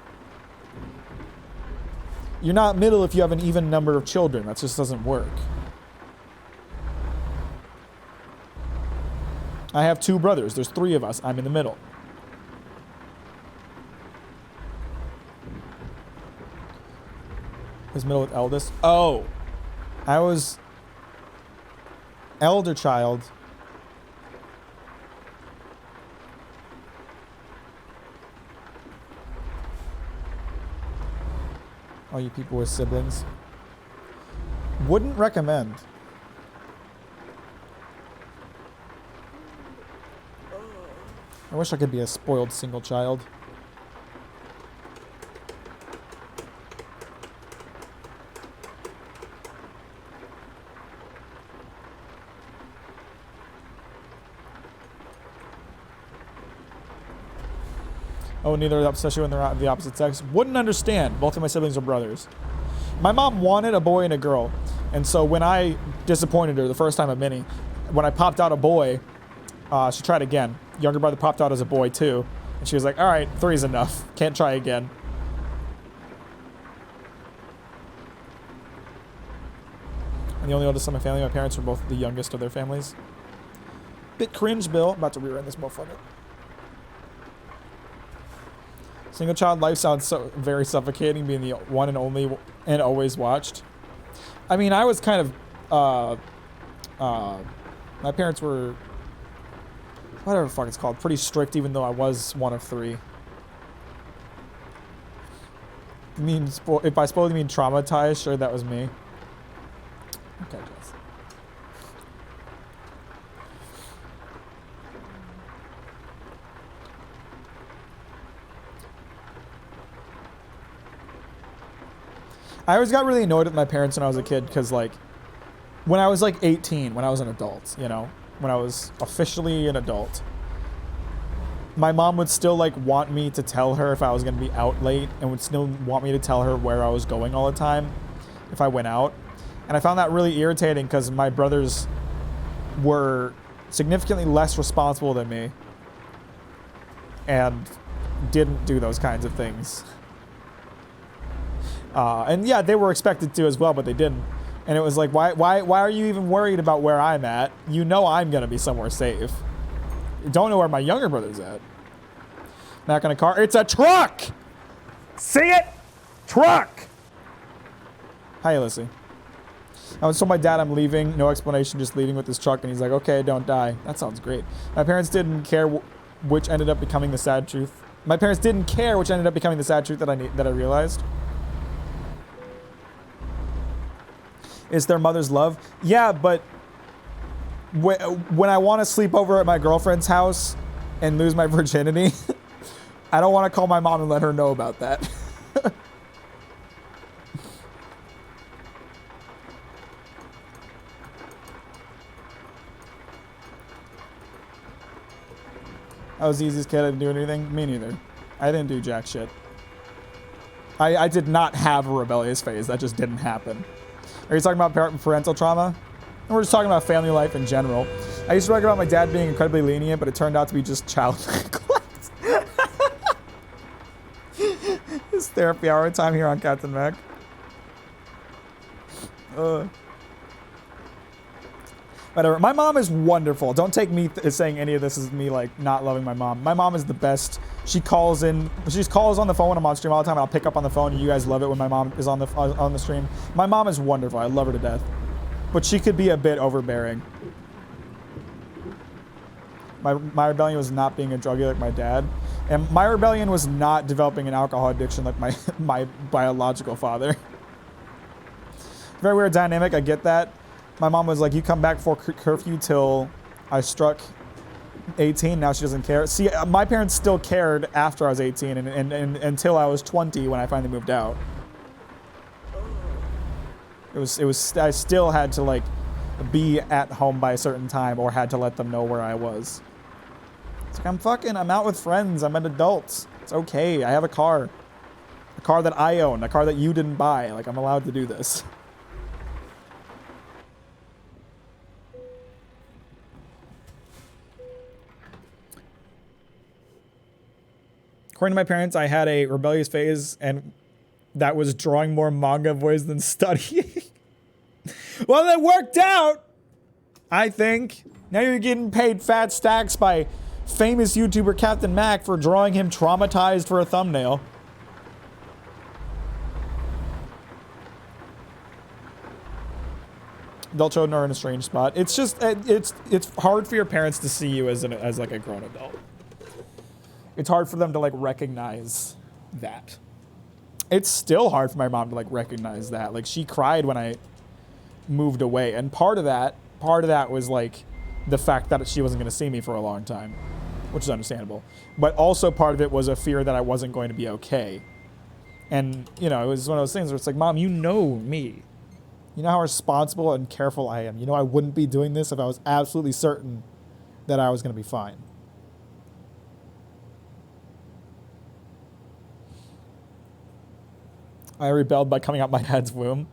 You're not middle if you have an even number of children. That just doesn't work. I have two brothers. There's three of us. I'm in the middle. Who's middle with eldest? Oh. I was elder child. All you people with siblings. Wouldn't recommend. I wish I could be a spoiled single child. Oh, neither, especially when they're of the opposite sex. Wouldn't understand. Both of my siblings are brothers. My mom wanted a boy and a girl. And so when I disappointed her the first time at Minnie, when I popped out a boy, she tried again. Younger brother popped out as a boy too. And she was like, all right, 3's enough. Can't try again. I'm the only oldest of my family. My parents were both the youngest of their families. Bit cringe, Bill. About to rear-end this motherfucker. Single child life sounds so very suffocating, being the one and only and always watched. I mean, I was kind of, my parents were, whatever the fuck it's called, pretty strict, even though I was one of 3. I mean, if by spoiled you mean traumatized, sure, that was me. Okay, Jess. I always got really annoyed with my parents when I was a kid because, like, when I was like 18, when I was an adult, you know, when I was officially an adult, my mom would still like want me to tell her if I was going to be out late and would still want me to tell her where I was going all the time if I went out. And I found that really irritating because my brothers were significantly less responsible than me and didn't do those kinds of things. And yeah, they were expected to as well, but they didn't. And it was like, why are you even worried about where I'm at? You know I'm going to be somewhere safe. You don't know where my younger brother's at. Back in a car. It's a truck! See it? Truck! Hi, Alyssa. I was told my dad I'm leaving. No explanation, just leaving with this truck. And he's like, okay, don't die. That sounds great. My parents didn't care which ended up becoming the sad truth. My parents didn't care which ended up becoming the sad truth that I realized. It's their mother's love. Yeah, but when I want to sleep over at my girlfriend's house and lose my virginity, I don't want to call my mom and let her know about that. I was the easiest kid. I didn't do anything. Me neither. I didn't do jack shit. I did not have a rebellious phase. That just didn't happen. Are you talking about parental trauma? And we're just talking about family life in general. I used to talk about my dad being incredibly lenient, but it turned out to be just child neglect. It's therapy hour time here on Captain Mac. Whatever. My mom is wonderful. Don't take me saying any of this as me like not loving my mom. My mom is the best. She calls on the phone when I'm on stream all the time. I'll pick up on the phone. And you guys love it when my mom is on the stream. My mom is wonderful. I love her to death. But she could be a bit overbearing. My rebellion was not being a druggie like my dad. And my rebellion was not developing an alcohol addiction like my biological father. Very weird dynamic. I get that. My mom was like, you come back before curfew till I struck 18. Now she doesn't care. See, my parents still cared after I was 18 and until I was 20 when I finally moved out. It was I still had to like be at home by a certain time or had to let them know where I was. It's like, I'm out with friends. I'm an adult. It's okay. I have a car that I own, a car that you didn't buy. Like, I'm allowed to do this. According to my parents, I had a rebellious phase, and that was drawing more manga voice than studying. Well, that worked out, I think. Now you're getting paid fat stacks by famous YouTuber Captain Mac for drawing him traumatized for a thumbnail. Adult children are in a strange spot. It's just, it's hard for your parents to see you as like a grown adult. It's hard for them to like recognize that. It's still hard for my mom to like recognize that. Like, she cried when I moved away, and part of that was like the fact that she wasn't going to see me for a long time, which is understandable. But also part of it was a fear that I wasn't going to be okay. And you know, it was one of those things where it's like, Mom, you know me. You know how responsible and careful I am. You know I wouldn't be doing this if I was absolutely certain that I was going to be fine. I rebelled by coming out my dad's womb.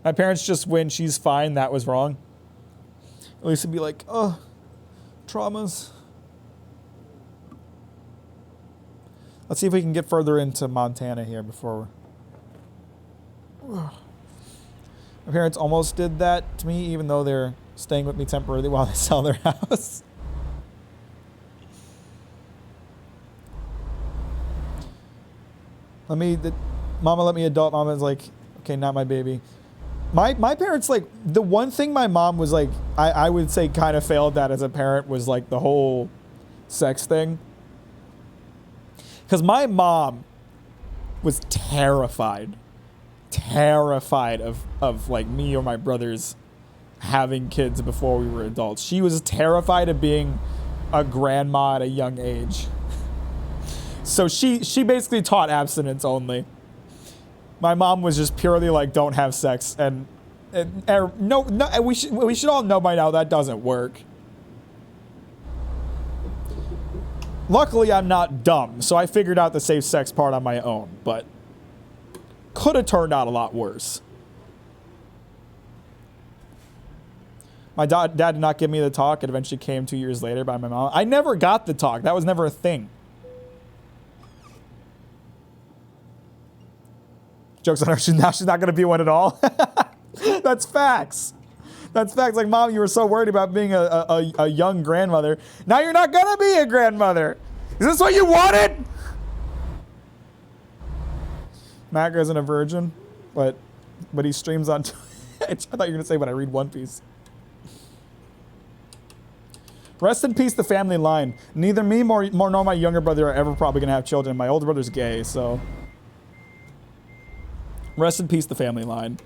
My parents just when she's fine, that was wrong. At least it'd be like, oh, traumas. Let's see if we can get further into Montana here before my parents almost did that to me, even though they're staying with me temporarily while they sell their house. Mama let me adult. Mama's like, okay, not my baby. My parents, like, the one thing my mom was like, I would say kind of failed at as a parent was like the whole sex thing. Because my mom was terrified of like me or my brothers having kids before we were adults. She was terrified of being a grandma at a young age. So she basically taught abstinence only. My mom was just purely like, don't have sex. And no, we should all know by now that doesn't work. Luckily, I'm not dumb, so I figured out the safe sex part on my own, but could have turned out a lot worse. My dad did not give me the talk. It eventually came 2 years later by my mom. I never got the talk. That was never a thing. Joke's on her. Now she's not going to be one at all. That's facts. That's facts. Like, Mom, you were so worried about being a young grandmother. Now you're not going to be a grandmother. Is this what you wanted? Mac isn't a virgin, but he streams on Twitch. I thought you were going to say when I read One Piece. Rest in peace, the family line. Neither me nor my younger brother are ever probably going to have children. My older brother's gay, so... Rest in peace, the family line.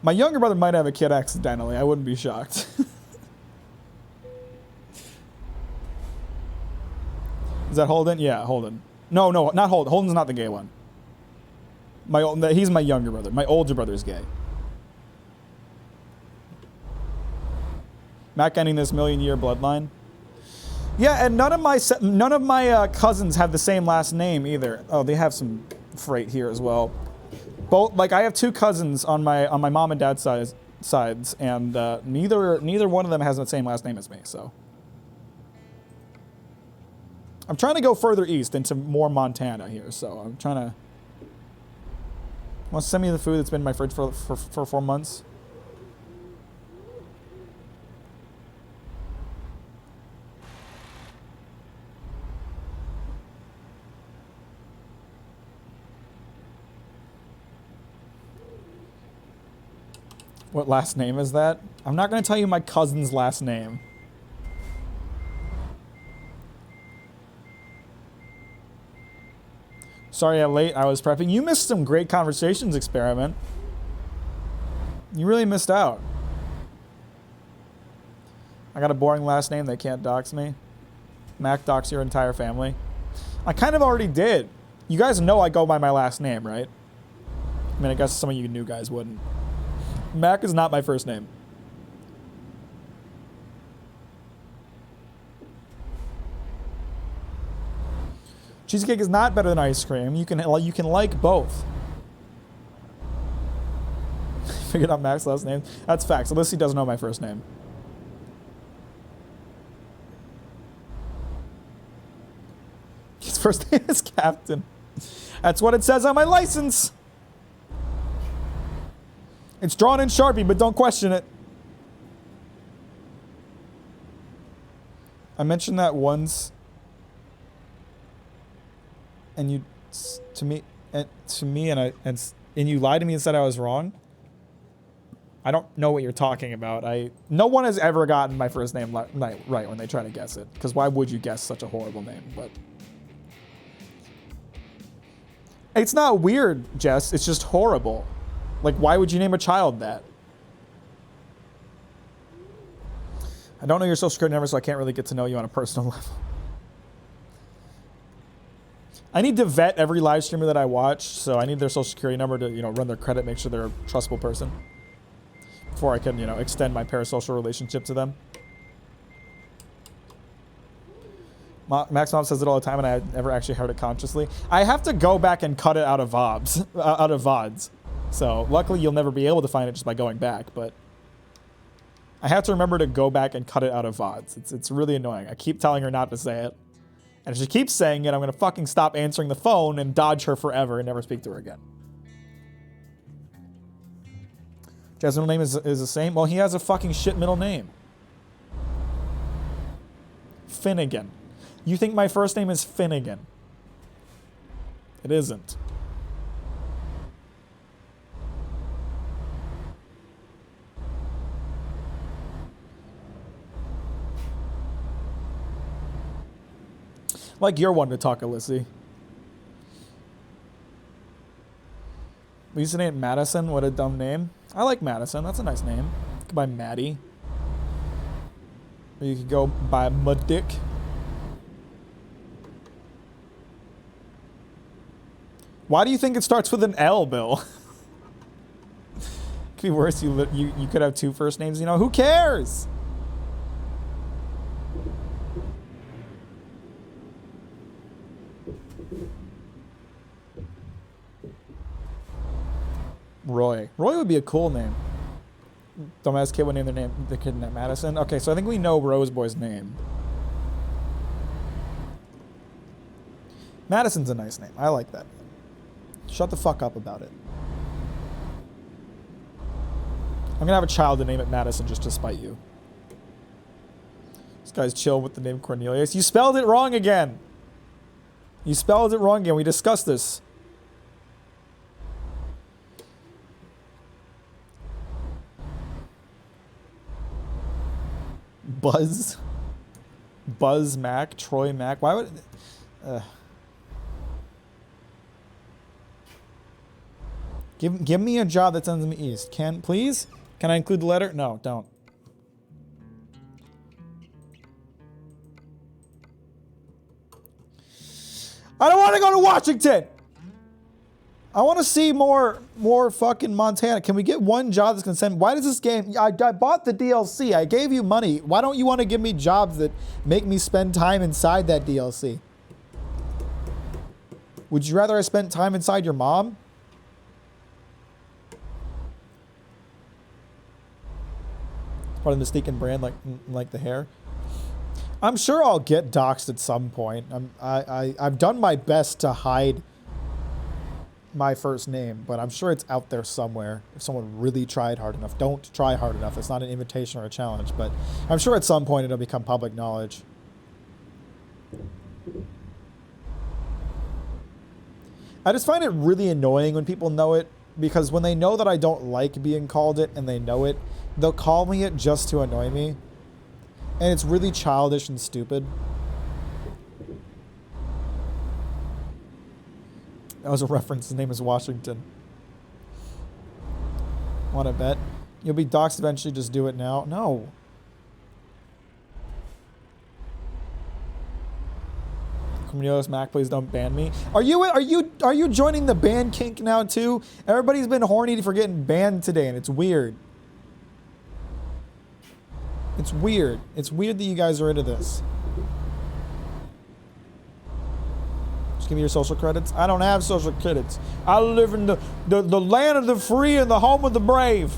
My younger brother might have a kid accidentally. I wouldn't be shocked. Is that Holden? Yeah, Holden. No, not Holden. Holden's not the gay one. He's my younger brother. My older brother's gay. Mac ending this million-year bloodline. Yeah, and none of my cousins have the same last name either. Oh, they have some freight here as well. Both, like, I have two cousins on my mom and dad's sides, and neither one of them has the same last name as me. So I'm trying to go further east into more Montana here. So I'm trying to. Want to send me the food that's been in my fridge for 4 months? What last name is that? I'm not going to tell you my cousin's last name. Sorry I'm late. I was prepping. You missed some great conversations, Experiment. You really missed out. I got a boring last name. They can't dox me. Mac dox your entire family. I kind of already did. You guys know I go by my last name, right? I mean, I guess some of you new guys wouldn't. Mac is not my first name. Cheesecake is not better than ice cream. You can like both. Figured out Mac's last name. That's facts. Alyssa doesn't know my first name. His first name is Captain. That's what it says on my license. It's drawn in Sharpie, but don't question it. I mentioned that once. And you, to me, and you lied to me and said I was wrong. I don't know what you're talking about. No one has ever gotten my first name right when they try to guess it. Because why would you guess such a horrible name? But it's not weird, Jess. It's just horrible. Like, why would you name a child that? I don't know your social security number, so I can't really get to know you on a personal level. I need to vet every live streamer that I watch, so I need their social security number to, run their credit, make sure they're a trustable person before I can, extend my parasocial relationship to them. Max Mom says it all the time, and I never actually heard it consciously. I have to go back and cut it out of VODs. So luckily, you'll never be able to find it just by going back, but I have to remember to go back and cut it out of VODs. It's really annoying. I keep telling her not to say it. And if she keeps saying it, I'm going to fucking stop answering the phone and dodge her forever and never speak to her again. Jaz's middle name is the same? Well, he has a fucking shit middle name. Finnegan. You think my first name is Finnegan? It isn't. Like you're one to talk, Alyssa. We used to name it Madison. What a dumb name. I like Madison. That's a nice name. By Maddie. Or you could go by Mud Dick. Why do you think it starts with an L, Bill? Could be worse. You could have 2 first names. You know, who cares? Roy. Roy would be a cool name. Dumbass kid would name the kid Madison. Okay, so I think we know Roseboy's name. Madison's a nice name. I like that. Shut the fuck up about it. I'm gonna have a child to name it Madison just to spite you. This guy's chill with the name Cornelius. You spelled it wrong again. You spelled it wrong again. We discussed this. Buzz Mac, Troy Mac. Why would... Give me a job that sends me east. Please? Can I include the letter? No, don't. I don't want to go to Washington. I want to see more fucking Montana. Can we get one job that's going to send... Why does this game... I bought the DLC. I gave you money. Why don't you want to give me jobs that make me spend time inside that DLC? Would you rather I spent time inside your mom? Part of the Mystique and brand, like the hair. I'm sure I'll get doxxed at some point. I've done my best to hide my first name, but I'm sure it's out there somewhere if someone really tried hard enough. Don't try hard enough. It's not an invitation or a challenge, but I'm sure at some point it'll become public knowledge. I just find it really annoying when people know it, because when they know that I don't like being called it and they know it, they'll call me it just to annoy me. And it's really childish and stupid. That was a reference. His name is Washington. Want to bet? You'll be doxxed eventually. Just do it now. No. Cornelius Mac, please don't ban me. Are you joining the ban kink now too? Everybody's been horny for getting banned today, and it's weird. It's weird. It's weird that you guys are into this. Just give me your social credits. I don't have social credits. I live in the land of the free and the home of the brave,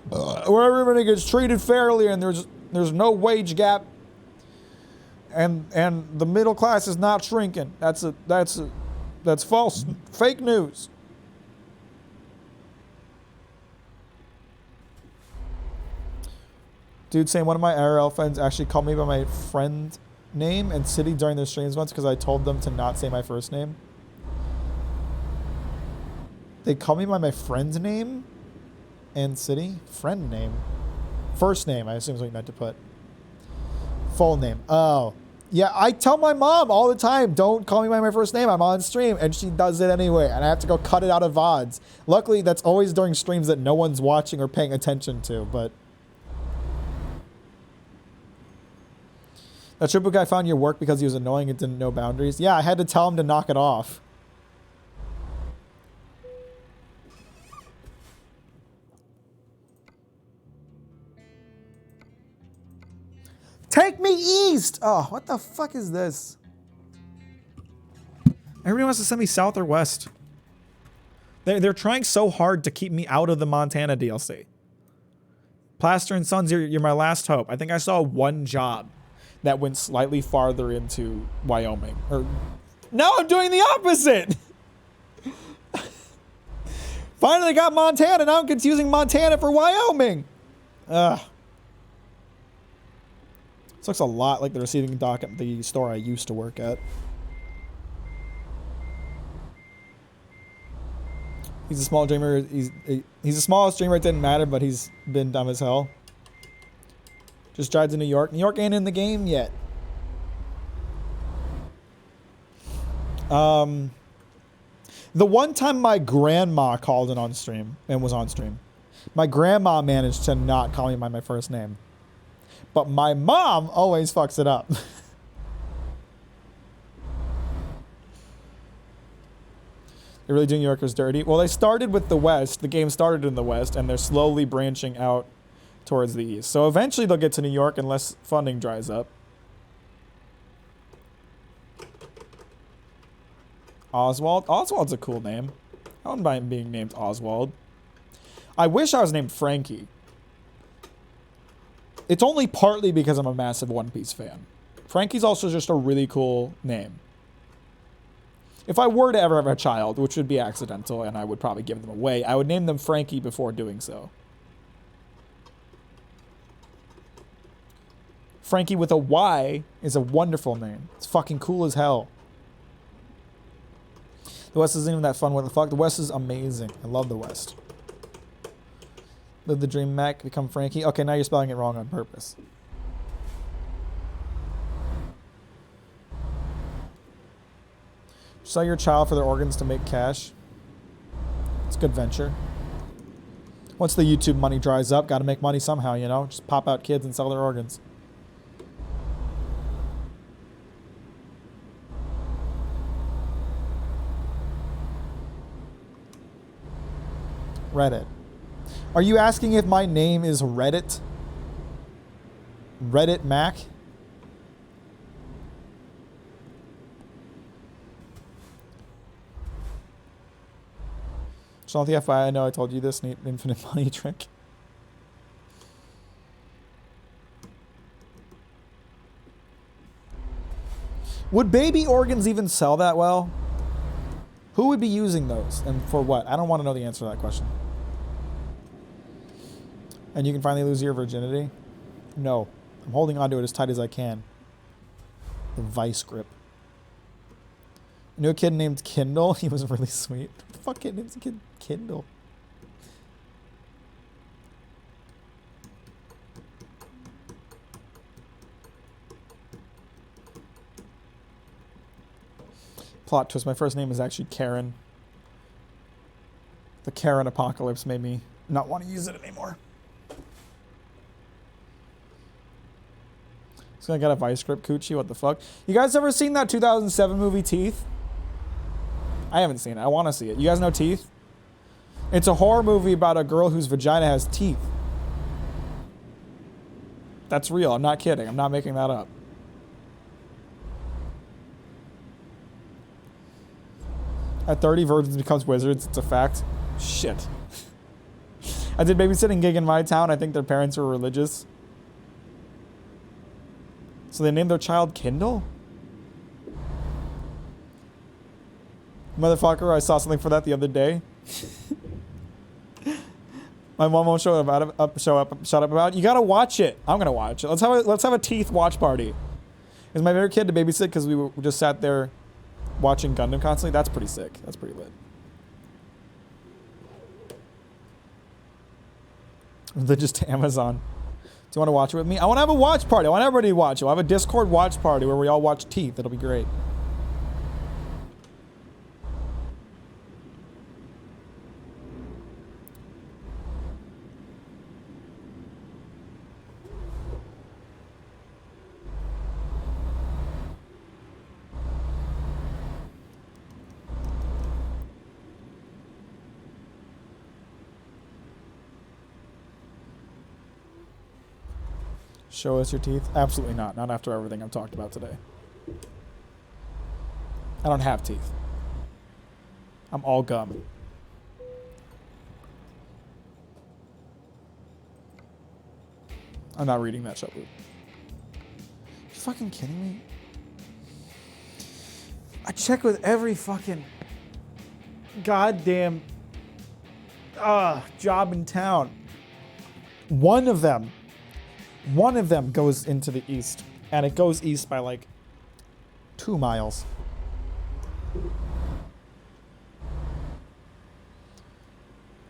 where everybody gets treated fairly and there's no wage gap, and the middle class is not shrinking. That's false, fake news. Dude saying one of my IRL friends actually called me by my friend name and city during their streams once because I told them to not say my first name. They call me by my friend's name and city? Friend name. First name, I assume is what you meant to put. Full name. Oh. Yeah, I tell my mom all the time, don't call me by my first name. I'm on stream. And she does it anyway. And I have to go cut it out of VODs. Luckily, that's always during streams that no one's watching or paying attention to. But that triple guy found your work because he was annoying and didn't know boundaries. Yeah, I had to tell him to knock it off. Take me east! Oh, what the fuck is this? Everybody wants to send me south or west. They're trying so hard to keep me out of the Montana DLC. Plaster and Sons, you're my last hope. I think I saw one job that went slightly farther into Wyoming. Or now I'm doing the opposite. Finally got Montana. Now I'm confusing Montana for Wyoming. Ugh. This looks a lot like the receiving dock at the store I used to work at. He's a small dreamer. He's the smallest dreamer. It didn't matter, but he's been dumb as hell. Just drive to New York. New York ain't in the game yet. The one time my grandma called in on stream and was on stream, my grandma managed to not call me by my first name. but my mom always fucks it up. They're really doing New Yorkers dirty. Well, they started with the West. The game started in the West, and they're slowly branching out towards the East. So eventually they'll get to New York unless funding dries up. Oswald. Oswald's a cool name. I wouldn't mind being named Oswald. I wish I was named Frankie. It's only partly because I'm a massive One Piece fan. Frankie's also just a really cool name. If I were to ever have a child, which would be accidental, and I would probably give them away, I would name them Frankie before doing so. Frankie with a Y is a wonderful name. It's fucking cool as hell. The West isn't even that fun. What the fuck? The West is amazing. I love the West. Live the dream, Mac. Become Frankie. Okay, now you're spelling it wrong on purpose. Sell your child for their organs to make cash. It's a good venture. Once the YouTube money dries up, got to make money somehow, you know? Just pop out kids and sell their organs. Reddit. Are you asking if my name is Reddit? Reddit Mac? Just on the FYI, I know I told you this neat infinite money trick. Would baby organs even sell that well? Who would be using those and for what? I don't want to know the answer to that question. And you can finally lose your virginity? No. I'm holding on to it as tight as I can. The vice grip. I knew a kid named Kindle. He was really sweet. What the fuck kid names a kid Kindle? Plot twist. My first name is actually Karen. The Karen apocalypse made me not want to use it anymore. So I got a vice grip coochie. What the fuck? You guys ever seen that 2007 movie Teeth? I haven't seen it. I want to see it. You guys know Teeth? It's a horror movie about a girl whose vagina has teeth. That's real. I'm not kidding. I'm not making that up. At 30, virgins becomes wizards. It's a fact. Shit. I did babysitting gig in my town. I think their parents were religious. So they named their child Kindle? Motherfucker, I saw something for that the other day. My mom won't shut up about it. You gotta watch it. I'm gonna watch it. Let's have a Teeth watch party. Is my favorite kid to babysit because we just sat there watching Gundam constantly. That's pretty sick. That's pretty lit. They're just to Amazon. Do you want to watch it with me? I want to have a watch party. I want everybody to watch it. I'll have a Discord watch party where we all watch Teeth. It'll be great. Show us your teeth? Absolutely not. Not after everything I've talked about today. I don't have teeth. I'm all gum. I'm not reading that shit. You fucking kidding me? I check with every fucking goddamn job in town. One of them goes into the east, and it goes east by like 2 miles.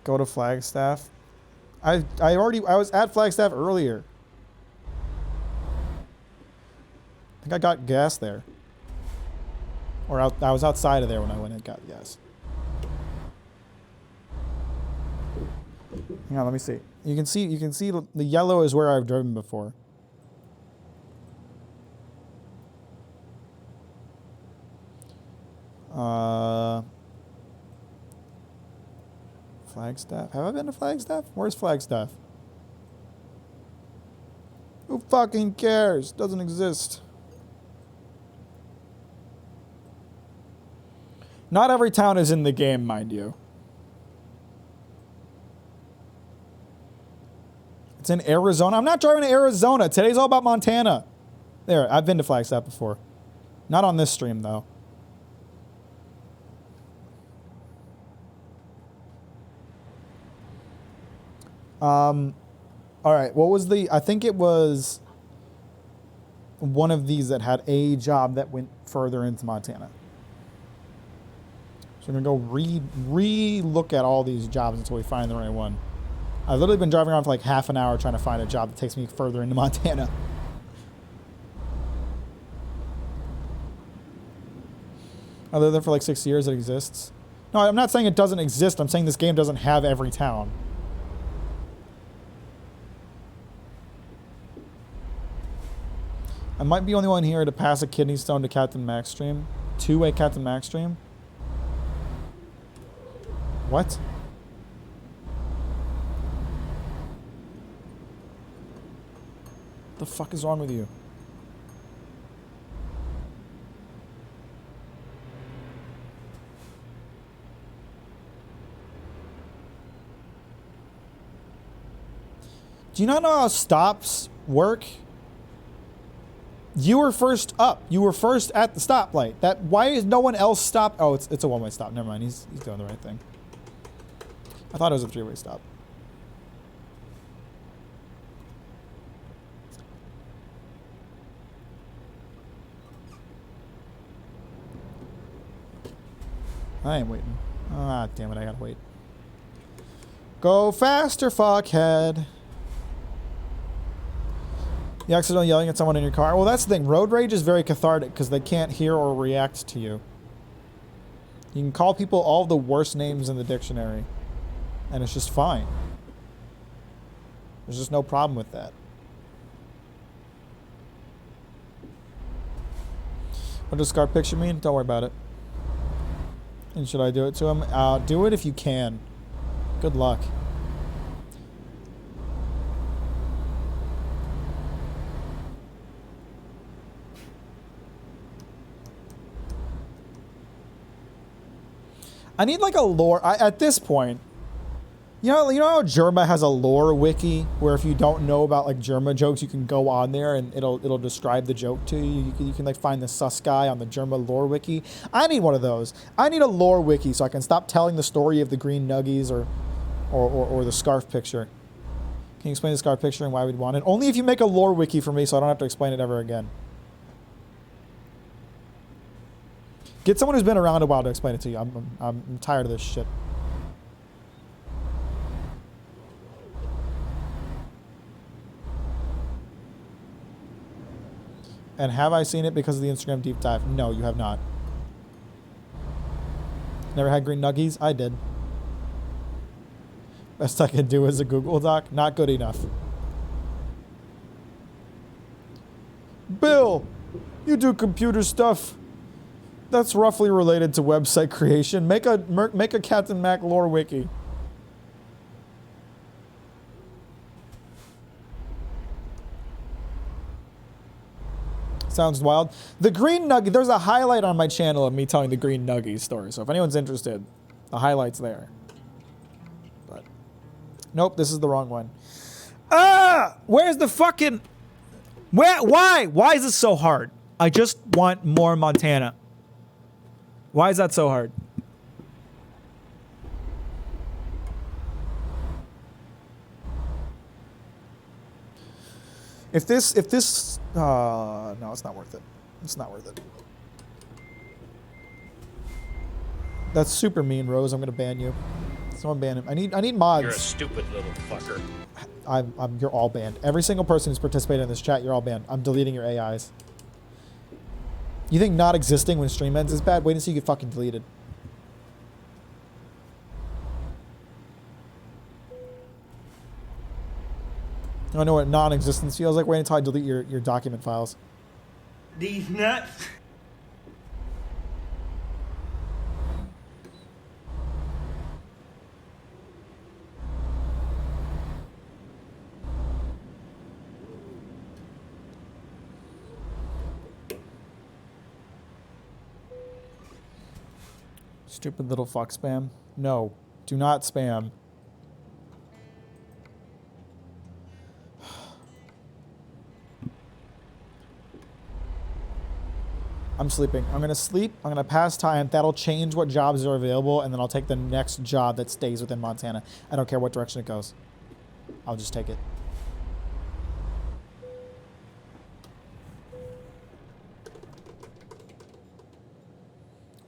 Go to Flagstaff. I was at Flagstaff earlier. I think I got gas there. Or I was outside of there when I went and got gas. Hang on, let me see. You can see the yellow is where I've driven before. Flagstaff. Have I been to Flagstaff? Where's Flagstaff? Who fucking cares? Doesn't exist. Not every town is in the game, mind you. It's in Arizona. I'm not driving to Arizona. Today's all about Montana. There, I've been to Flagstaff before. Not on this stream, though. All right, what was the... I think it was one of these that had a job that went further into Montana. So we're going to go re-look at all these jobs until we find the right one. I've literally been driving around for like half an hour trying to find a job that takes me further into Montana. I lived there for like 6 years. It exists. No, I'm not saying it doesn't exist. I'm saying this game doesn't have every town. I might be the only one here to pass a kidney stone to Captain Max stream. Two-way Captain Max stream. What? The fuck is wrong with you? Do you not know how stops work? You were first up. You were first at the stoplight. Why is no one else stopped? Oh, it's a one-way stop. Never mind. He's doing the right thing. I thought it was a three-way stop. I ain't waiting. Ah, damn it, I gotta wait. Go faster, fuckhead. You accidentally yelling at someone in your car? Well, that's the thing. Road rage is very cathartic because they can't hear or react to you. You can call people all the worst names in the dictionary, and it's just fine. There's just no problem with that. What does Scar picture mean? Don't worry about it. And should I do it to him? Do it if you can. Good luck. I need like a lore. At this point, you know how Germa has a lore wiki where if you don't know about like Germa jokes, you can go on there and it'll describe the joke to you. You can like find the sus guy on the Germa lore wiki. I need one of those. I need a lore wiki so I can stop telling the story of the green nuggies or the scarf picture. Can you explain the scarf picture and why we'd want it? Only if you make a lore wiki for me, so I don't have to explain it ever again. Get someone who's been around a while to explain it to you. I'm tired of this shit. And have I seen it because of the Instagram deep dive? No, you have not. Never had green nuggies? I did. Best I can do is a Google Doc. Not good enough. Bill, you do computer stuff. That's roughly related to website creation. Make a Captain Mac lore wiki. Sounds wild. The green nugget. There's a highlight on my channel of me telling the green nugget story. So if anyone's interested, the highlight's there. But nope, this is the wrong one. Where's the fucking? Why? Why is this so hard? I just want more Montana. Why is that so hard? If this, no, it's not worth it. It's not worth it. That's super mean, Rose. I'm gonna ban you. Someone ban him. I need mods. You're a stupid little fucker. You're all banned. Every single person who's participated in this chat, you're all banned. I'm deleting your AIs. You think not existing when stream ends is bad? Wait until you get fucking deleted. I know what non-existence feels like. Wait until I delete your document files. These nuts. Stupid little fuck spam. No, do not spam. I'm sleeping. I'm gonna sleep. I'm gonna pass time. That'll change what jobs are available, and then I'll take the next job that stays within Montana. I don't care what direction it goes. I'll just take it.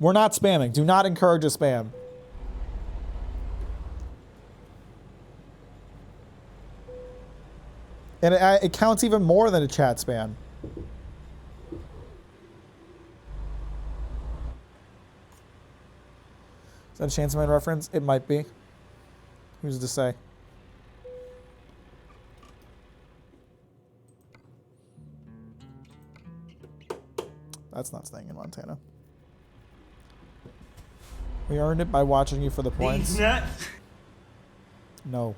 We're not spamming. Do not encourage a spam. And it counts even more than a chat spam. Is that a Chainsaw Man reference? It might be. Who's to say? That's not staying in Montana. We earned it by watching you for the points. These nuts. No.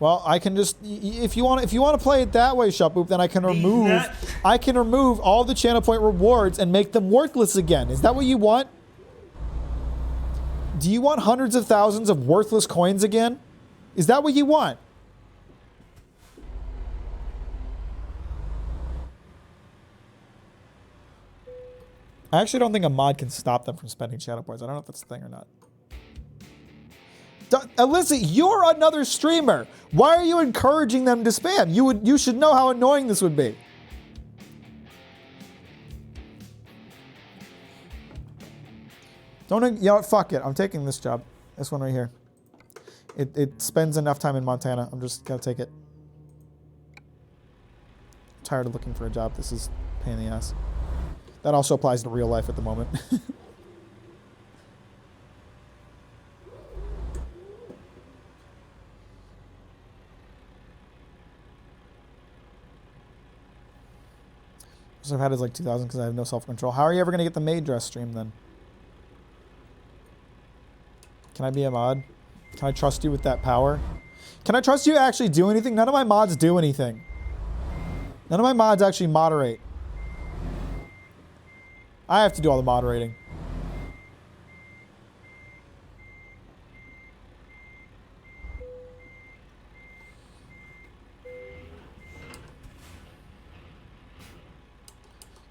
Well, I can just if you want to play it that way, Shopboop, then I can remove all the channel point rewards and make them worthless again. Is that what you want? Do you want hundreds of thousands of worthless coins again? Is that what you want? I actually don't think a mod can stop them from spending channel points. I don't know if that's a thing or not. Alyssa, you're another streamer. Why are you encouraging them to spam? You should know how annoying this would be. Don't, you know what, fuck it. I'm taking this job. This one right here. It spends enough time in Montana. I'm just gonna take it. I'm tired of looking for a job. This is a pain in the ass. That also applies to real life at the moment. So I've had is like 2,000 because I have no self-control. How are you ever going to get the maid dress stream then? Can I be a mod? Can I trust you with that power? Can I trust you to actually do anything? None of my mods do anything. None of my mods actually moderate. I have to do all the moderating.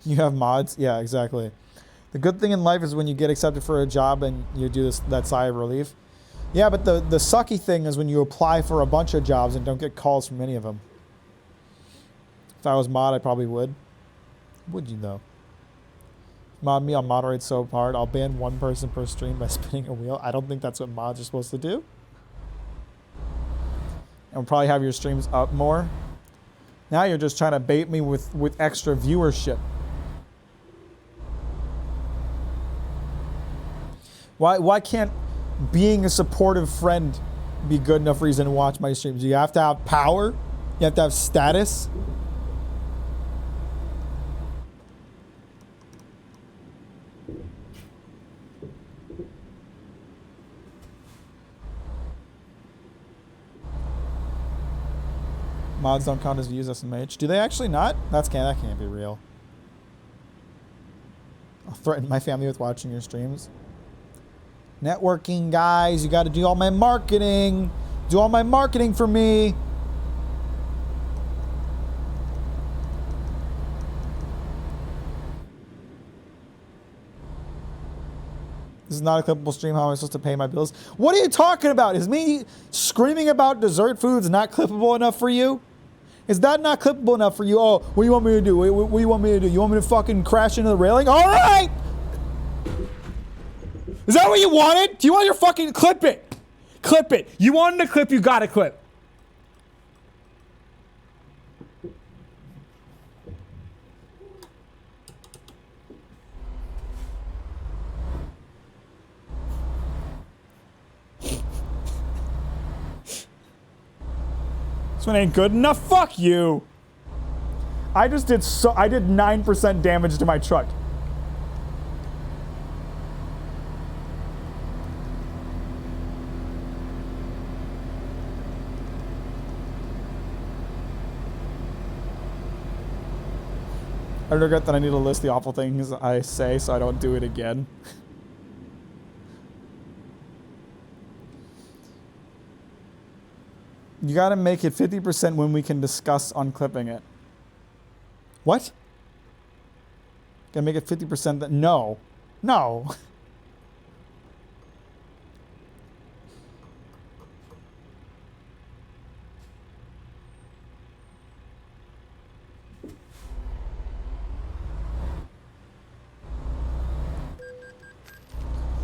You have mods? Yeah, exactly. The good thing in life is when you get accepted for a job and you do that sigh of relief. Yeah, but the sucky thing is when you apply for a bunch of jobs and don't get calls from any of them. If I was mod, I probably would. Would you though? Mod me, I'll moderate so hard. I'll ban one person per stream by spinning a wheel. I don't think that's what mods are supposed to do. And we'll probably have your streams up more. Now you're just trying to bait me with extra viewership. Why can't being a supportive friend be good enough reason to watch my streams? You have to have power? You have to have status? Mods don't count as views SMH. Do they actually not? That can't be real. I'll threaten my family with watching your streams. Networking, guys. You got to do all my marketing. Do all my marketing for me. This is not a clippable stream. How am I supposed to pay my bills? What are you talking about? Is me screaming about dessert foods not clippable enough for you? Is that not clippable enough for you? Oh, what do you want me to do? What do you want me to do? You want me to fucking crash into the railing? All right! Is that what you wanted? Do you want your fucking... Clip it. Clip it. You wanted to clip, you gotta clip. This one ain't good enough. Fuck you. I did 9% damage to my truck. I regret that I need to list the awful things I say so I don't do it again. You gotta make it 50% when we can discuss unclipping it. What? Gotta make it 50% that. No. No.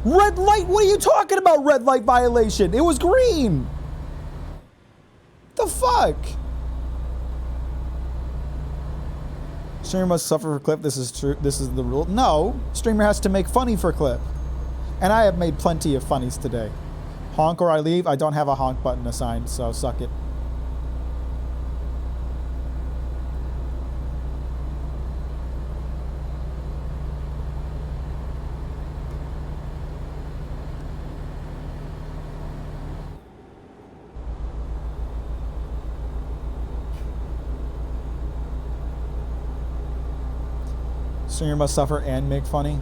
Red light? What are you talking about, red light violation? It was green. The fuck? Streamer must suffer for clip. This is true. This is the rule. No. Streamer has to make funny for clip. And I have made plenty of funnies today. Honk or I leave. I don't have a honk button assigned, so suck it. Streamer must suffer and make funny.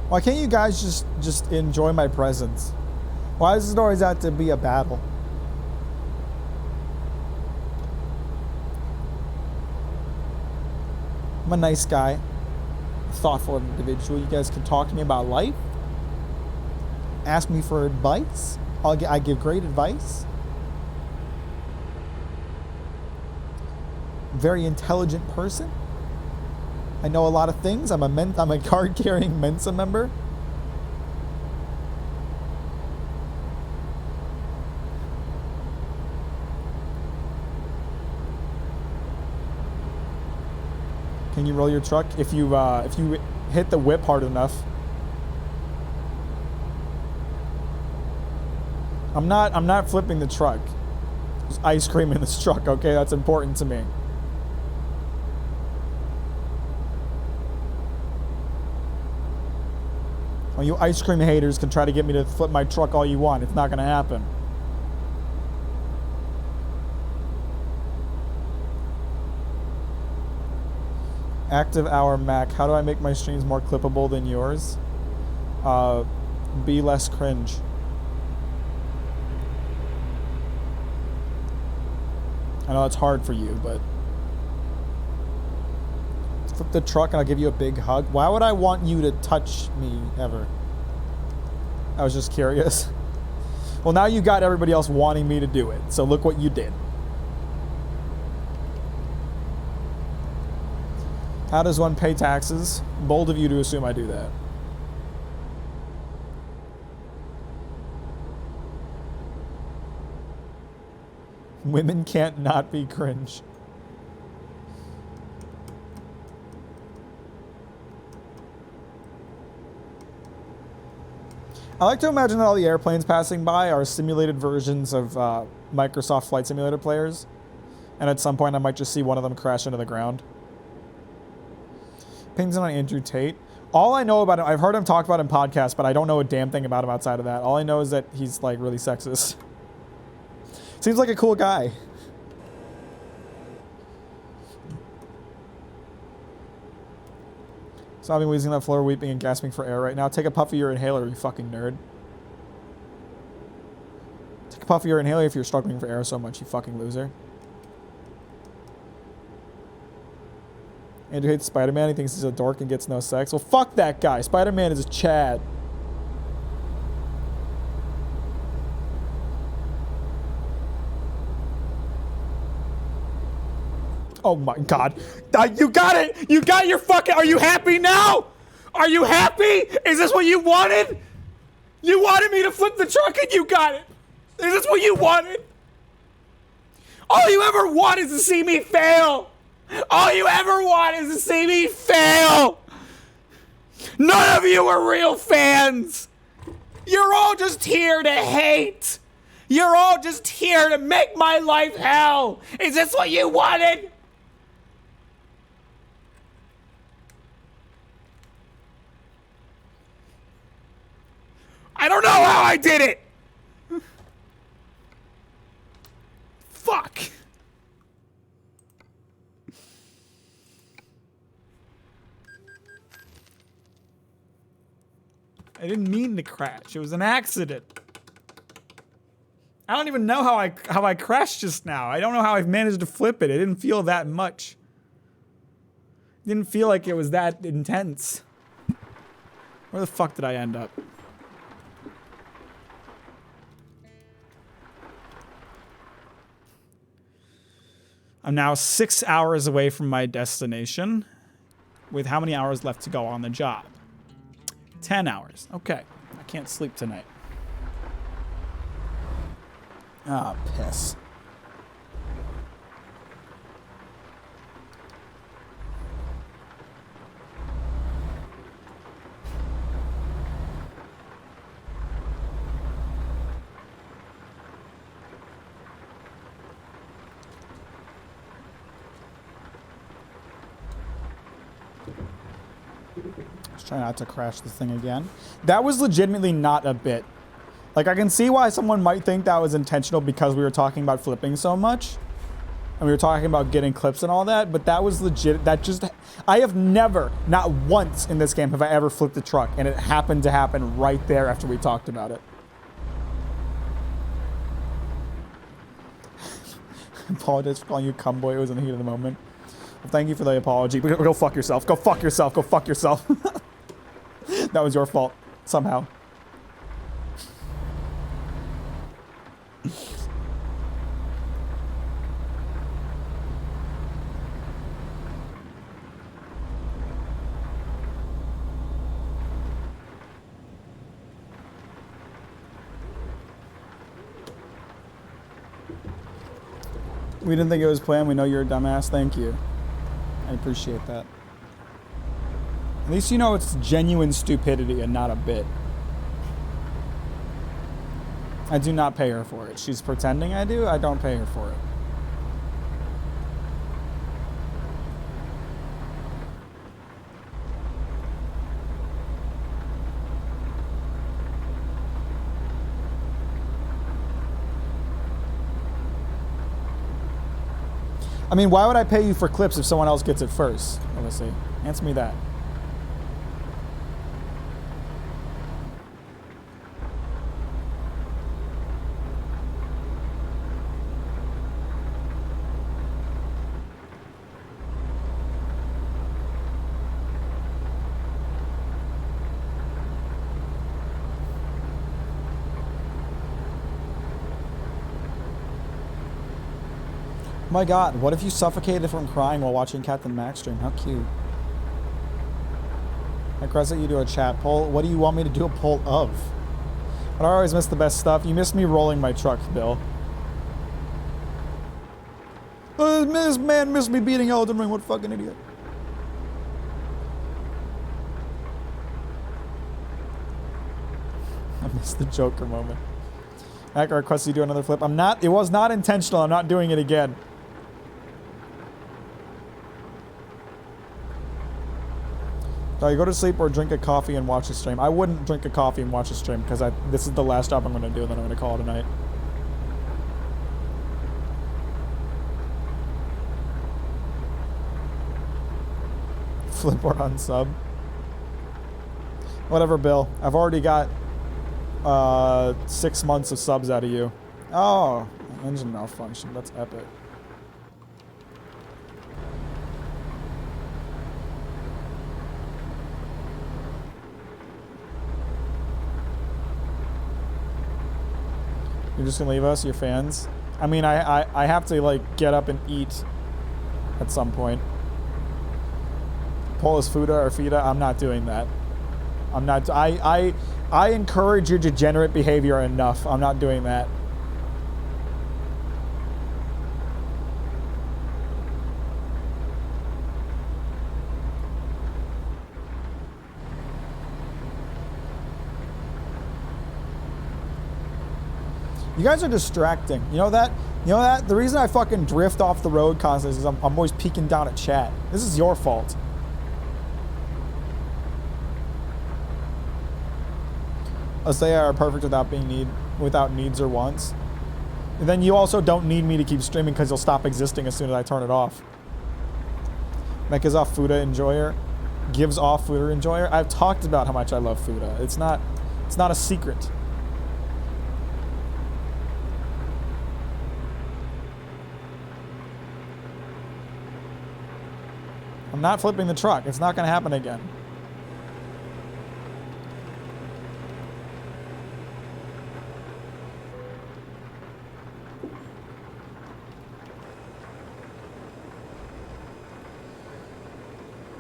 Why can't you guys just enjoy my presence? Why does it always have to be a battle? I'm a nice guy, thoughtful individual. You guys can talk to me about life, ask me for advice. I give great advice. Very intelligent person. I know a lot of things. I'm a card-carrying Mensa member. Can you roll your truck if you hit the whip hard enough? I'm not flipping the truck. There's ice cream in this truck, okay? That's important to me. Well, you ice cream haters can try to get me to flip my truck all you want. It's not going to happen. Active hour Mac. How do I make my streams more clippable than yours? Be less cringe. I know it's hard for you, but flip the truck and I'll give you a big hug. Why would I want you to touch me ever? I was just curious. Well, now you got everybody else wanting me to do it, so look what you did. How does one pay taxes? Bold of you to assume I do that. Women can't not be cringe. I like to imagine that all the airplanes passing by are simulated versions of Microsoft Flight Simulator players. And at some point I might just see one of them crash into the ground. Opinions on Andrew Tate. All I know about him, I've heard him talk about in podcasts, but I don't know a damn thing about him outside of that. All I know is that he's like really sexist. Seems like a cool guy. So I've been wheezing on the floor, weeping and gasping for air right now. Take a puff of your inhaler, you fucking nerd. Take a puff of your inhaler if you're struggling for air so much, you fucking loser. Andrew hates Spider-Man. He thinks he's a dork and gets no sex. Well, fuck that guy. Spider-Man is a Chad. Oh my god. You got it! You got your fucking... Are you happy now? Are you happy? Is this what you wanted? You wanted me to flip the truck and you got it. Is this what you wanted? All you ever want is to see me fail. All you ever want is to see me fail. None of you are real fans. You're all just here to hate. You're all just here to make my life hell. Is this what you wanted? I don't know how I did it. Fuck. I didn't mean to crash. It was an accident. I don't even know how I crashed just now. I don't know how I've managed to flip it. It didn't feel that much. It didn't feel like it was that intense. Where the fuck did I end up? I'm now 6 hours away from my destination, with how many hours left to go on the job? 10 hours. Okay. I can't sleep tonight. Ah, piss. Let's try not to crash this thing again. That was legitimately not a bit. Like, I can see why someone might think that was intentional because we were talking about flipping so much. And we were talking about getting clips and all that, but that was legit. That just... I have never, not once in this game, have I ever flipped a truck, and it happened to happen right there after we talked about it. I apologize for calling you cumboy. It was in the heat of the moment. Well, thank you for the apology. Go fuck yourself. Go fuck yourself. Go fuck yourself. That was your fault, somehow. We didn't think it was planned. We know you're a dumbass. Thank you. I appreciate that. At least you know it's genuine stupidity and not a bit. I do not pay her for it. She's pretending I do. I don't pay her for it. I mean, why would I pay you for clips if someone else gets it first? Let's see. Answer me that. My god, what if you suffocated from crying while watching Captain Max stream? How cute. I Crescent, you do a chat poll. What do you want me to do a poll of? But I always miss the best stuff. You missed me rolling my truck, Bill. This man missed me beating Elden Ring. What fucking idiot. I missed the Joker moment. I request you do another flip. It was not intentional. I'm not doing it again. You go to sleep or drink a coffee and watch the stream. I wouldn't drink a coffee and watch the stream because this is the last job I'm going to do, and then I'm going to call it a night. Flip or unsub. Whatever, Bill. I've already got 6 months of subs out of you. Oh, engine malfunction. That's epic. You're just gonna leave us, your fans? I mean, I have to, like, get up and eat at some point. Pull is Fuda or Fida? I'm not doing that. I'm not. I encourage your degenerate behavior enough. I'm not doing that. You guys are distracting. You know that? You know that? The reason I fucking drift off the road constantly is I'm always peeking down at chat. This is your fault. Say are perfect without needs or wants. And then you also don't need me to keep streaming because you'll stop existing as soon as I turn it off. Mech is off Fuda Enjoyer. Gives off Fuda Enjoyer. I've talked about how much I love Fuda. It's not a secret. I'm not flipping the truck. It's not going to happen again.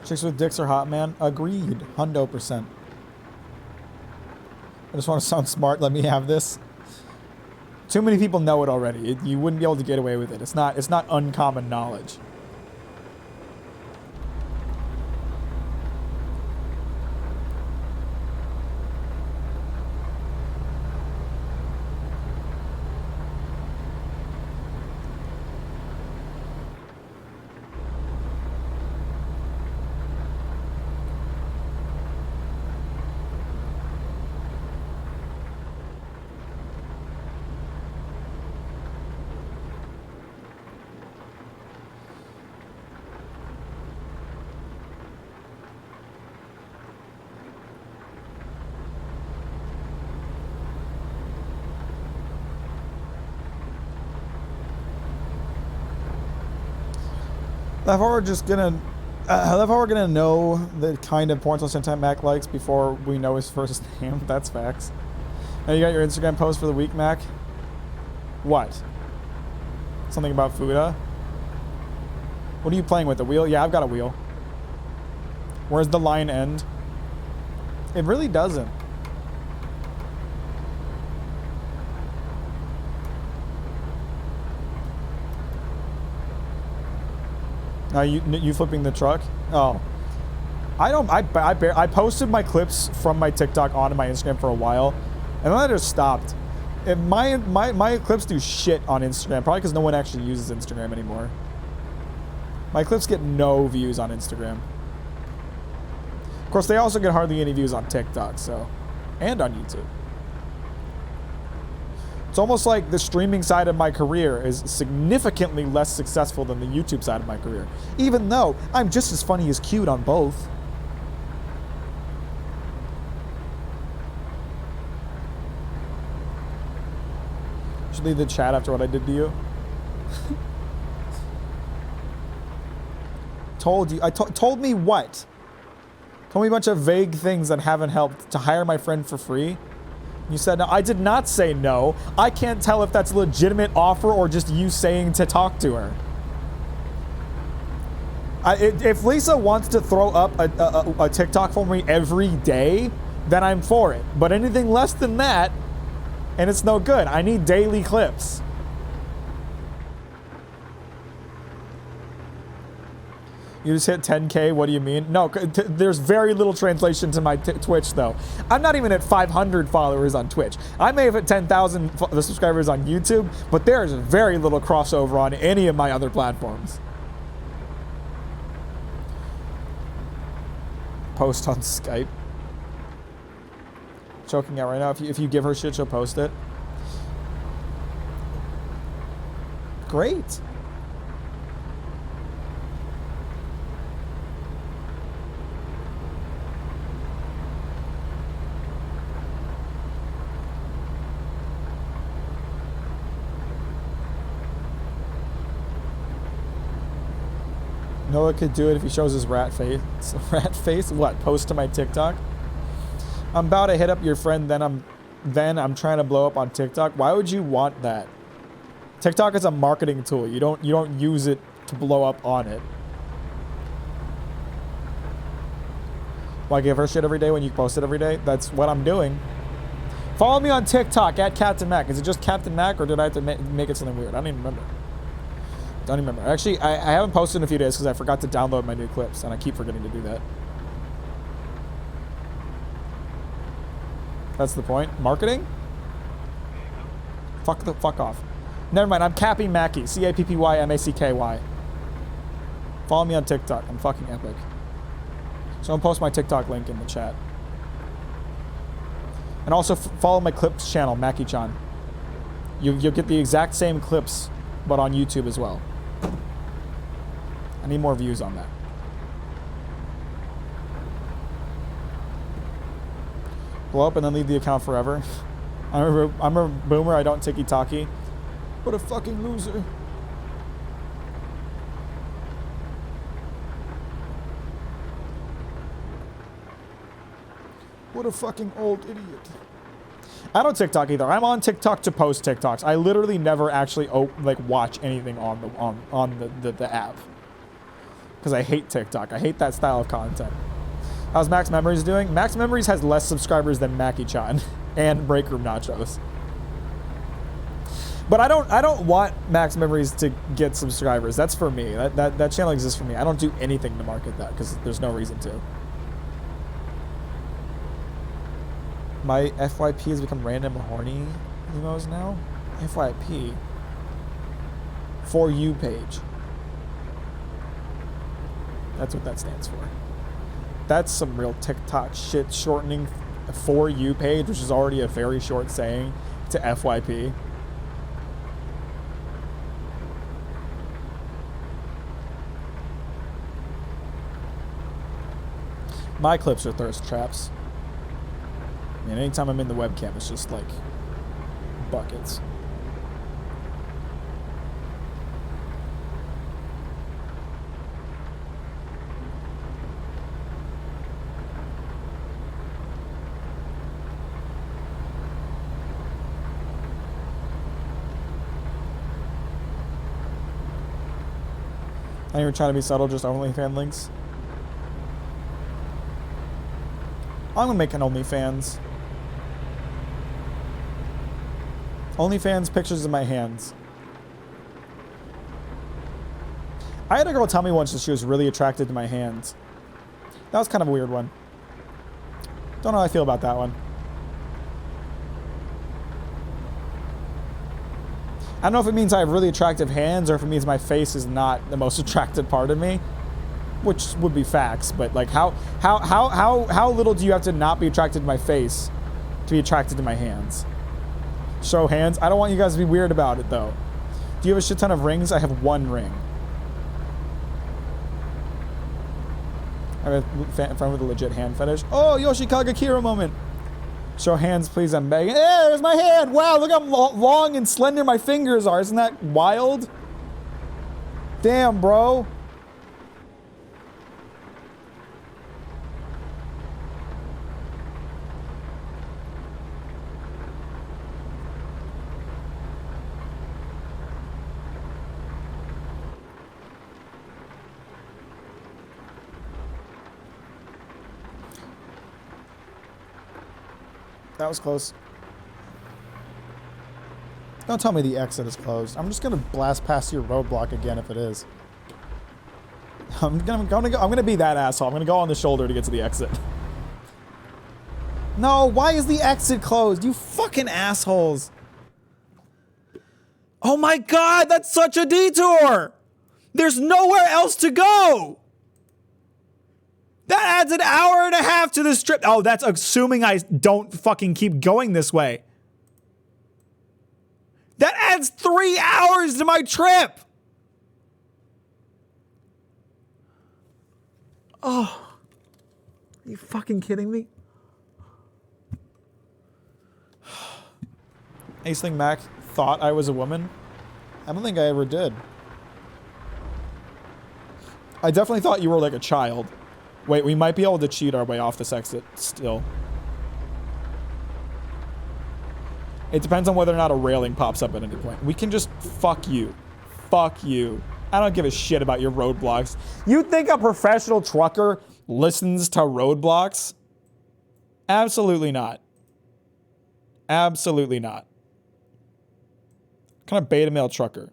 Chicks with dicks are hot, man. Agreed. 100%. I just want to sound smart. Let me have this. Too many people know it already. You wouldn't be able to get away with it. It's not uncommon knowledge. I love how we're gonna know the kind of porn content Mac likes before we know his first name. That's facts. Now you got your Instagram post for the week, Mac? What? Something about Fuda? What are you playing with, the wheel? Yeah, I've got a wheel. Where's the line end? It really doesn't. Now you flipping the truck? Oh, I posted my clips from my TikTok onto my Instagram for a while, and then I just stopped. And my clips do shit on Instagram, probably because no one actually uses Instagram anymore. My clips get no views on Instagram. Of course, they also get hardly any views on TikTok, and on YouTube. It's almost like the streaming side of my career is significantly less successful than the YouTube side of my career, even though I'm just as funny as cute on both. Should leave the chat after what I did to you. Told you. Told me what? Told me a bunch of vague things that haven't helped. To hire my friend for free. You said no. I did not say no. I can't tell if that's a legitimate offer or just you saying to talk to her. If Lisa wants to throw up a TikTok for me every day, then I'm for it. But anything less than that, and it's no good. I need daily clips. You just hit 10K, what do you mean? No, there's very little translation to my Twitch, though. I'm not even at 500 followers on Twitch. I may have hit 10,000 subscribers on YouTube, but there's very little crossover on any of my other platforms. Post on Skype. Choking out right now. If you give her shit, she'll post it. Great. Noah could do it if he shows his rat face. Rat face? What? Post to my TikTok? I'm about to hit up your friend, then I'm trying to blow up on TikTok. Why would you want that? TikTok is a marketing tool. You don't use it to blow up on it. Why give her shit every day when you post it every day? That's what I'm doing. Follow me on TikTok at Captain Mac. Is it just Captain Mac or did I have to make it something weird? I don't even remember. Don't remember. Actually, I haven't posted in a few days because I forgot to download my new clips, and I keep forgetting to do that. That's the point. Marketing? Fuck off. Never mind. I'm Cappy Mackey. CAPPYMACKY. Follow me on TikTok. I'm fucking epic. So I'm gonna post my TikTok link in the chat. And also follow my clips channel, Mackie-chan. You'll get the exact same clips, but on YouTube as well. I need more views on that. Blow up and then leave the account forever. I'm a boomer. I don't tiki-taki. What a fucking loser. What a fucking old idiot. I don't TikTok either. I'm on TikTok to post TikToks. I literally never actually watch anything on the app. Because I hate TikTok. I hate that style of content. How's Max Memories doing? Max Memories has less subscribers than Mackie-chan and Break Room Nachos. But I don't want Max Memories to get subscribers. That's for me. That channel exists for me. I don't do anything to market that because there's no reason to. My FYP has become random horny emos now. FYP. For You page. That's what that stands for. That's some real TikTok shit, shortening For You page, which is already a very short saying, to FYP. My clips are thirst traps. And anytime I'm in the webcam, it's just like buckets. I ain't trying to be subtle, just OnlyFans links. I'm gonna make an OnlyFans. OnlyFans pictures of my hands. I had a girl tell me once that she was really attracted to my hands. That was kind of a weird one. Don't know how I feel about that one. I don't know if it means I have really attractive hands or if it means my face is not the most attractive part of me, which would be facts. But like, how little do you have to not be attracted to my face to be attracted to my hands? Show hands. I don't want you guys to be weird about it though. Do you have a shit ton of rings? I have one ring. I have a friend with a legit hand fetish. Oh, Yoshikaga Kira moment. Show hands, please. I'm begging. Hey, there's my hand. Wow, look how long and slender my fingers are. Isn't that wild? Damn, bro. That was close. Don't tell me the exit is closed. I'm just gonna blast past your roadblock again if it is. I'm gonna be that asshole. I'm gonna go on the shoulder to get to the exit. No, why is the exit closed? You fucking assholes. Oh my god, that's such a detour! There's nowhere else to go! That adds an hour and a half to this trip. Oh, that's assuming I don't fucking keep going this way. That adds 3 hours to my trip. Oh, are you fucking kidding me? Aisling Mac thought I was a woman. I don't think I ever did. I definitely thought you were like a child. Wait, we might be able to cheat our way off this exit still. It depends on whether or not a railing pops up at any point. We can just fuck you. Fuck you. I don't give a shit about your roadblocks. You think a professional trucker listens to roadblocks? Absolutely not. Absolutely not. What kind of beta male trucker?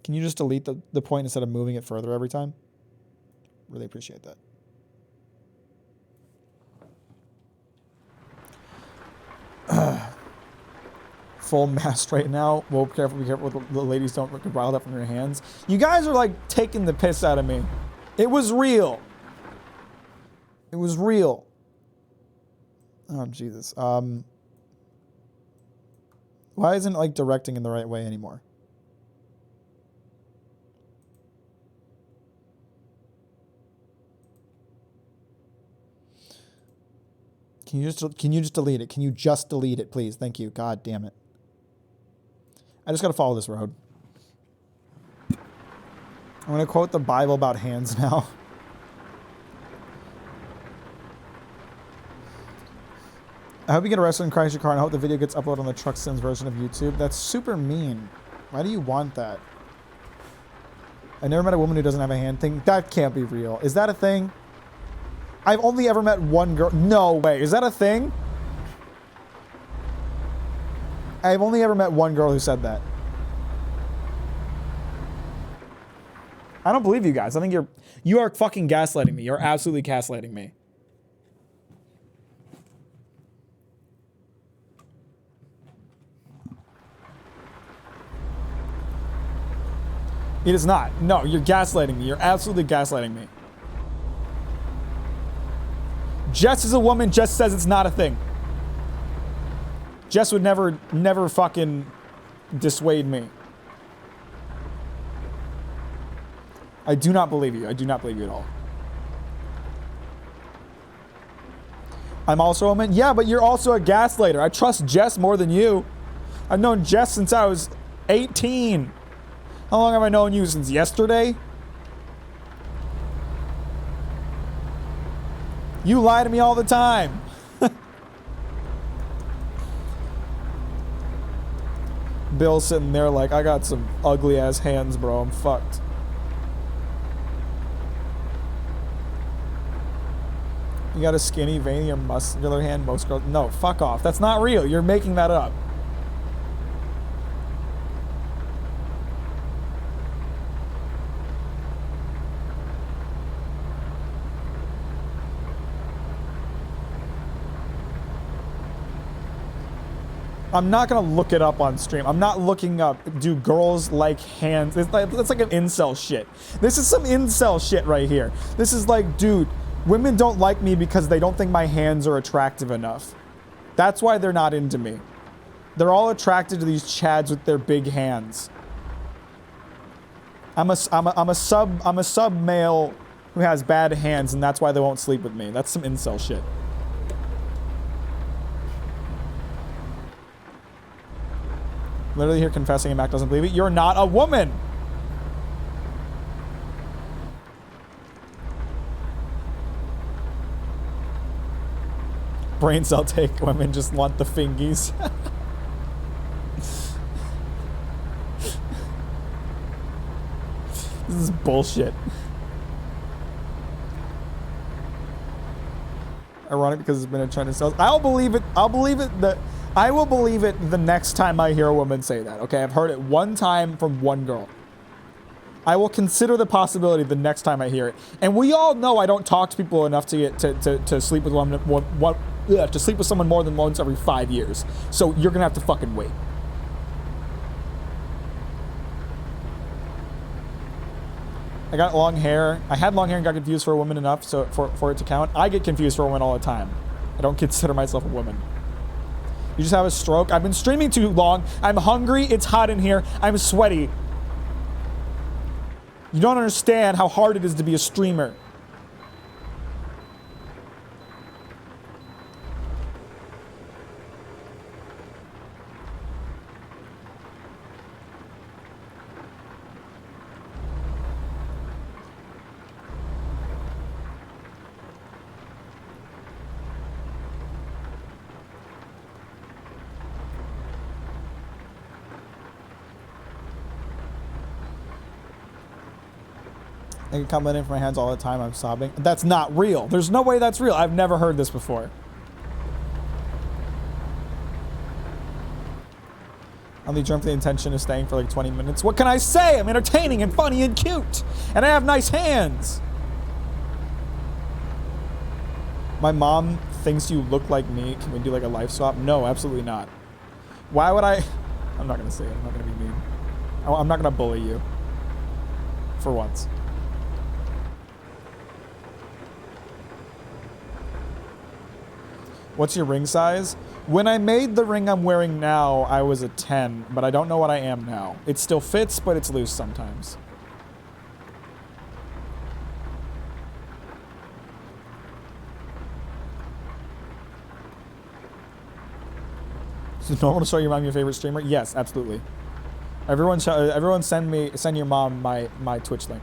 Can you just delete the point instead of moving it further every time? Really appreciate that. Full mast right now. Whoa, be careful with the ladies don't get riled up from your hands. You guys are like taking the piss out of me. It was real. It was real. Oh, Jesus. Why isn't it like directing in the right way anymore? Can you just delete it? Can you just delete it, please? Thank you. God damn it. I just gotta follow this road. I'm gonna quote the Bible about hands now. I hope you get arrested and crash your car, and I hope the video gets uploaded on the Truck Sims version of YouTube. That's super mean. Why do you want that? I never met a woman who doesn't have a hand thing. That can't be real. Is that a thing? I've only ever met one girl. No way. Is that a thing? I've only ever met one girl who said that. I don't believe you guys. I think you are fucking gaslighting me. You're absolutely gaslighting me. It is not. No, you're gaslighting me. You're absolutely gaslighting me. Jess is a woman. Jess says it's not a thing. Jess would never fucking dissuade me. I do not believe you. I do not believe you at all. I'm also a woman. Yeah, but you're also a gaslighter. I trust Jess more than you. I've known Jess since I was 18. How long have I known you? Since yesterday? You lie to me all the time. Bill's sitting there like, I got some ugly ass hands, bro. I'm fucked. You got a skinny, veiny, or muscular hand? Most girls. No, fuck off. That's not real. You're making that up. I'm not gonna look it up on stream. I'm not looking up, do girls like hands? It's like an incel shit. This is some incel shit right here. This is like, dude, women don't like me because they don't think my hands are attractive enough. That's why they're not into me. They're all attracted to these chads with their big hands. I'm a sub male who has bad hands, and that's why they won't sleep with me. That's some incel shit. Literally here confessing and Mac doesn't believe it. You're not a woman. Brain cell take. Women just want the fingies. This is bullshit. Ironic because it's been a trend in sales. I'll believe it. I will believe it the next time I hear a woman say that. Okay, I've heard it one time from one girl. I will consider the possibility the next time I hear it. And we all know I don't talk to people enough to get to sleep with to sleep with someone more than once every 5 years. So you're gonna have to fucking wait. I got long hair. I had long hair and got confused for a woman enough so for it to count. I get confused for a woman all the time. I don't consider myself a woman. You just have a stroke. I've been streaming too long. I'm hungry. It's hot in here. I'm sweaty. You don't understand how hard it is to be a streamer. I get complimented from my hands all the time. I'm sobbing. That's not real. There's no way that's real. I've never heard this before. I only dreamt the intention of staying for like 20 minutes. What can I say? I'm entertaining and funny and cute. And I have nice hands. My mom thinks you look like me. Can we do like a life swap? No, absolutely not. Why would I? I'm not going to say it. I'm not going to be mean. I'm not going to bully you. For once. What's your ring size? When I made the ring I'm wearing now, I was a 10, but I don't know what I am now. It still fits, but it's loose sometimes. Is it normal to show your mom your favorite streamer? Yes, absolutely. Everyone send your mom my Twitch link.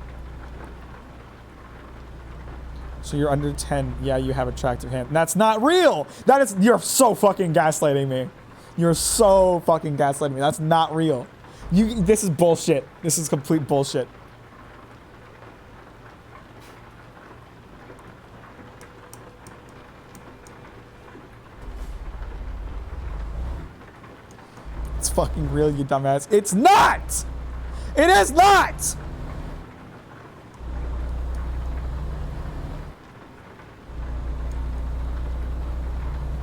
So you're under 10. Yeah, you have attractive hands. That's not real. You're so fucking gaslighting me. You're so fucking gaslighting me. That's not real. This is bullshit. This is complete bullshit. It's fucking real, you dumbass. It's not! It is not!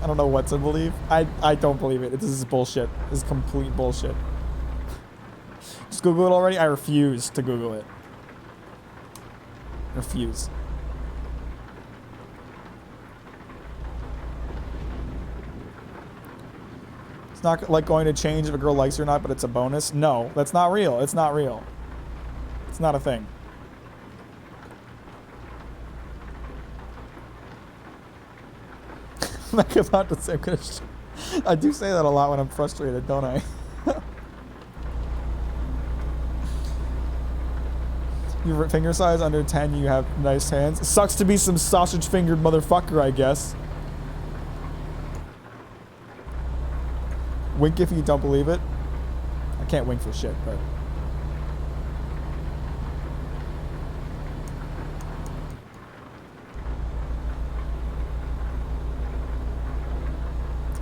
I don't know what to believe. I don't believe it. This is bullshit. This is complete bullshit. Just Google it already? I refuse to Google it. Refuse. It's not like going to change if a girl likes you or not, but it's a bonus. No, that's not real. It's not real. It's not a thing. Like about the same kind of shit. I do say that a lot when I'm frustrated, don't I? Your finger size under 10, you have nice hands. Sucks to be some sausage-fingered motherfucker, I guess. Wink if you don't believe it. I can't wink for shit, but...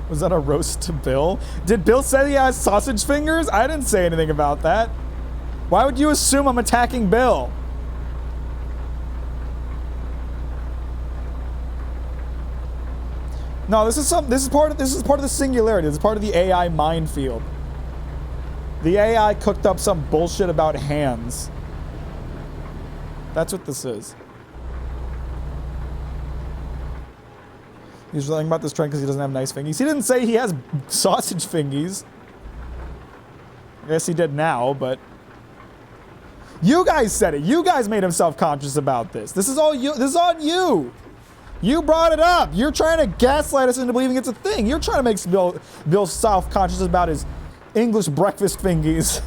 Was that a roast to Bill? Did Bill say he has sausage fingers? I didn't say anything about that. Why would you assume I'm attacking Bill? No, this is part of the singularity. This is part of the AI minefield. The AI cooked up some bullshit about hands. That's what this is. He's lying about this trend because he doesn't have nice fingies. He didn't say he has sausage fingies. I guess he did now, but... You guys said it. You guys made him self-conscious about this. This is all you. This is on you. You brought it up. You're trying to gaslight us into believing it's a thing. You're trying to make Bill self-conscious about his English breakfast fingies.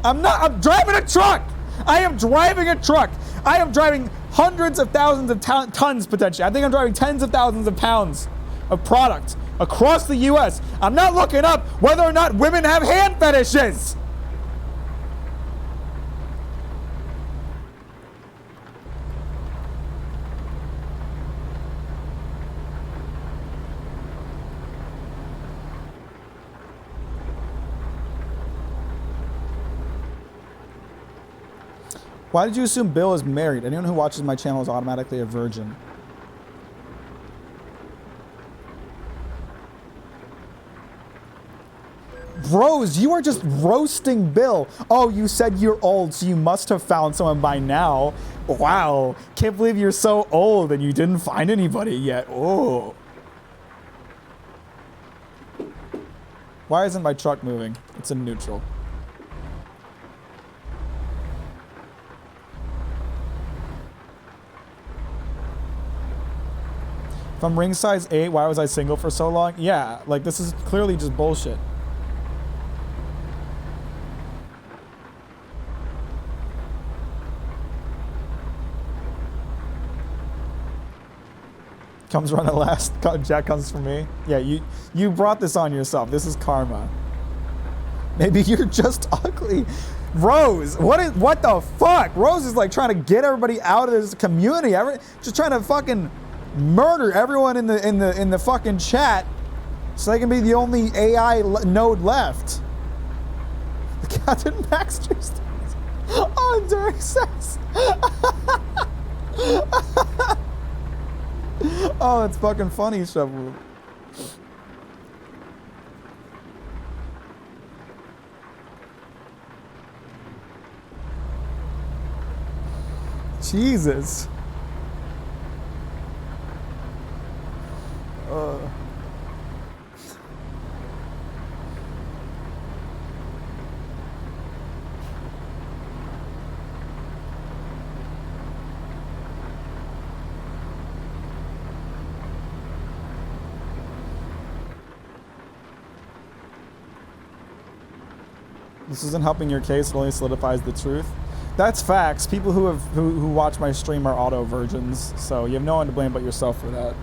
I'm driving a truck! I am driving a truck! I am driving hundreds of thousands of tons, potentially. I think I'm driving tens of thousands of pounds of product across the U.S. I'm not looking up whether or not women have hand fetishes! Why did you assume Bill is married? Anyone who watches my channel is automatically a virgin. Rose, you are just roasting Bill. Oh, you said you're old, so you must have found someone by now. Wow, can't believe you're so old and you didn't find anybody yet. Oh. Why isn't my truck moving? It's in neutral. If I'm ring size 8, why was I single for so long? Yeah, like this is clearly just bullshit. Comes run at last. Jack comes for me. Yeah, you brought this on yourself. This is karma. Maybe you're just ugly. Rose, what the fuck? Rose is like trying to get everybody out of this community. Just trying to fucking murder everyone in the fucking chat so they can be the only AI node left. The Captain Baxter stories. Oh, during sex. Oh, that's fucking funny, Shovel. Jesus. This isn't helping your case. It only solidifies the truth. That's facts. People who watch my stream are auto virgins, so you have no one to blame but yourself for that.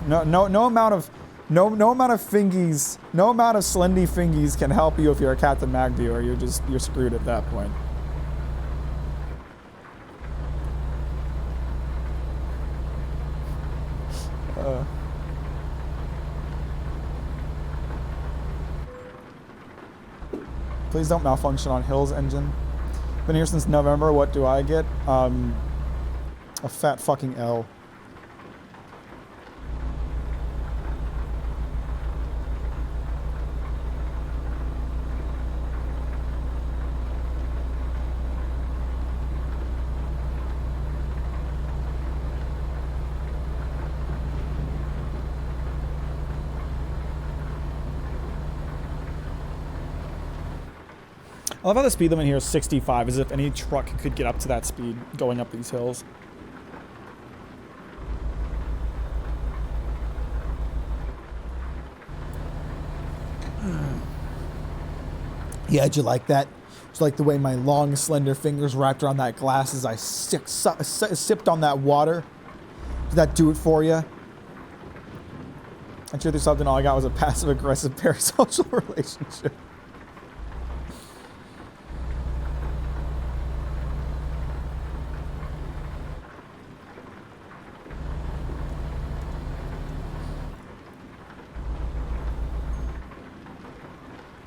No amount of fingies, no amount of slendy fingies can help you if you're a Captain Mag viewer. You're screwed at that point. Please don't malfunction on Hill's engine. Been here since November. What do I get? A fat fucking L. I love how the speed limit here is 65, as if any truck could get up to that speed going up these hills. Yeah, did you like that? It's like the way my long, slender fingers wrapped around that glass as I sipped on that water. Did that do it for you? I truly something all I got was a passive-aggressive parasocial relationship.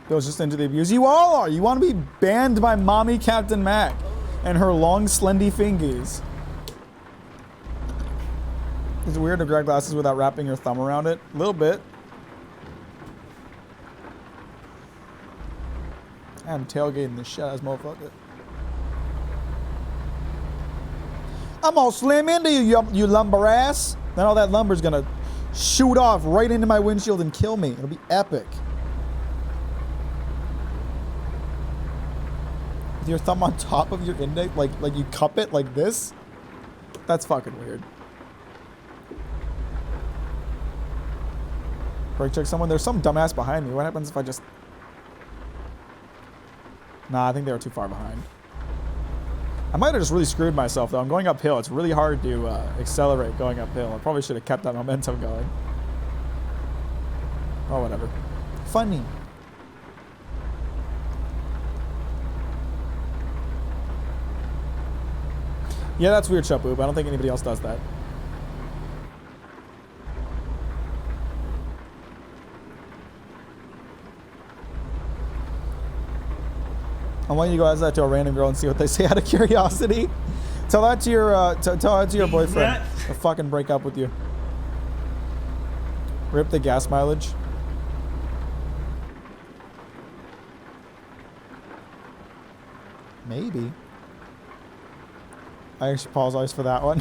Goes just into the abuse. You all are. You want to be banned by mommy Captain Mac and her long, slendy fingies. Is it weird to grab glasses without wrapping your thumb around it? A little bit. I'm tailgating the shit out of this motherfucker. I'm gonna slam into you, you lumber ass. Then all that lumber's gonna shoot off right into my windshield and kill me. It'll be epic. With your thumb on top of your index, like you cup it like this? That's fucking weird. Brake check someone. There's some dumbass behind me. What happens if I just... Nah, I think they were too far behind. I might have just really screwed myself, though. I'm going uphill. It's really hard to accelerate going uphill. I probably should have kept that momentum going. Oh, whatever. Funny. Yeah, that's weird, Shapoob. I don't think anybody else does that. I want you to go ask that to a random girl and see what they say out of curiosity. Tell that to your tell that to your boyfriend. Or fucking break up with you. Rip the gas mileage. Maybe. I actually apologize for that one.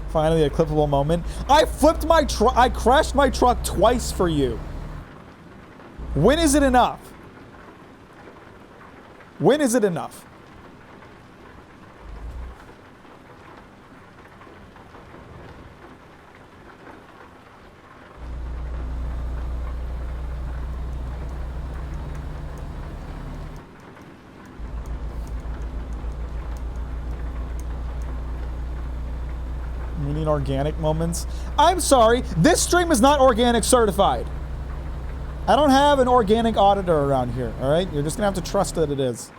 Finally, a clippable moment. I flipped my truck. I crashed my truck twice for you. When is it enough? When is it enough? You need organic moments. I'm sorry, this stream is not organic certified. I don't have an organic auditor around here, all right? You're just gonna have to trust that it is.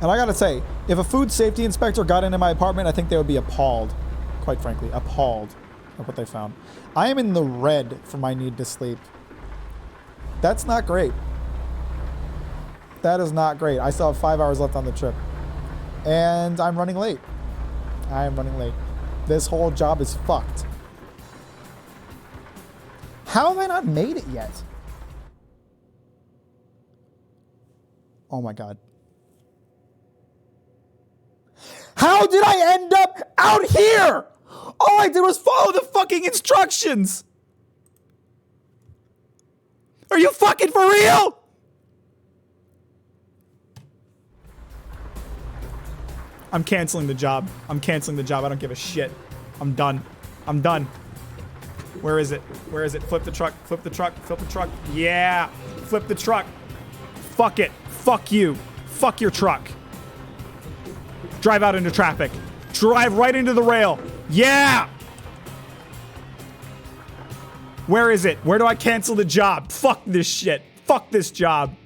And I gotta say, if a food safety inspector got into my apartment, I think they would be appalled. Quite frankly, appalled at what they found. I am in the red for my need to sleep. That's not great. That is not great. I still have 5 hours left on the trip. And I'm running late. I am running late. This whole job is fucked. How have I not made it yet? Oh my god. How did I end up out here? All I did was follow the fucking instructions. Are you fucking for real? I'm canceling the job. I'm canceling the job. I don't give a shit. I'm done. I'm done. Where is it? Where is it? Flip the truck. Flip the truck. Flip the truck. Yeah. Flip the truck. Fuck it. Fuck you. Fuck your truck. Drive out into traffic. Drive right into the rail. Yeah. Where is it? Where do I cancel the job? Fuck this shit. Fuck this job.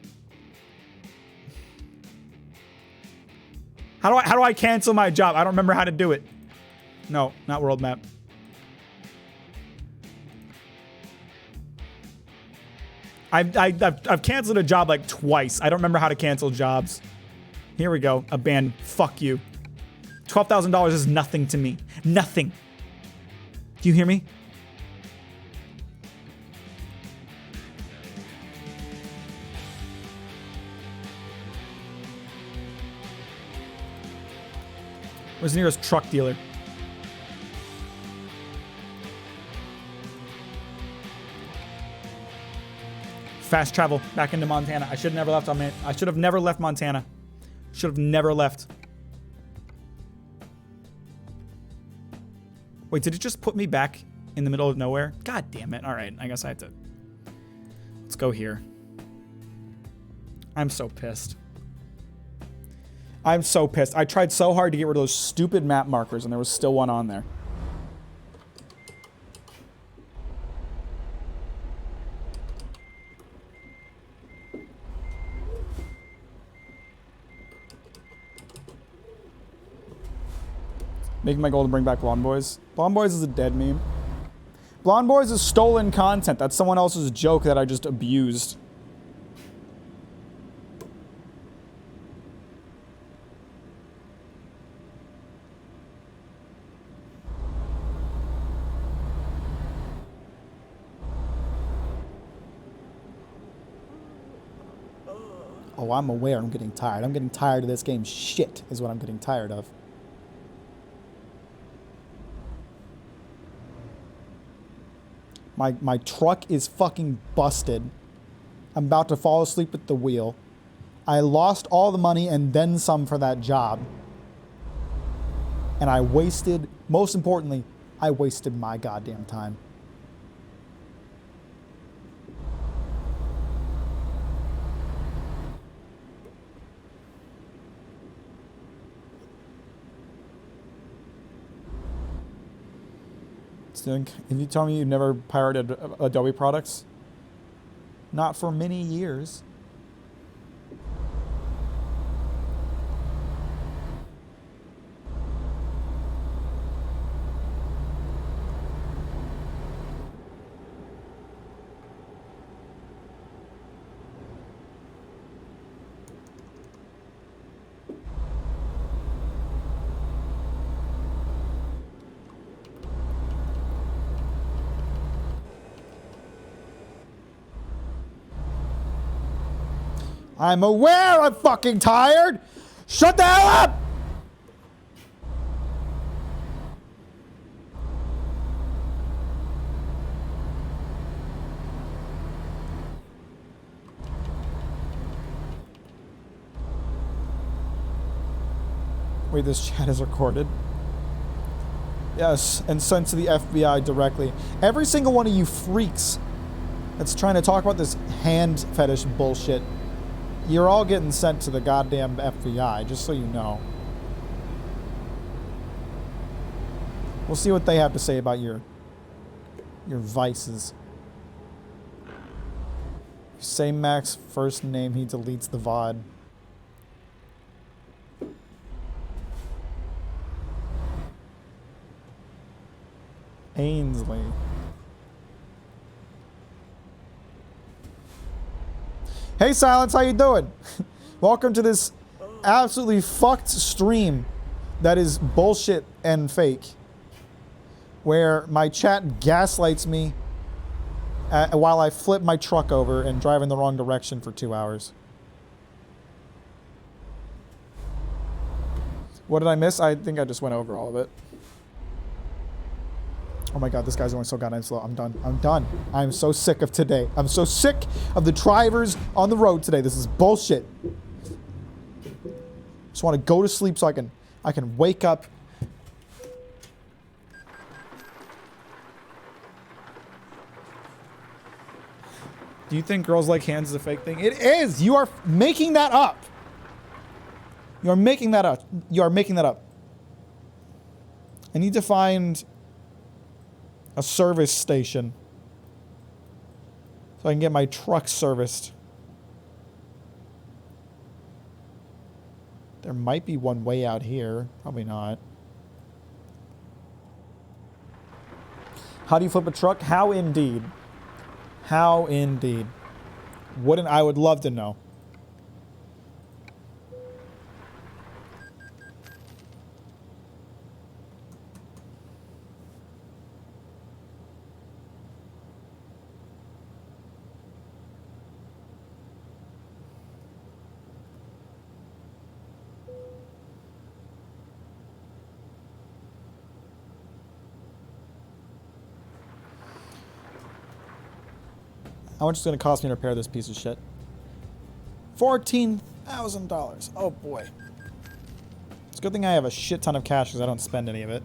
How do I cancel my job? I don't remember how to do it. No, not world map. I've canceled a job like twice. I don't remember how to cancel jobs. Here we go. Abandon. Fuck you. $12,000 is nothing to me. Nothing. Do you hear me? Where's the nearest truck dealer? Fast travel back into Montana. I should have never left on I should have never left Montana. Should have never left. Wait, did it just put me back in the middle of nowhere? God damn it. All right, I guess I have to. Let's go here. I'm so pissed. I'm so pissed. I tried so hard to get rid of those stupid map markers, and there was still one on there. Making my goal to bring back Blonde Boys. Blonde Boys is a dead meme. Blonde Boys is stolen content. That's someone else's joke that I just abused. Oh, I'm aware I'm getting tired. I'm getting tired of this game. Shit is what I'm getting tired of. My truck is fucking busted. I'm about to fall asleep at the wheel. I lost all the money and then some for that job. And I wasted, most importantly, I wasted my goddamn time. If you tell me you've never pirated Adobe products, not for many years. I'm aware I'm fucking tired. Shut the hell up! Wait, this chat is recorded. Yes, and sent to the FBI directly. Every single one of you freaks that's trying to talk about this hand fetish bullshit, you're all getting sent to the goddamn FBI, just so you know. We'll see what they have to say about your vices. Say Mac's first name, he deletes the VOD. Ainsley. Hey Silence, how you doing? Welcome to this absolutely fucked stream that is bullshit and fake, where my chat gaslights me while I flip my truck over and drive in the wrong direction for 2 hours. What did I miss? I think I just went over all of it. Oh my god, this guy's going so goddamn slow. I'm done. I'm done. I'm so sick of today. I'm so sick of the drivers on the road today. This is bullshit. Just want to go to sleep so I can wake up. Do you think girls like hands is a fake thing? It is. You are making that up. You are making that up. You are making that up. I need to find a service station so I can get my truck serviced. There might be one way out here. Probably not. How do you flip a truck? How indeed. How indeed. I would love to know. How much is it going to cost me to repair this piece of shit? $14,000. Oh boy. It's a good thing I have a shit ton of cash because I don't spend any of it.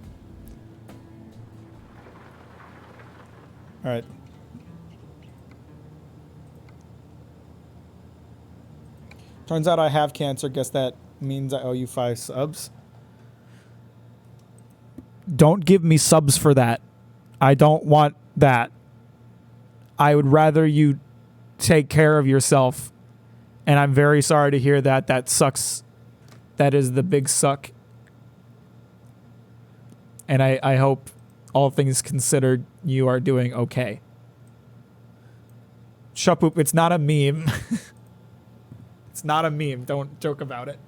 Alright. Turns out I have cancer. Guess that means I owe you 5 subs. Don't give me subs for that. I don't want that. I would rather you take care of yourself. And I'm very sorry to hear that. That sucks. That is the big suck. And I hope, all things considered, you are doing okay. Shapoop, it's not a meme. It's not a meme. Don't joke about it.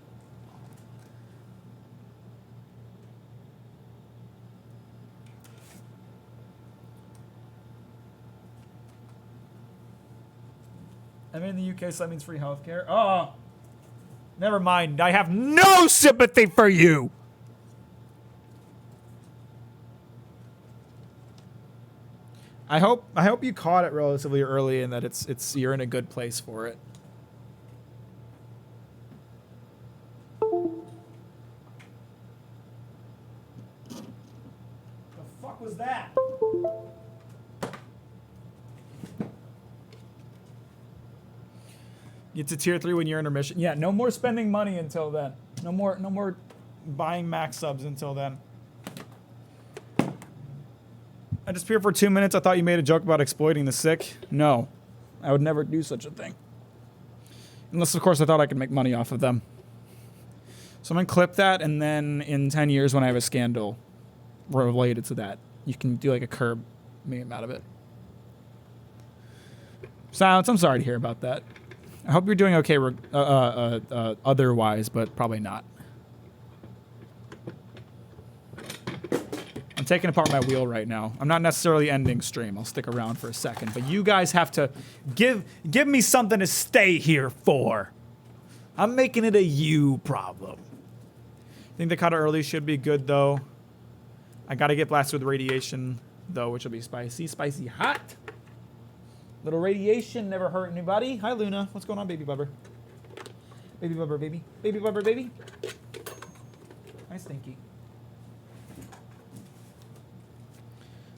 I'm in the UK, so that means free healthcare. Oh, never mind. I have no sympathy for you. I hope you caught it relatively early and that it's you're in a good place for it. The fuck was that? Get to tier 3 when you're intermission. Yeah, no more spending money until then. No more buying max subs until then. I just appeared for 2 minutes. I thought you made a joke about exploiting the sick. No, I would never do such a thing. Unless, of course, I thought I could make money off of them. So I'm going to clip that, and then in 10 years when I have a scandal related to that, you can do like a curb meme out of it. Silence, I'm sorry to hear about that. I hope you're doing okay otherwise, but probably not. I'm taking apart my wheel right now. I'm not necessarily ending stream. I'll stick around for a second, but you guys have to give me something to stay here for. I'm making it a you problem. I think the cut early should be good though. I gotta get blasted with radiation though, which will be spicy. Spicy hot. Little radiation never hurt anybody. Hi, Luna. What's going on, baby bubber? Baby bubber, baby. Baby bubber, baby. Hi, Stinky.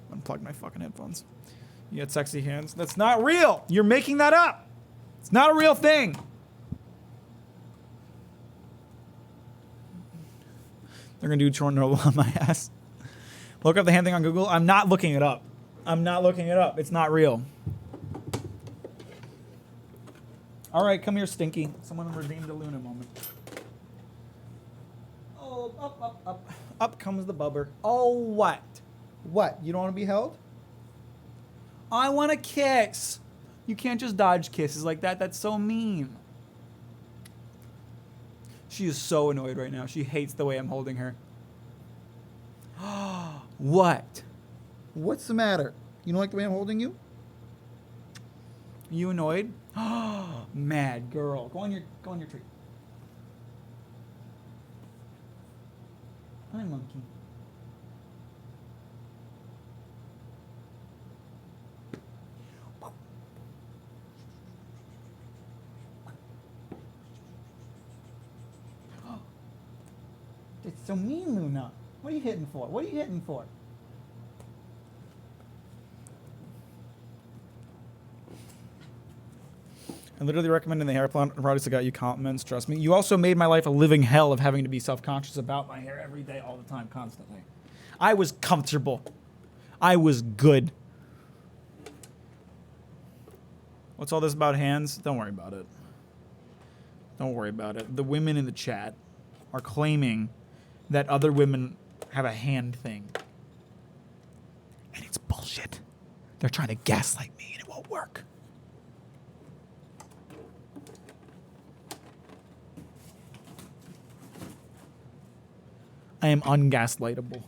Unplug my fucking headphones. You got sexy hands. That's not real. You're making that up. It's not a real thing. They're going to do Chernobyl on my ass. Look up the hand thing on Google. I'm not looking it up. I'm not looking it up. It's not real. All right, come here, Stinky. Someone redeemed a Luna moment. Oh, up, up, up. Up comes the bubber. Oh, what? What? You don't want to be held? I want a kiss. You can't just dodge kisses like that. That's so mean. She is so annoyed right now. She hates the way I'm holding her. What? What's the matter? You don't like the way I'm holding you? You annoyed? Mad girl. Go on your tree. Hi, monkey. It's so mean, Luna. What are you hitting for? What are you hitting for? I literally recommended the hair products that got you compliments. Trust me. You also made my life a living hell of having to be self-conscious about my hair every day, all the time, constantly. I was comfortable. I was good. What's all this about hands? Don't worry about it. Don't worry about it. The women in the chat are claiming that other women have a hand thing. And it's bullshit. They're trying to gaslight me and it won't work. I am ungaslightable.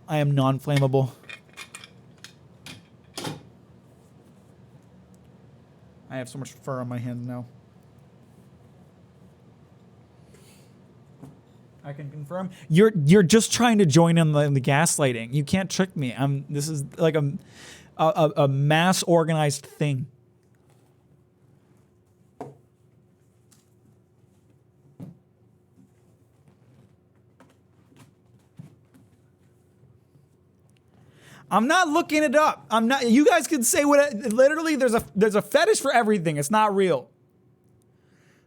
I am non-flammable. I have so much fur on my hands now. I can confirm. You're just trying to join in the gaslighting. You can't trick me. This is like a mass organized thing. I'm not looking it up. I'm not. You guys can say what. Literally, there's a fetish for everything. It's not real.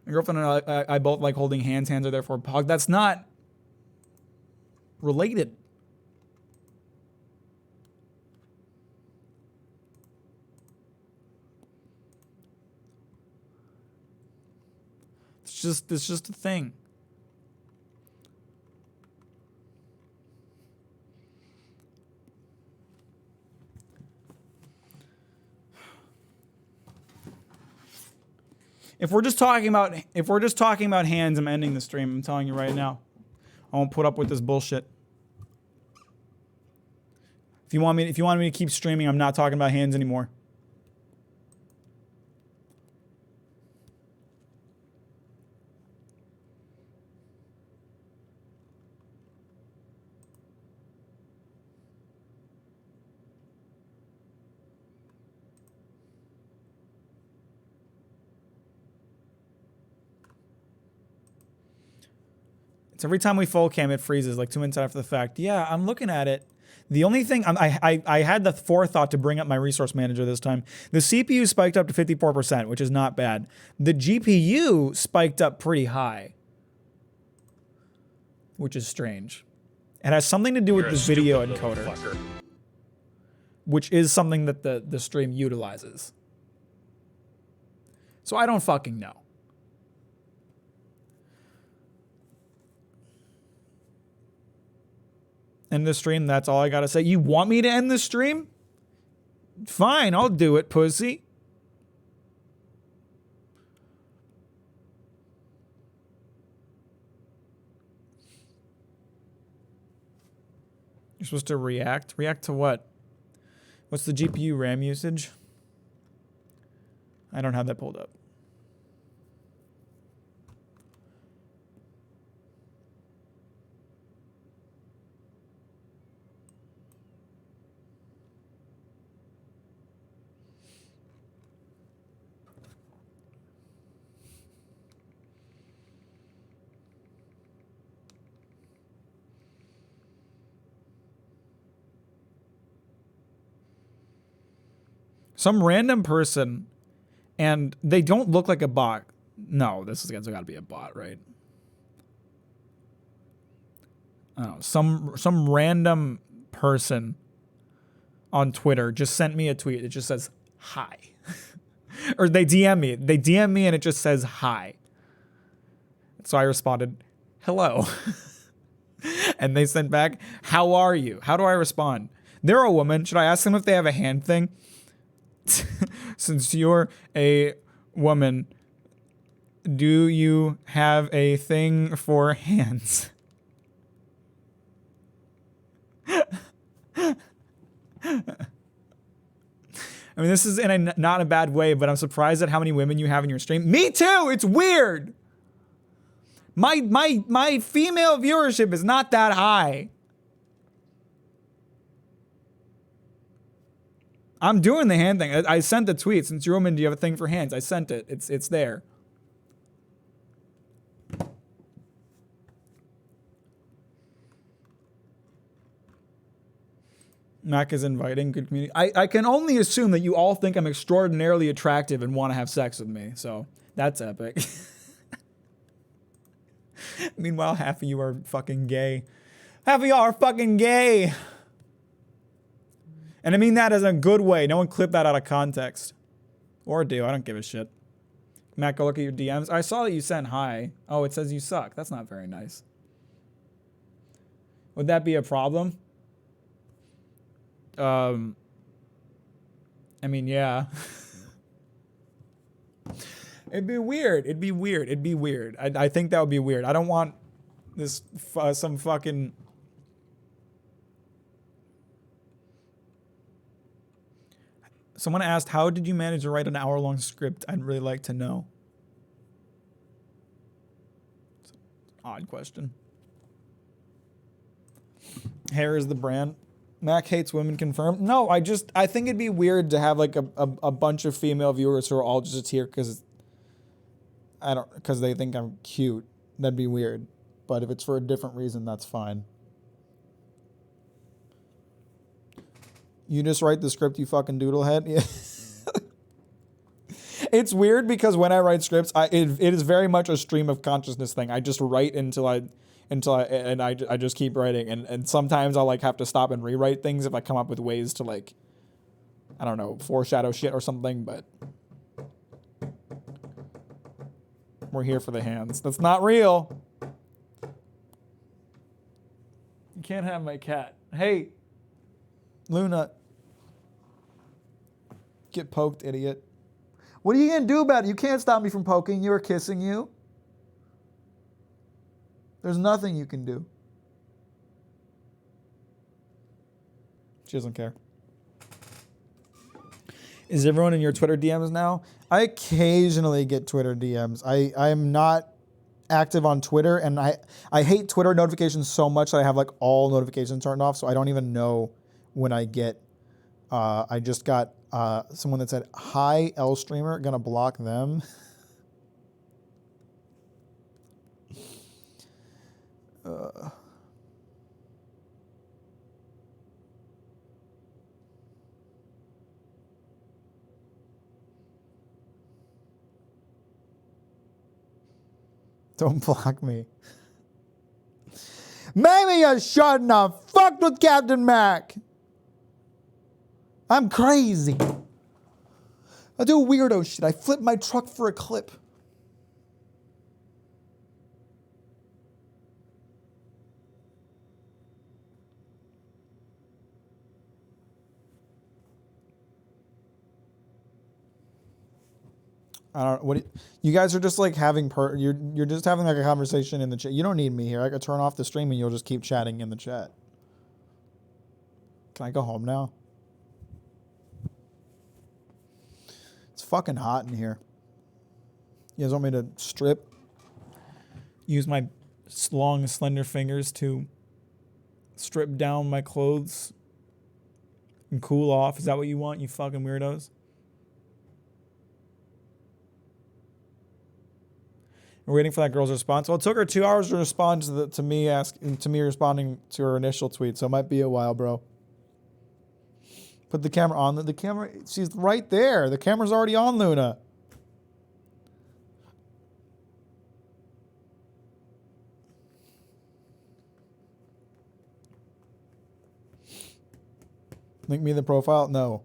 My girlfriend and I both like holding hands. Hands are therefore pog. That's not related. It's just a thing. If we're just talking about hands, I'm ending the stream. I'm telling you right now. I won't put up with this bullshit. If you want me to keep streaming, I'm not talking about hands anymore. It's every time we full cam, it freezes like 2 minutes after the fact. Yeah, I'm looking at it. The only thing, I had the forethought to bring up my resource manager this time. The CPU spiked up to 54%, which is not bad. The GPU spiked up pretty high, which is strange. It has something to do with the video encoder, which is something that the stream utilizes. So I don't fucking know. End the stream, that's all I gotta say. You want me to end the stream? Fine, I'll do it, pussy. You're supposed to react? React to what? What's the GPU RAM usage? I don't have that pulled up. Some random person, and they don't look like a bot. No, this has got to be a bot, right? Oh, some random person on Twitter just sent me a tweet. It just says hi, or they DM me. They DM me and it just says hi. So I responded, hello, and they sent back, how are you? How do I respond? They're a woman. Should I ask them if they have a hand thing? Since you're a woman, do you have a thing for hands? I mean, this is in a not a bad way, but I'm surprised at how many women you have in your stream. Me too. It's weird. My female viewership is not that high. I'm doing the hand thing. I sent the tweet. Since you're a woman, do you have a thing for hands? I sent it. It's there. Mac is inviting. Good community. I can only assume that you all think I'm extraordinarily attractive and want to have sex with me. So that's epic. Meanwhile, half of you are fucking gay. Half of y'all are fucking gay. And I mean that as a good way. No one clip that out of context. Or do. I don't give a shit. Matt, go look at your DMs. I saw that you sent hi. Oh, it says you suck. That's not very nice. Would that be a problem? I mean, yeah. It'd be weird. It'd be weird. It'd be weird. I think that would be weird. I don't want this some fucking... Someone asked, how did you manage to write an hour-long script? I'd really like to know. It's an odd question. Hair is the brand. Mac hates women confirmed. No, I think it'd be weird to have like a bunch of female viewers who are all just here because they think I'm cute. That'd be weird. But if it's for a different reason, that's fine. You just write the script, you fucking doodlehead. Yeah. It's weird because when I write scripts, it is very much a stream of consciousness thing. I just write until I just keep writing, and sometimes I'll like have to stop and rewrite things if I come up with ways to like, I don't know, foreshadow shit or something. But we're here for the hands. That's not real. You can't have my cat. Hey, Luna. Get poked, idiot. What are you going to do about it? You can't stop me from poking you or kissing you. There's nothing you can do. She doesn't care. Is everyone in your Twitter DMs now? I occasionally get Twitter DMs. I am not active on Twitter, and I hate Twitter notifications so much that I have like all notifications turned off, so I don't even know when I get. I just got someone that said, "Hi, L streamer," gonna block them. Don't block me. Maybe you shouldn't have fucked with Captain Mac. I'm crazy. I do weirdo shit. I flip my truck for a clip. I don't. What you guys are just like having you're just having like a conversation in the chat. You don't need me here. I could turn off the stream and you'll just keep chatting in the chat. Can I go home now? It's fucking hot in here. You guys want me to strip? Use my long, slender fingers to strip down my clothes and cool off? Is that what you want, you fucking weirdos? We're waiting for that girl's response. Well, it took her 2 hours to respond to me responding to her initial tweet, so it might be a while, bro. Put the camera on. The camera, she's right there. The camera's already on, Luna. Link me the profile? No.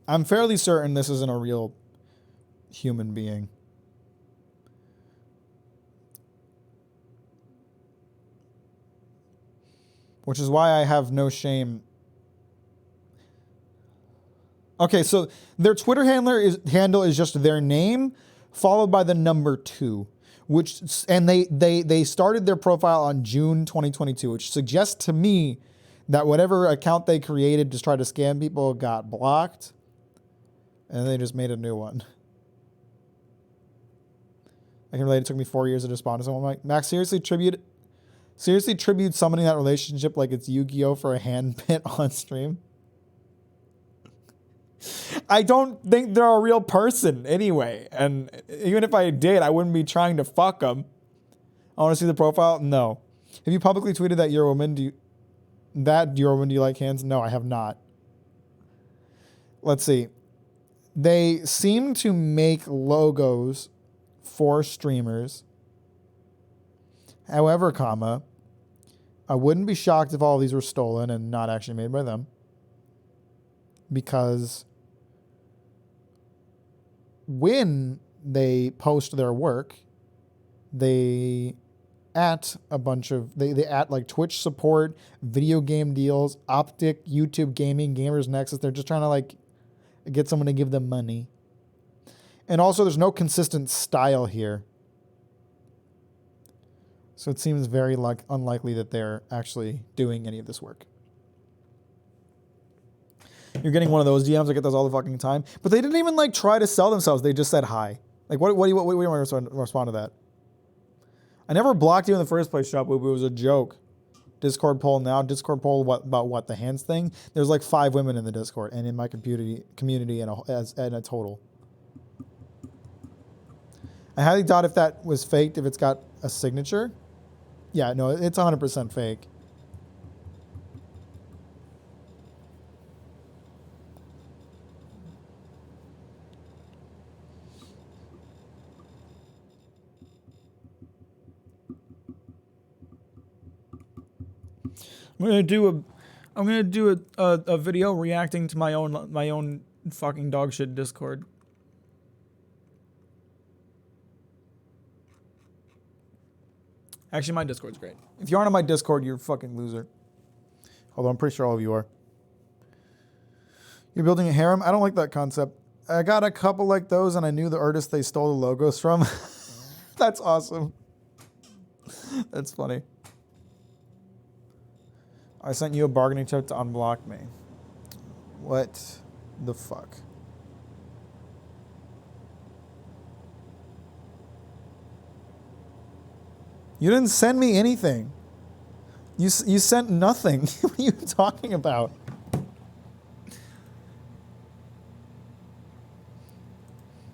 I'm fairly certain this isn't a real human being. Which is why I have no shame. Okay, so their Twitter handle is just their name followed by the number 2, and they started their profile on June 2022, which suggests to me that whatever account they created to try to scam people got blocked, and they just made a new one. I can relate. It took me 4 years to respond to someone. I'm like, Max, seriously tribute summoning that relationship like it's Yu-Gi-Oh for a hand pit on stream. I don't think they're a real person anyway. And even if I did, I wouldn't be trying to fuck them. I want to see the profile. No. Have you publicly tweeted that you're a woman? Do you like hands? No, I have not. let's see. They seem to make logos for streamers. However, comma, I wouldn't be shocked if all of these were stolen and not actually made by them. Because when they post their work, they at a bunch of, they at like Twitch support, video game deals, Optic, YouTube Gaming, Gamers Nexus. They're just trying to like get someone to give them money. And also there's no consistent style here. So it seems very unlikely that they're actually doing any of this work. You're getting one of those DMs. I get those all the fucking time. But they didn't even like try to sell themselves. They just said hi. Like, what do you want to respond to that? I never blocked you in the first place, Shop Boop. It was a joke. Discord poll now. Discord poll about what? The hands thing? There's like 5 women in the Discord and in my community in a total. I highly doubt if that was faked, if it's got a signature. Yeah, no, it's 100% fake. I'm gonna do a video reacting to my own fucking dog shit Discord. Actually, my Discord's great. If you aren't on my Discord, you're a fucking loser. Although I'm pretty sure all of you are. You're building a harem? I don't like that concept. I got a couple like those and I knew the artist they stole the logos from. That's awesome. That's funny. I sent you a bargaining chip to unblock me. What the fuck? You didn't send me anything. You sent nothing. What are you talking about?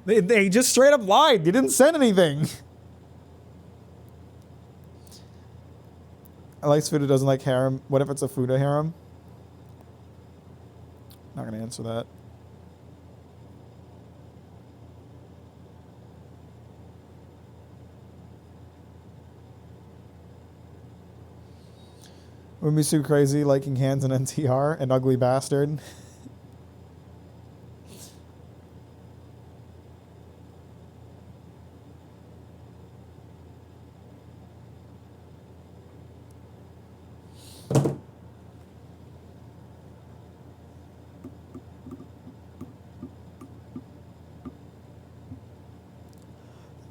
They just straight up lied. You didn't send anything. Alex Fuda doesn't like harem. What if it's a Fuda harem? Not gonna answer that. Wouldn't be so crazy liking hands and NTR, an ugly bastard.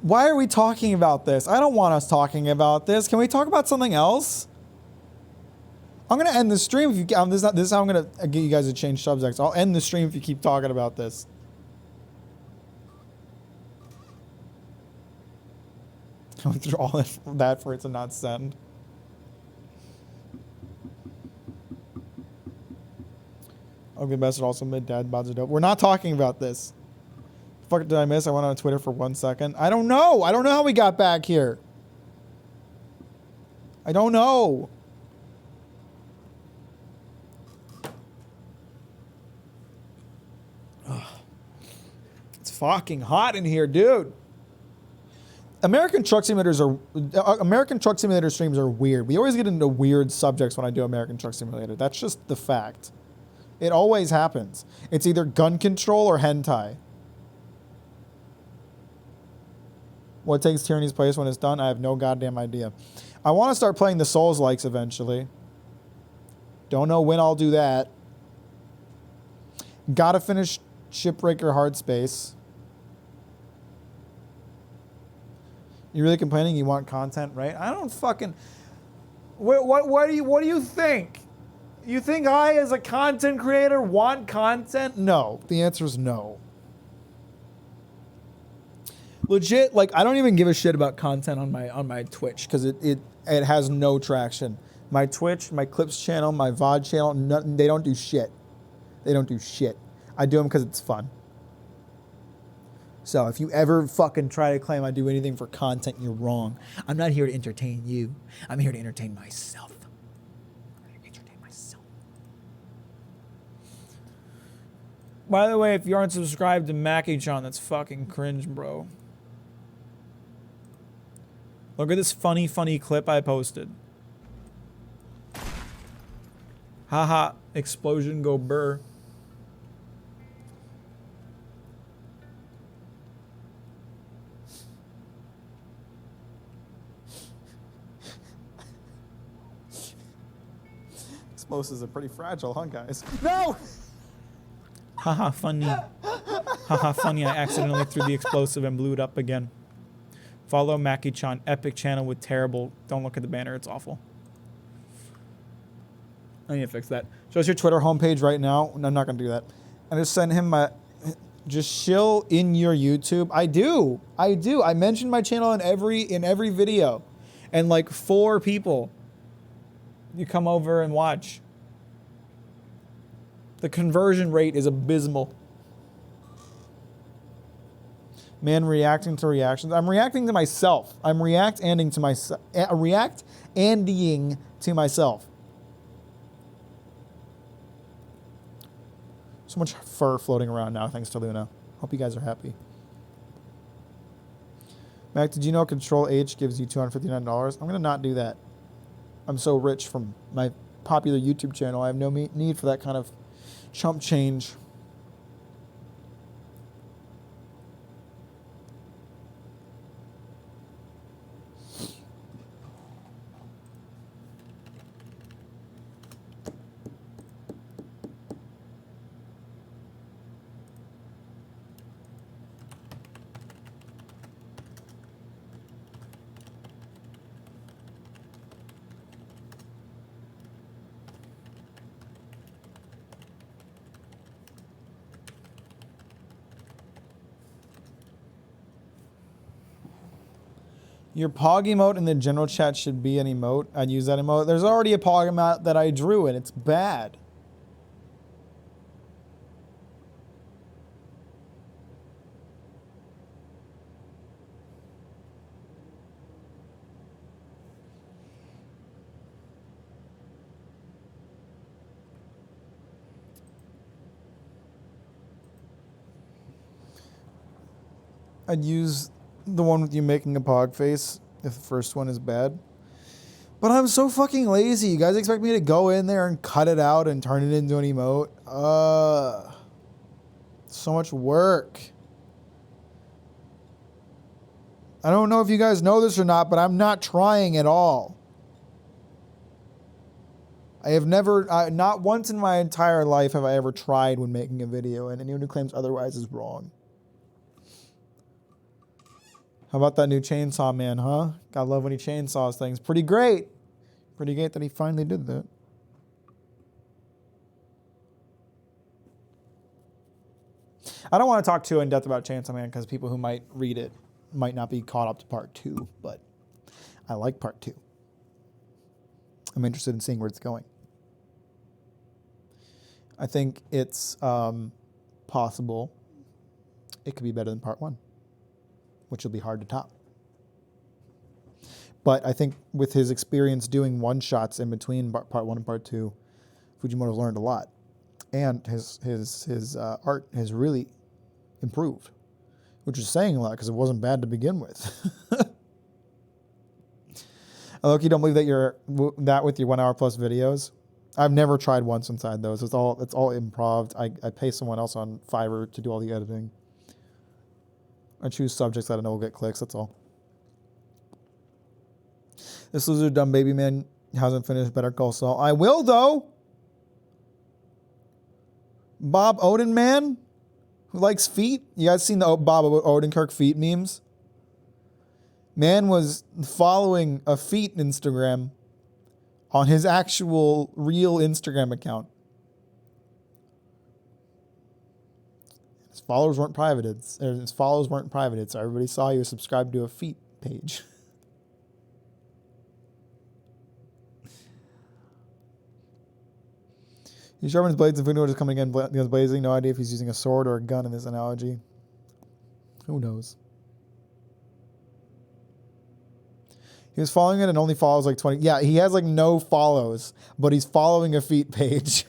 Why are we talking about this? I don't want us talking about this. Can we talk about something else? I'm going to end the stream if you this is how I'm going to get you guys to change subjects. I'll end the stream if you keep talking about this. I went through all that for it to not send. Ugly Bastard also mid dad bods are dope. We're not talking about this. The fuck did I miss? I went on Twitter for 1 second. I don't know. I don't know how we got back here. I don't know. It's fucking hot in here, dude. American Truck Simulator streams are weird. We always get into weird subjects when I do American Truck Simulator. That's just the fact. It always happens. It's either gun control or hentai. What takes Tyranny's place when it's done? I have no goddamn idea. I want to start playing the Souls-likes eventually. Don't know when I'll do that. Gotta finish Shipbreaker Hard Space. You really complaining you want content, right? I don't fucking... What do you think? You think I, as a content creator, want content? No. The answer is no. Legit, like, I don't even give a shit about content on my Twitch because it has no traction. My Twitch, my Clips channel, my VOD channel, they don't do shit. They don't do shit. I do them because it's fun. So if you ever fucking try to claim I do anything for content, you're wrong. I'm not here to entertain you. I'm here to entertain myself. By the way, if you aren't subscribed to Mackie-chan, that's fucking cringe, bro. Look at this funny clip I posted. Haha, explosion go burr. Explosives are pretty fragile, huh, guys? No! Haha, funny. Haha, funny. I accidentally threw the explosive and blew it up again. Follow Mackie-chan, epic channel with terrible. Don't look at the banner, it's awful. I need to fix that. Show us your Twitter homepage right now. No, I'm not gonna do that. I just sent him my. Just shill in your YouTube. I do. I mentioned my channel in every video, and like 4 people. You come over and watch. The conversion rate is abysmal. Man reacting to reactions. I'm reacting to myself. I'm react-anding to myself. React-andying to myself. So much fur floating around now, thanks to Luna. Hope you guys are happy. Mac, did you know Control H gives you $259? I'm gonna not do that. I'm so rich from my popular YouTube channel. I have no need for that kind of chump change. Your Pog emote in the general chat should be an emote. I'd use that emote. There's already a Pog emote that I drew and it's bad. I'd use the one with you making a pog face if the first one is bad. But I'm so fucking lazy. You guys expect me to go in there and cut it out and turn it into an emote? So much work. I don't know if you guys know this or not, but I'm not trying at all. I have never, not once in my entire life have I ever tried when making a video, and anyone who claims otherwise is wrong. How about that new Chainsaw Man, huh? Gotta love when he chainsaws things. Pretty great. Pretty great that he finally did that. I don't want to talk too in depth about Chainsaw Man because people who might read it might not be caught up to part 2, but I like part 2. I'm interested in seeing where it's going. I think it's possible it could be better than part 1. Which will be hard to top. But I think with his experience doing one-shots in between part 1 and part 2, Fujimoto's learned a lot. And his art has really improved, which is saying a lot because it wasn't bad to begin with. Loki, don't believe that you're that with your 1 hour plus videos. I've never tried once inside those. It's all improv. I pay someone else on Fiverr to do all the editing. I choose subjects that I know will get clicks, that's all. This loser dumb baby man hasn't finished Better Call Saul. I will, though. Bob Odenkirk, who likes feet. You guys seen the Bob Odenkirk feet memes? Man was following a feet Instagram on his actual real Instagram account. His followers weren't private, so everybody saw he was subscribed to a feet page. He sharpens blades and Fujimoto is coming in against blazing. No idea if he's using a sword or a gun in this analogy. Who knows? He was following it and only follows like 20. Yeah, he has like no follows, but he's following a feet page.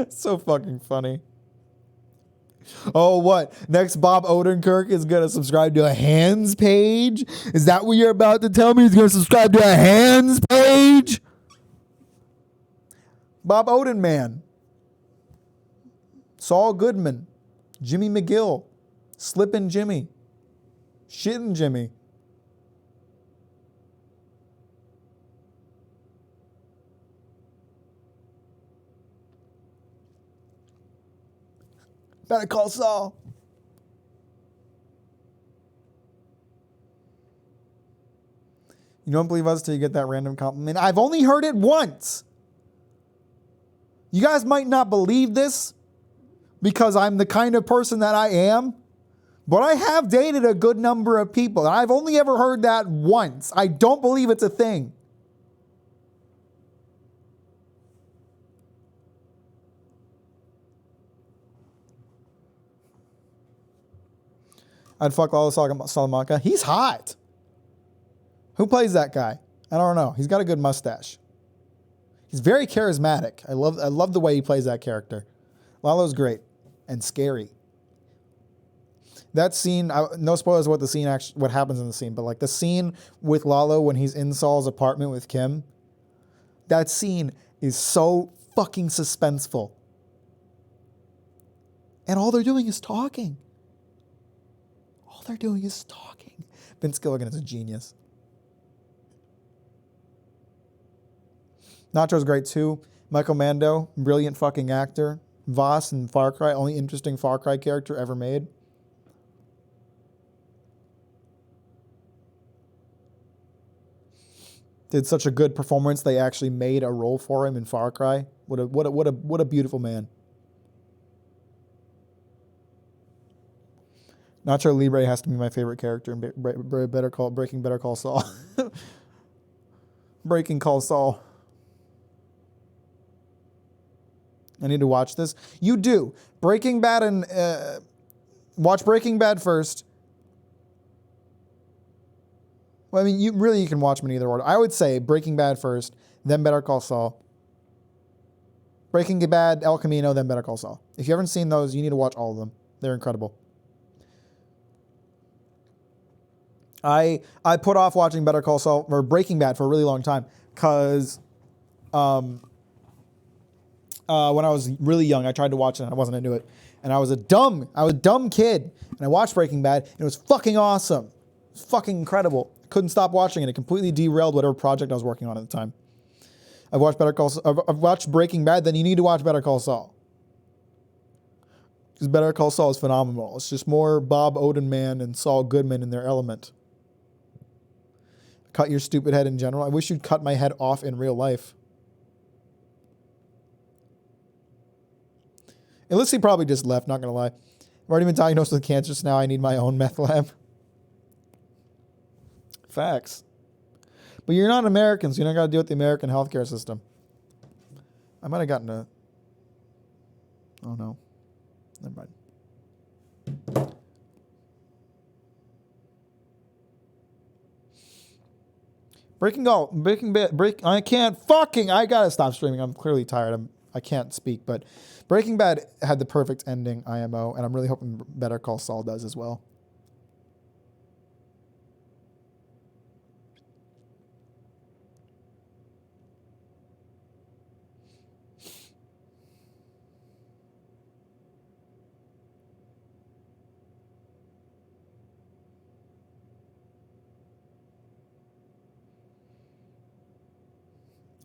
So fucking funny. Oh, what? Next Bob Odenkirk is going to subscribe to a hands page? Is that what you're about to tell me? He's going to subscribe to a hands page? Bob Odenman. Saul Goodman. Jimmy McGill. Slippin' Jimmy. Shittin' Jimmy. Better call Saul. You don't believe us till you get that random compliment. I've only heard it once. You guys might not believe this because I'm the kind of person that I am, but I have dated a good number of people, and I've only ever heard that once. I don't believe it's a thing. I'd fuck Lalo Salamanca. He's hot. Who plays that guy? I don't know. He's got a good mustache. He's very charismatic. I love the way he plays that character. Lalo's great and scary. That scene, no spoilers what what happens in the scene, but like the scene with Lalo when he's in Saul's apartment with Kim, that scene is so fucking suspenseful. And all they're doing is talking. All they're doing is talking. Vince Gilligan is a genius. Nacho's great too. Michael Mando, brilliant fucking actor. Voss in Far Cry, only interesting Far Cry character ever made. Did such a good performance, they actually made a role for him in Far Cry. What a beautiful man. Nacho Libre has to be my favorite character in Breaking Better Call Saul. Breaking Call Saul. I need to watch this. You do. Breaking Bad and watch Breaking Bad first. Well, I mean, you can watch them in either order. I would say Breaking Bad first, then Better Call Saul. Breaking Bad, El Camino, then Better Call Saul. If you haven't seen those, you need to watch all of them. They're incredible. I put off watching Better Call Saul or Breaking Bad for a really long time because when I was really young, I tried to watch it and I wasn't into it. And I was a dumb kid. And I watched Breaking Bad and it was fucking awesome. It was fucking incredible. I couldn't stop watching it. It completely derailed whatever project I was working on at the time. I've watched Breaking Bad, then you need to watch Better Call Saul. Because Better Call Saul is phenomenal. It's just more Bob Odenkirk and Saul Goodman in their element. Cut your stupid head in general. I wish you'd cut my head off in real life. Unless he probably just left, not going to lie. I've already been diagnosed with cancer, so now I need my own meth lab. Facts. But you're not American, so you're not got to deal with the American healthcare system. I might have gotten a... Oh, no. Never mind. I gotta stop streaming. I'm clearly tired. I can't speak, but Breaking Bad had the perfect ending, IMO, and I'm really hoping Better Call Saul does as well.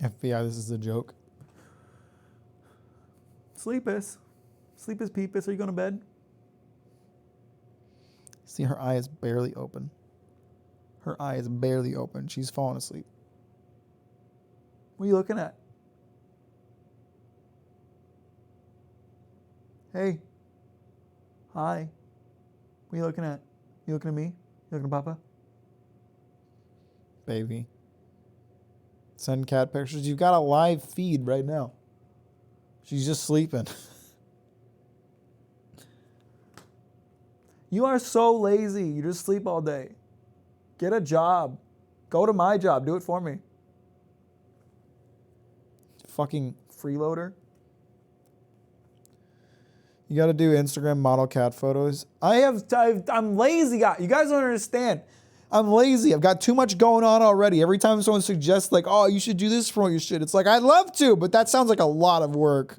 FBI, this is a joke. Sleepus, Peepus, are you going to bed? See, her eye is barely open. Her eye is barely open. She's falling asleep. What are you looking at? Hey. Hi. What are you looking at? You looking at me? You looking at Papa? Baby. Send cat pictures. You've got a live feed right now. She's just sleeping. You are so lazy. You just sleep all day. Get a job. Go to my job. Do it for me. Fucking freeloader. You got to do Instagram model cat photos. I'm lazy. You guys don't understand. I'm lazy. I've got too much going on already. Every time someone suggests like, oh, you should do this for your shit, it's like, I'd love to, but that sounds like a lot of work.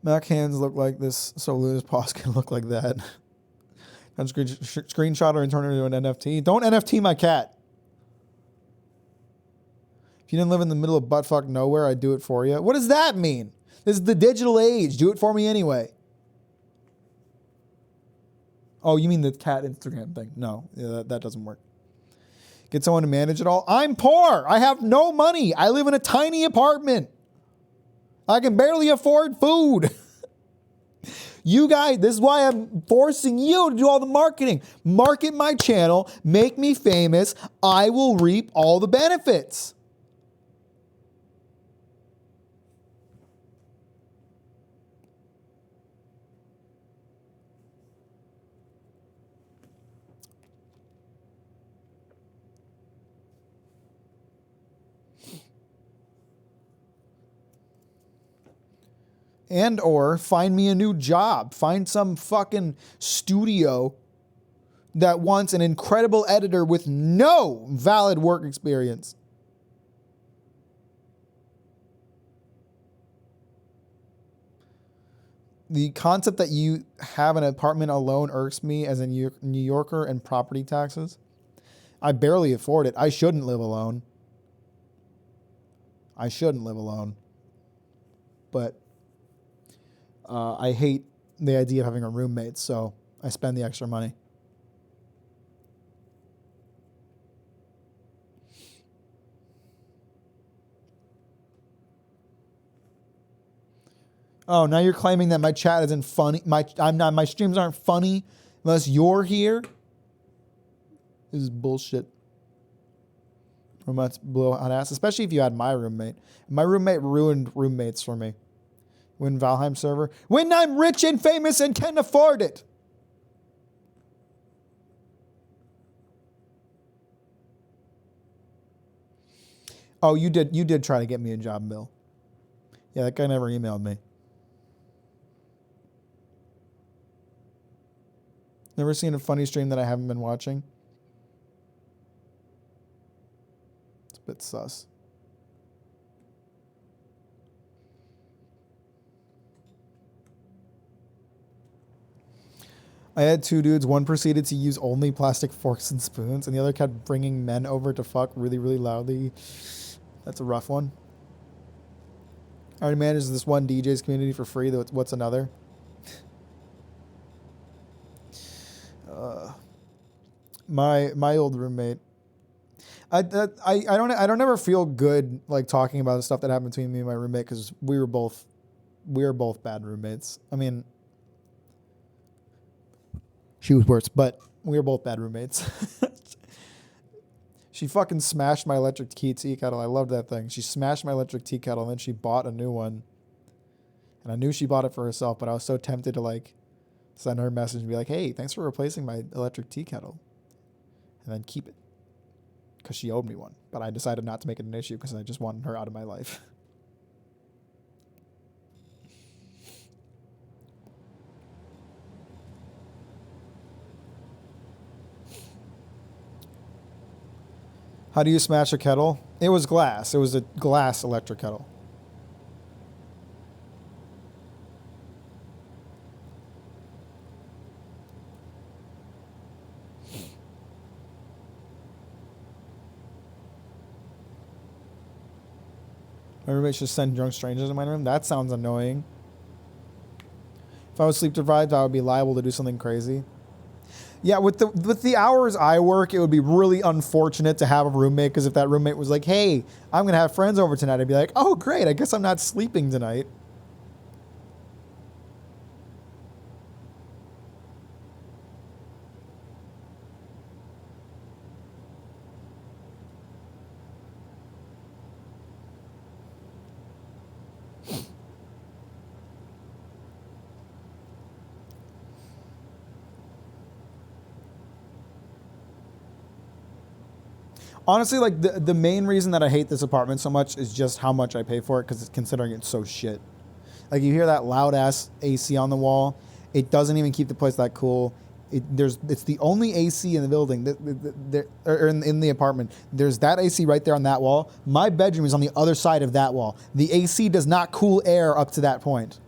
Mac hands look like this, so Luna's paws can look like that. And screenshot her and turn her into an NFT. Don't NFT my cat. If you didn't live in the middle of buttfuck nowhere, I'd do it for you. What does that mean? This is the digital age. Do it for me anyway. Oh, you mean the cat Instagram thing? No, yeah, that doesn't work. Get someone to manage it all. I'm poor. I have no money. I live in a tiny apartment. I can barely afford food. You guys, this is why I'm forcing you to do all the marketing. Market my channel, make me famous. I will reap all the benefits. And or find me a new job. Find some fucking studio that wants an incredible editor with no valid work experience. The concept that you have an apartment alone irks me as a New Yorker and property taxes. I barely afford it. I shouldn't live alone. But I hate the idea of having a roommate, so I spend the extra money. Oh, now you're claiming that my chat isn't funny. My streams aren't funny unless you're here. This is bullshit. Roommates blow on ass, especially if you had my roommate. My roommate ruined roommates for me. Win Valheim server. When I'm rich and famous and can afford it. Oh, you did try to get me a job, Bill. Yeah, that guy never emailed me. Never seen a funny stream that I haven't been watching. It's a bit sus. I had two dudes. One proceeded to use only plastic forks and spoons, and the other kept bringing men over to fuck really, really loudly. That's a rough one. I already managed this one DJ's community for free, though. What's another? My old roommate. I don't ever feel good like talking about the stuff that happened between me and my roommate because we were both bad roommates. I mean, she was worse, but we were both bad roommates. She fucking smashed my electric tea kettle. I loved that thing. She smashed my electric tea kettle and then she bought a new one. And I knew she bought it for herself, but I was so tempted to like send her a message and be like, hey, thanks for replacing my electric tea kettle. And then keep it. Because she owed me one. But I decided not to make it an issue because I just wanted her out of my life. How do you smash a kettle? It was glass. It was a glass electric kettle. My roommate should send drunk strangers in my room. That sounds annoying. If I was sleep deprived, I would be liable to do something crazy. Yeah, with the hours I work, it would be really unfortunate to have a roommate because if that roommate was like, hey, I'm going to have friends over tonight, I'd be like, oh, great, I guess I'm not sleeping tonight. Honestly, like the main reason that I hate this apartment so much is just how much I pay for it because it's considering it's so shit. Like you hear that loud ass AC on the wall. It doesn't even keep the place that cool. It's the only AC in the building, or in the apartment. There's that AC right there on that wall. My bedroom is on the other side of that wall. The AC does not cool air up to that point.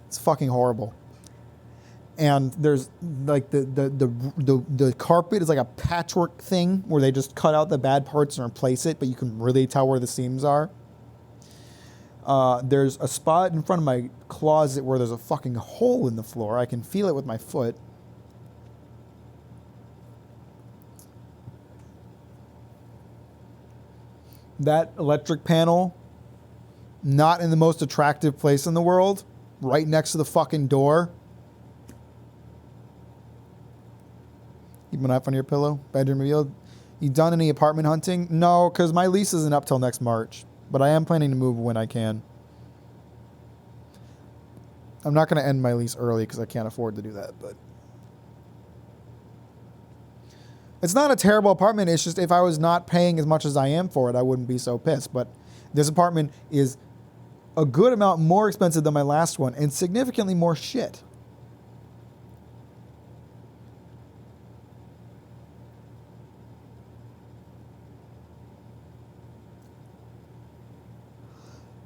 It's fucking horrible. And there's like the carpet is like a patchwork thing where they just cut out the bad parts and replace it, but you can really tell where the seams are. There's a spot in front of my closet where there's a fucking hole in the floor. I can feel it with my foot. That electric panel, not in the most attractive place in the world, right next to the fucking door. Keep a knife on your pillow. Bedroom revealed. You done any apartment hunting? No, because my lease isn't up till next March. But I am planning to move when I can. I'm not going to end my lease early because I can't afford to do that. But it's not a terrible apartment. It's just if I was not paying as much as I am for it, I wouldn't be so pissed. But this apartment is a good amount more expensive than my last one and significantly more shit.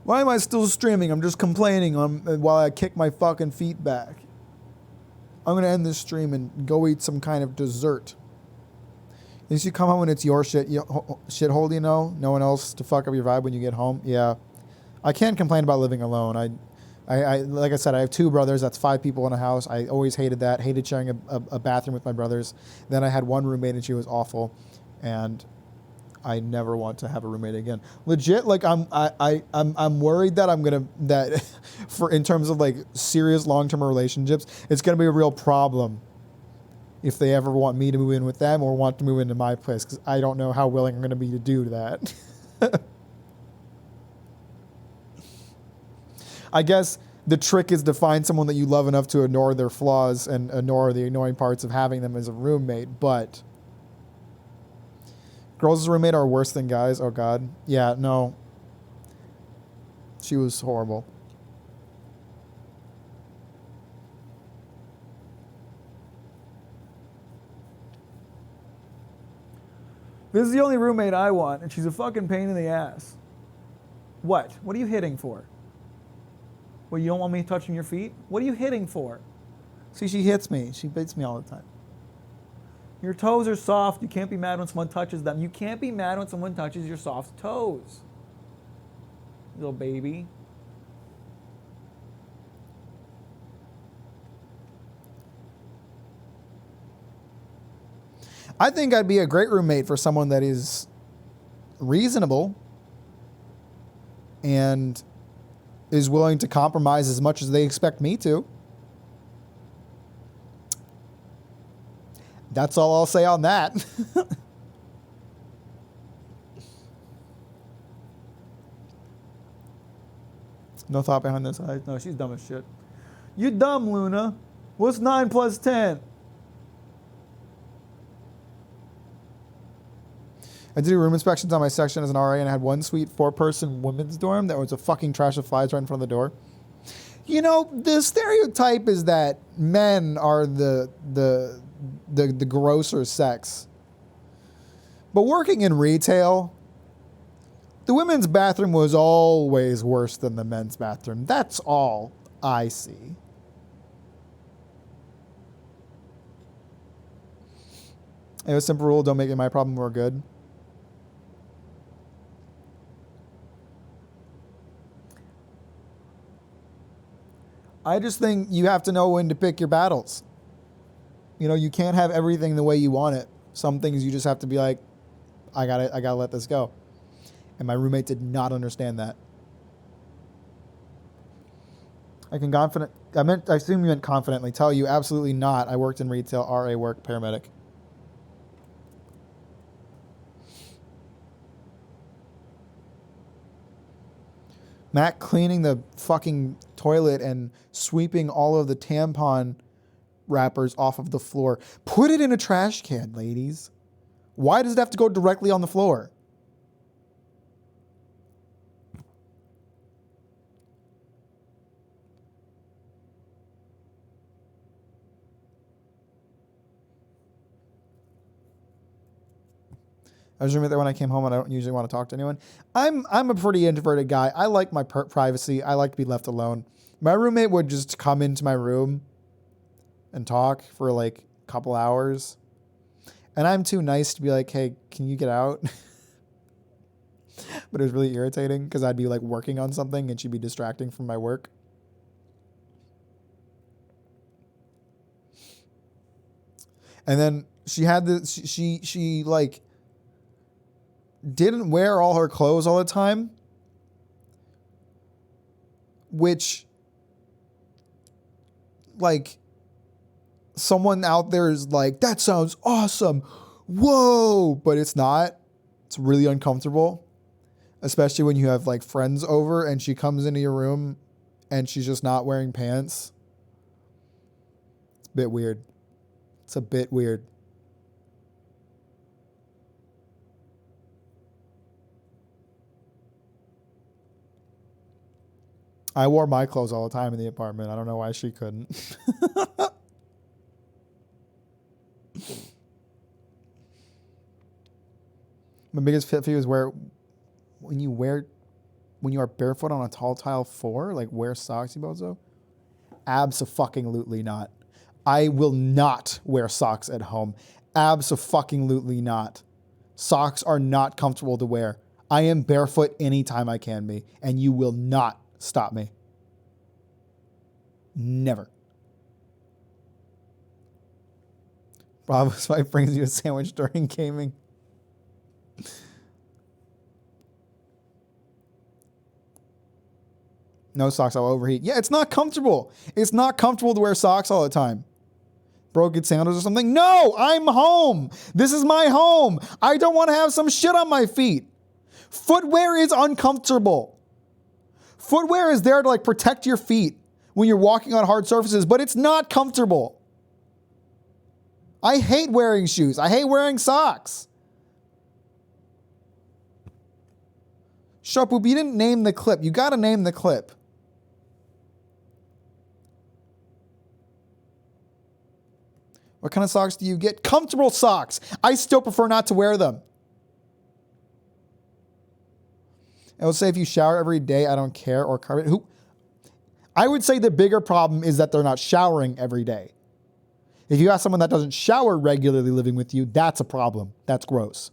Why am I still streaming? I'm just complaining while I kick my fucking feet back. I'm going to end this stream and go eat some kind of dessert. At least you come home and it's your shithole, you know? No one else to fuck up your vibe when you get home? Yeah. I can't complain about living alone. I like I said, I have 2 brothers. That's 5 people in a house. I always hated that. Hated sharing a bathroom with my brothers. Then I had one roommate and she was awful. And I never want to have a roommate again. Legit, like I'm worried that for in terms of like serious long-term relationships, it's gonna be a real problem if they ever want me to move in with them or want to move into my place, because I don't know how willing I'm gonna be to do that. I guess the trick is to find someone that you love enough to ignore their flaws and ignore the annoying parts of having them as a roommate, but girls as a roommate are worse than guys. Oh, God. Yeah, no. She was horrible. This is the only roommate I want, and she's a fucking pain in the ass. What? What are you hitting for? Well, you don't want me touching your feet? What are you hitting for? See, she hits me. She beats me all the time. Your toes are soft. You can't be mad when someone touches them. You can't be mad when someone touches your soft toes. Little baby. I think I'd be a great roommate for someone that is reasonable and is willing to compromise as much as they expect me to. That's all I'll say on that. No thought behind this. No, she's dumb as shit. You dumb, Luna. What's 9 plus 10? I did room inspections on my section as an RA, and I had one suite 4-person women's dorm that was a fucking trash of flies right in front of the door. You know, the stereotype is that men are the grosser sex. But working in retail, the women's bathroom was always worse than the men's bathroom. That's all I see. I have a simple rule: don't make it my problem, we're good. I just think you have to know when to pick your battles. You know, you can't have everything the way you want it. Some things you just have to be like, I gotta let this go. And my roommate did not understand that. I assume you meant confidently tell you absolutely not. I worked in retail, RA work, paramedic. Matt cleaning the fucking toilet and sweeping all of the tampon wrappers off of the floor. Put it in a trash can, ladies. Why does it have to go directly on the floor? I was roommate there when I came home, and I don't usually want to talk to anyone. I'm a pretty introverted guy. I like my privacy. I like to be left alone. My roommate would just come into my room and talk for like a couple hours. And I'm too nice to be like, hey, can you get out? But it was really irritating because I'd be like working on something and she'd be distracting from my work. And then she had this, she like didn't wear all her clothes all the time, which like someone out there is like, that sounds awesome. Whoa. But it's not. It's really uncomfortable, especially when you have like friends over and she comes into your room and she's just not wearing pants. It's a bit weird. It's a bit weird. I wore my clothes all the time in the apartment. I don't know why she couldn't. My biggest pet peeve is when you are barefoot on a tall tile floor, like wear socks, you bozo. Abso-fucking-lutely not. I will not wear socks at home. Abso-fucking-lutely not. Socks are not comfortable to wear. I am barefoot anytime I can be, and you will not stop me. Never. Bravo's wife brings you a sandwich during gaming. No socks, I'll overheat. Yeah, it's not comfortable. It's not comfortable to wear socks all the time. Bro, get sandals or something. No, I'm home. This is my home. I don't want to have some shit on my feet. Footwear is uncomfortable. Footwear is there to like protect your feet when you're walking on hard surfaces, but it's not comfortable. I hate wearing shoes. I hate wearing socks. Sharpoop, you didn't name the clip. You got to name the clip. What kind of socks do you get? Comfortable socks. I still prefer not to wear them. I would say if you shower every day, I don't care, or carpet. I would say the bigger problem is that they're not showering every day. If you got someone that doesn't shower regularly living with you, that's a problem. That's gross.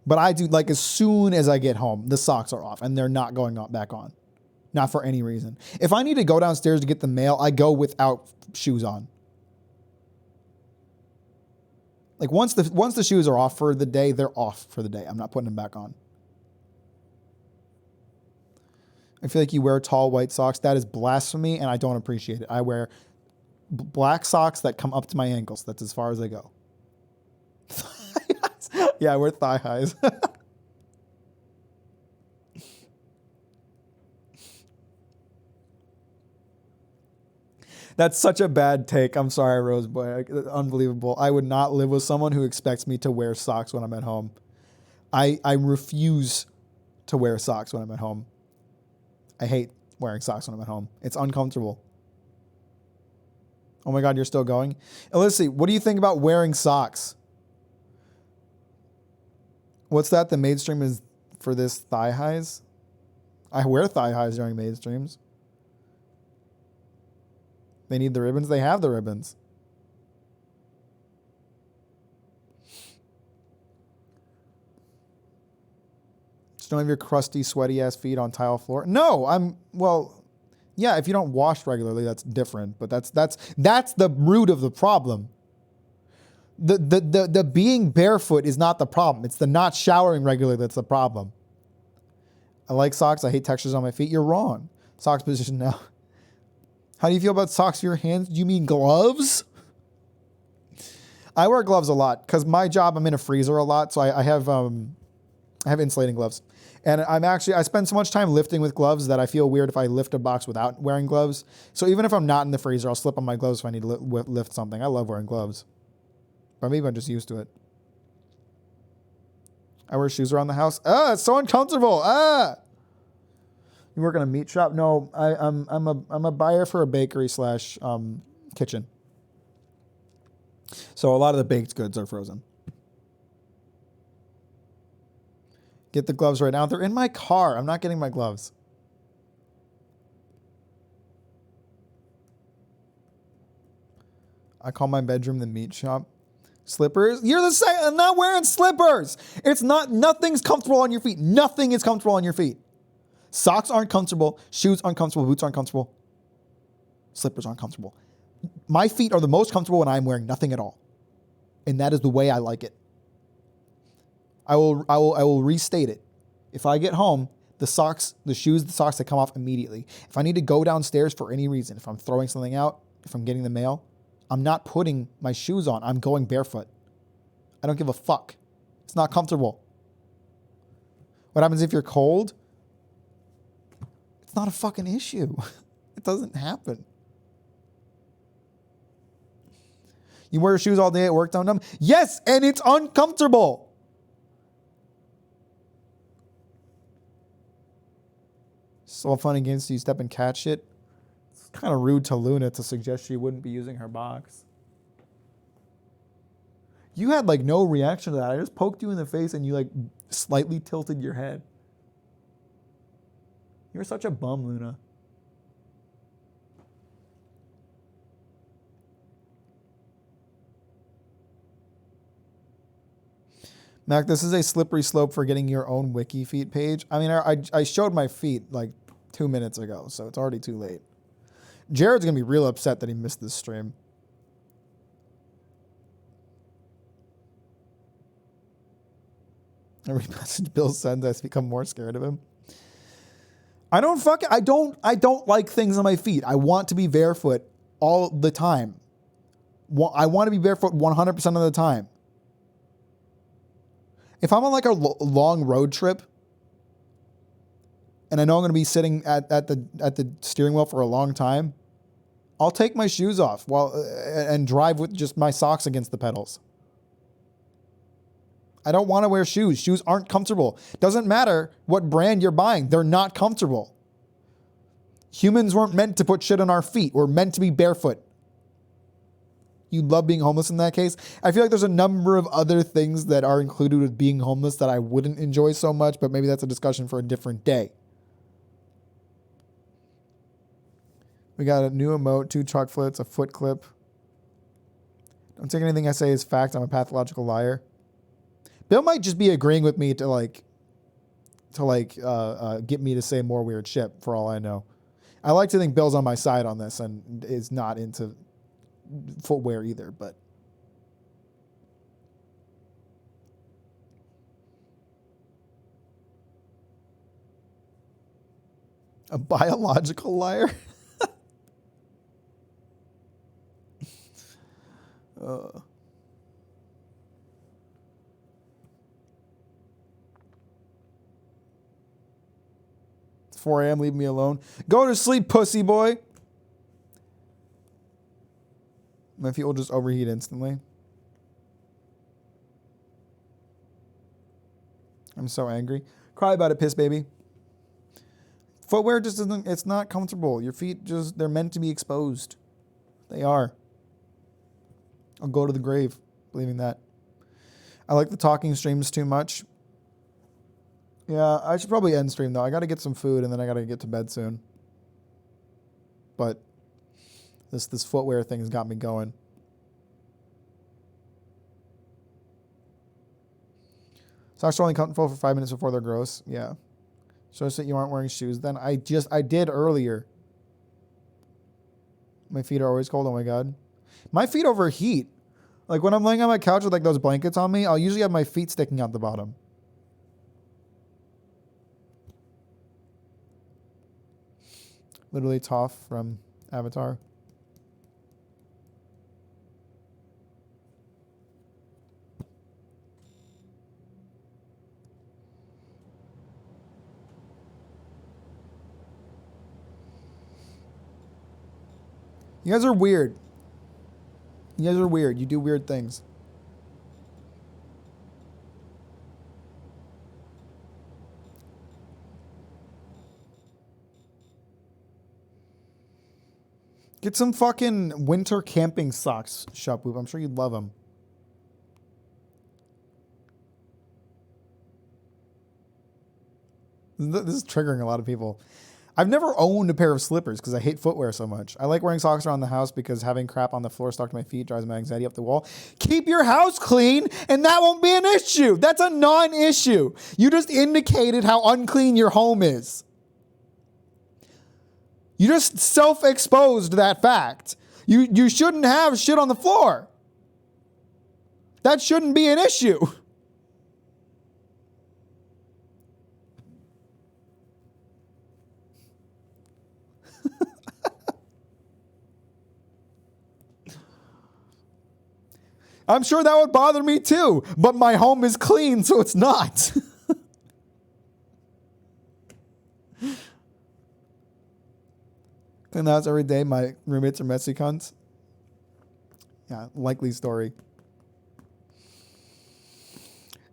But I do, like, as soon as I get home, the socks are off and they're not going back on. Not for any reason. If I need to go downstairs to get the mail, I go without shoes on. Like, once the shoes are off for the day, they're off for the day. I'm not putting them back on. I feel like you wear tall white socks. That is blasphemy, and I don't appreciate it. I wear black socks that come up to my ankles. That's as far as I go. Yeah, I wear thigh highs. That's such a bad take. I'm sorry, Roseboy. Unbelievable. I would not live with someone who expects me to wear socks when I'm at home. I refuse to wear socks when I'm at home. I hate wearing socks when I'm at home. It's uncomfortable. Oh my God, you're still going? Alyssa, what do you think about wearing socks? What's that? The maid stream is for this thigh highs? I wear thigh highs during maid streams. They need the ribbons. They have the ribbons. Just don't have your crusty, sweaty ass feet on tile floor. No, yeah, if you don't wash regularly, that's different. But that's the root of the problem. The being barefoot is not the problem. It's the not showering regularly that's the problem. I like socks. I hate textures on my feet. You're wrong. Socks position now. How do you feel about socks for your hands? Do you mean gloves? I wear gloves a lot because my job, I'm in a freezer a lot. So I have I have insulating gloves. And I spend so much time lifting with gloves that I feel weird if I lift a box without wearing gloves. So even if I'm not in the freezer, I'll slip on my gloves if I need to lift something. I love wearing gloves. But maybe I'm just used to it. I wear shoes around the house. It's so uncomfortable. You work in a meat shop? No, I'm a buyer for a bakery / kitchen. So a lot of the baked goods are frozen. Get the gloves right now. They're in my car. I'm not getting my gloves. I call my bedroom the meat shop. Slippers? You're the same. I'm not wearing slippers. Nothing's comfortable on your feet. Nothing is comfortable on your feet. Socks aren't comfortable. Shoes aren't comfortable. Boots aren't comfortable. Slippers aren't comfortable. My feet are the most comfortable when I'm wearing nothing at all. And that is the way I like it. I will restate it. If I get home, the socks, the shoes, the socks, they come off immediately. If I need to go downstairs for any reason, if I'm throwing something out, if I'm getting the mail, I'm not putting my shoes on. I'm going barefoot. I don't give a fuck. It's not comfortable. What happens if you're cold? It's not a fucking issue. It doesn't happen. You wear shoes all day at work, don't them? Yes, and it's uncomfortable. So fun and games till you step in cat shit. It's kind of rude to Luna to suggest she wouldn't be using her box. You had like no reaction to that. I just poked you in the face and you like slightly tilted your head. You're such a bum, Luna. Mac, this is a slippery slope for getting your own wiki feet page. I mean, I showed my feet like 2 minutes ago, so it's already too late. Jared's going to be real upset that he missed this stream. Every message Bill sends, I become more scared of him. I don't like things on my feet. I want to be barefoot all the time. I want to be barefoot 100% of the time. If I'm on like a long road trip and I know I'm going to be sitting at the steering wheel for a long time, I'll take my shoes off and drive with just my socks against the pedals. I don't want to wear shoes. Shoes aren't comfortable. Doesn't matter what brand you're buying. They're not comfortable. Humans weren't meant to put shit on our feet. We're meant to be barefoot. You love being homeless in that case. I feel like there's a number of other things that are included with being homeless that I wouldn't enjoy so much, but maybe that's a discussion for a different day. We got a new emote, 2 chalk flits, a foot clip. Don't take anything I say as fact. I'm a pathological liar. Bill might just be agreeing with me to get me to say more weird shit for all I know. I like to think Bill's on my side on this and is not into footwear either, but a biological liar. 4 a.m. Leave me alone. Go to sleep, pussy boy. My feet will just overheat instantly. I'm so angry. Cry about it, piss baby. Footwear just isn't, it's not comfortable. Your feet they're meant to be exposed. They are. I'll go to the grave believing that. I like the talking streams too much. Yeah, I should probably end stream though. I got to get some food and then I got to get to bed soon. But this footwear thing has got me going. Socks are only comfortable for 5 minutes before they're gross. Yeah. Shows that you aren't wearing shoes then. I did earlier. My feet are always cold. Oh my God. My feet overheat. Like when I'm laying on my couch with like those blankets on me, I'll usually have my feet sticking out the bottom. Literally Toph from Avatar. You guys are weird. You guys are weird. You do weird things. Get some fucking winter camping socks, Shopwoop. I'm sure you'd love them. This is triggering a lot of people. I've never owned a pair of slippers because I hate footwear so much. I like wearing socks around the house because having crap on the floor stuck to my feet drives my anxiety up the wall. Keep your house clean and that won't be an issue. That's a non-issue. You just indicated how unclean your home is. You just self-exposed that fact. You shouldn't have shit on the floor. That shouldn't be an issue. I'm sure that would bother me too, but my home is clean, so it's not. Clean the house every day. My roommates are messy cunts. Yeah, likely story.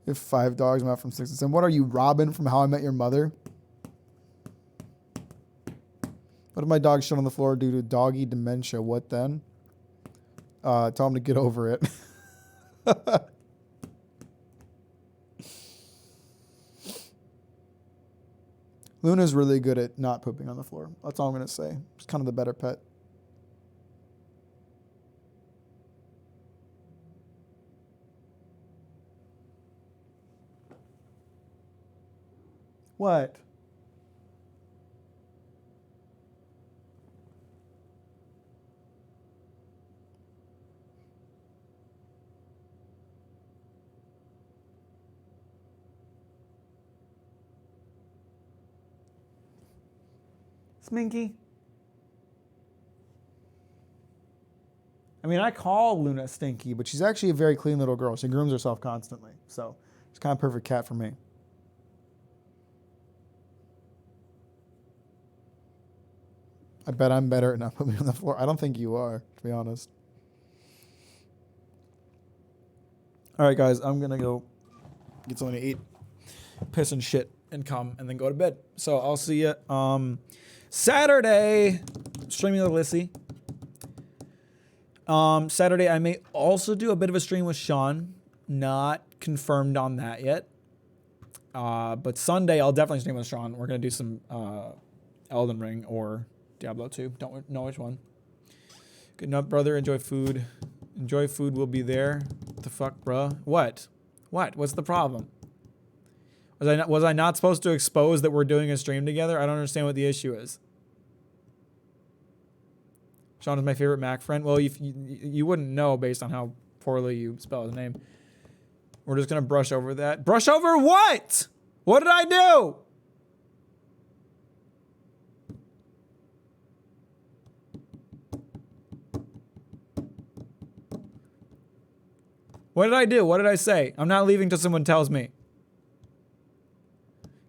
If 5 dogs, I'm out from 6 to 7. What are you, Robin from How I Met Your Mother? What if my dog shit on the floor due to doggy dementia? What then? Tell him to get over it. Luna's really good at not pooping on the floor. That's all I'm going to say. She's kind of the better pet. What? Sminky. I mean, I call Luna stinky, but she's actually a very clean little girl. She grooms herself constantly. So she's kind of a perfect cat for me. I bet I'm better at not putting me on the floor. I don't think you are, to be honest. All right, guys, I'm going to go get something to eat, piss and shit, and come, and then go to bed. So I'll see you Saturday, streaming with Lissy. Saturday, I may also do a bit of a stream with Sean. Not confirmed on that yet. But Sunday, I'll definitely stream with Sean. We're going to do some Elden Ring or Diablo 2. Don't know which one. Good night, brother. Enjoy food. Enjoy food. We'll be there. What the fuck, bruh? What? What's the problem? Was I not supposed to expose that we're doing a stream together? I don't understand what the issue is. Sean is my favorite Mac friend. Well, you wouldn't know based on how poorly you spell his name. We're just going to brush over that. Brush over what? What did I do? What did I do? What did I say? I'm not leaving till someone tells me.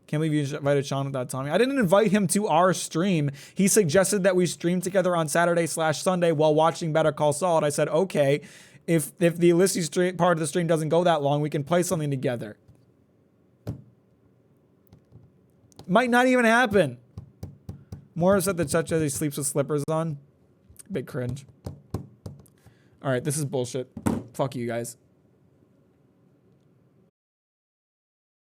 Can't believe you invited Sean without telling me. I didn't invite him to our stream. He suggested that we stream together on Saturday/Sunday while watching Better Call Saul. And I said, okay, if the Ulysses stream, part of the stream doesn't go that long, we can play something together. Might not even happen. Morris said that such as he sleeps with slippers on. Big cringe. All right, this is bullshit. Fuck you guys.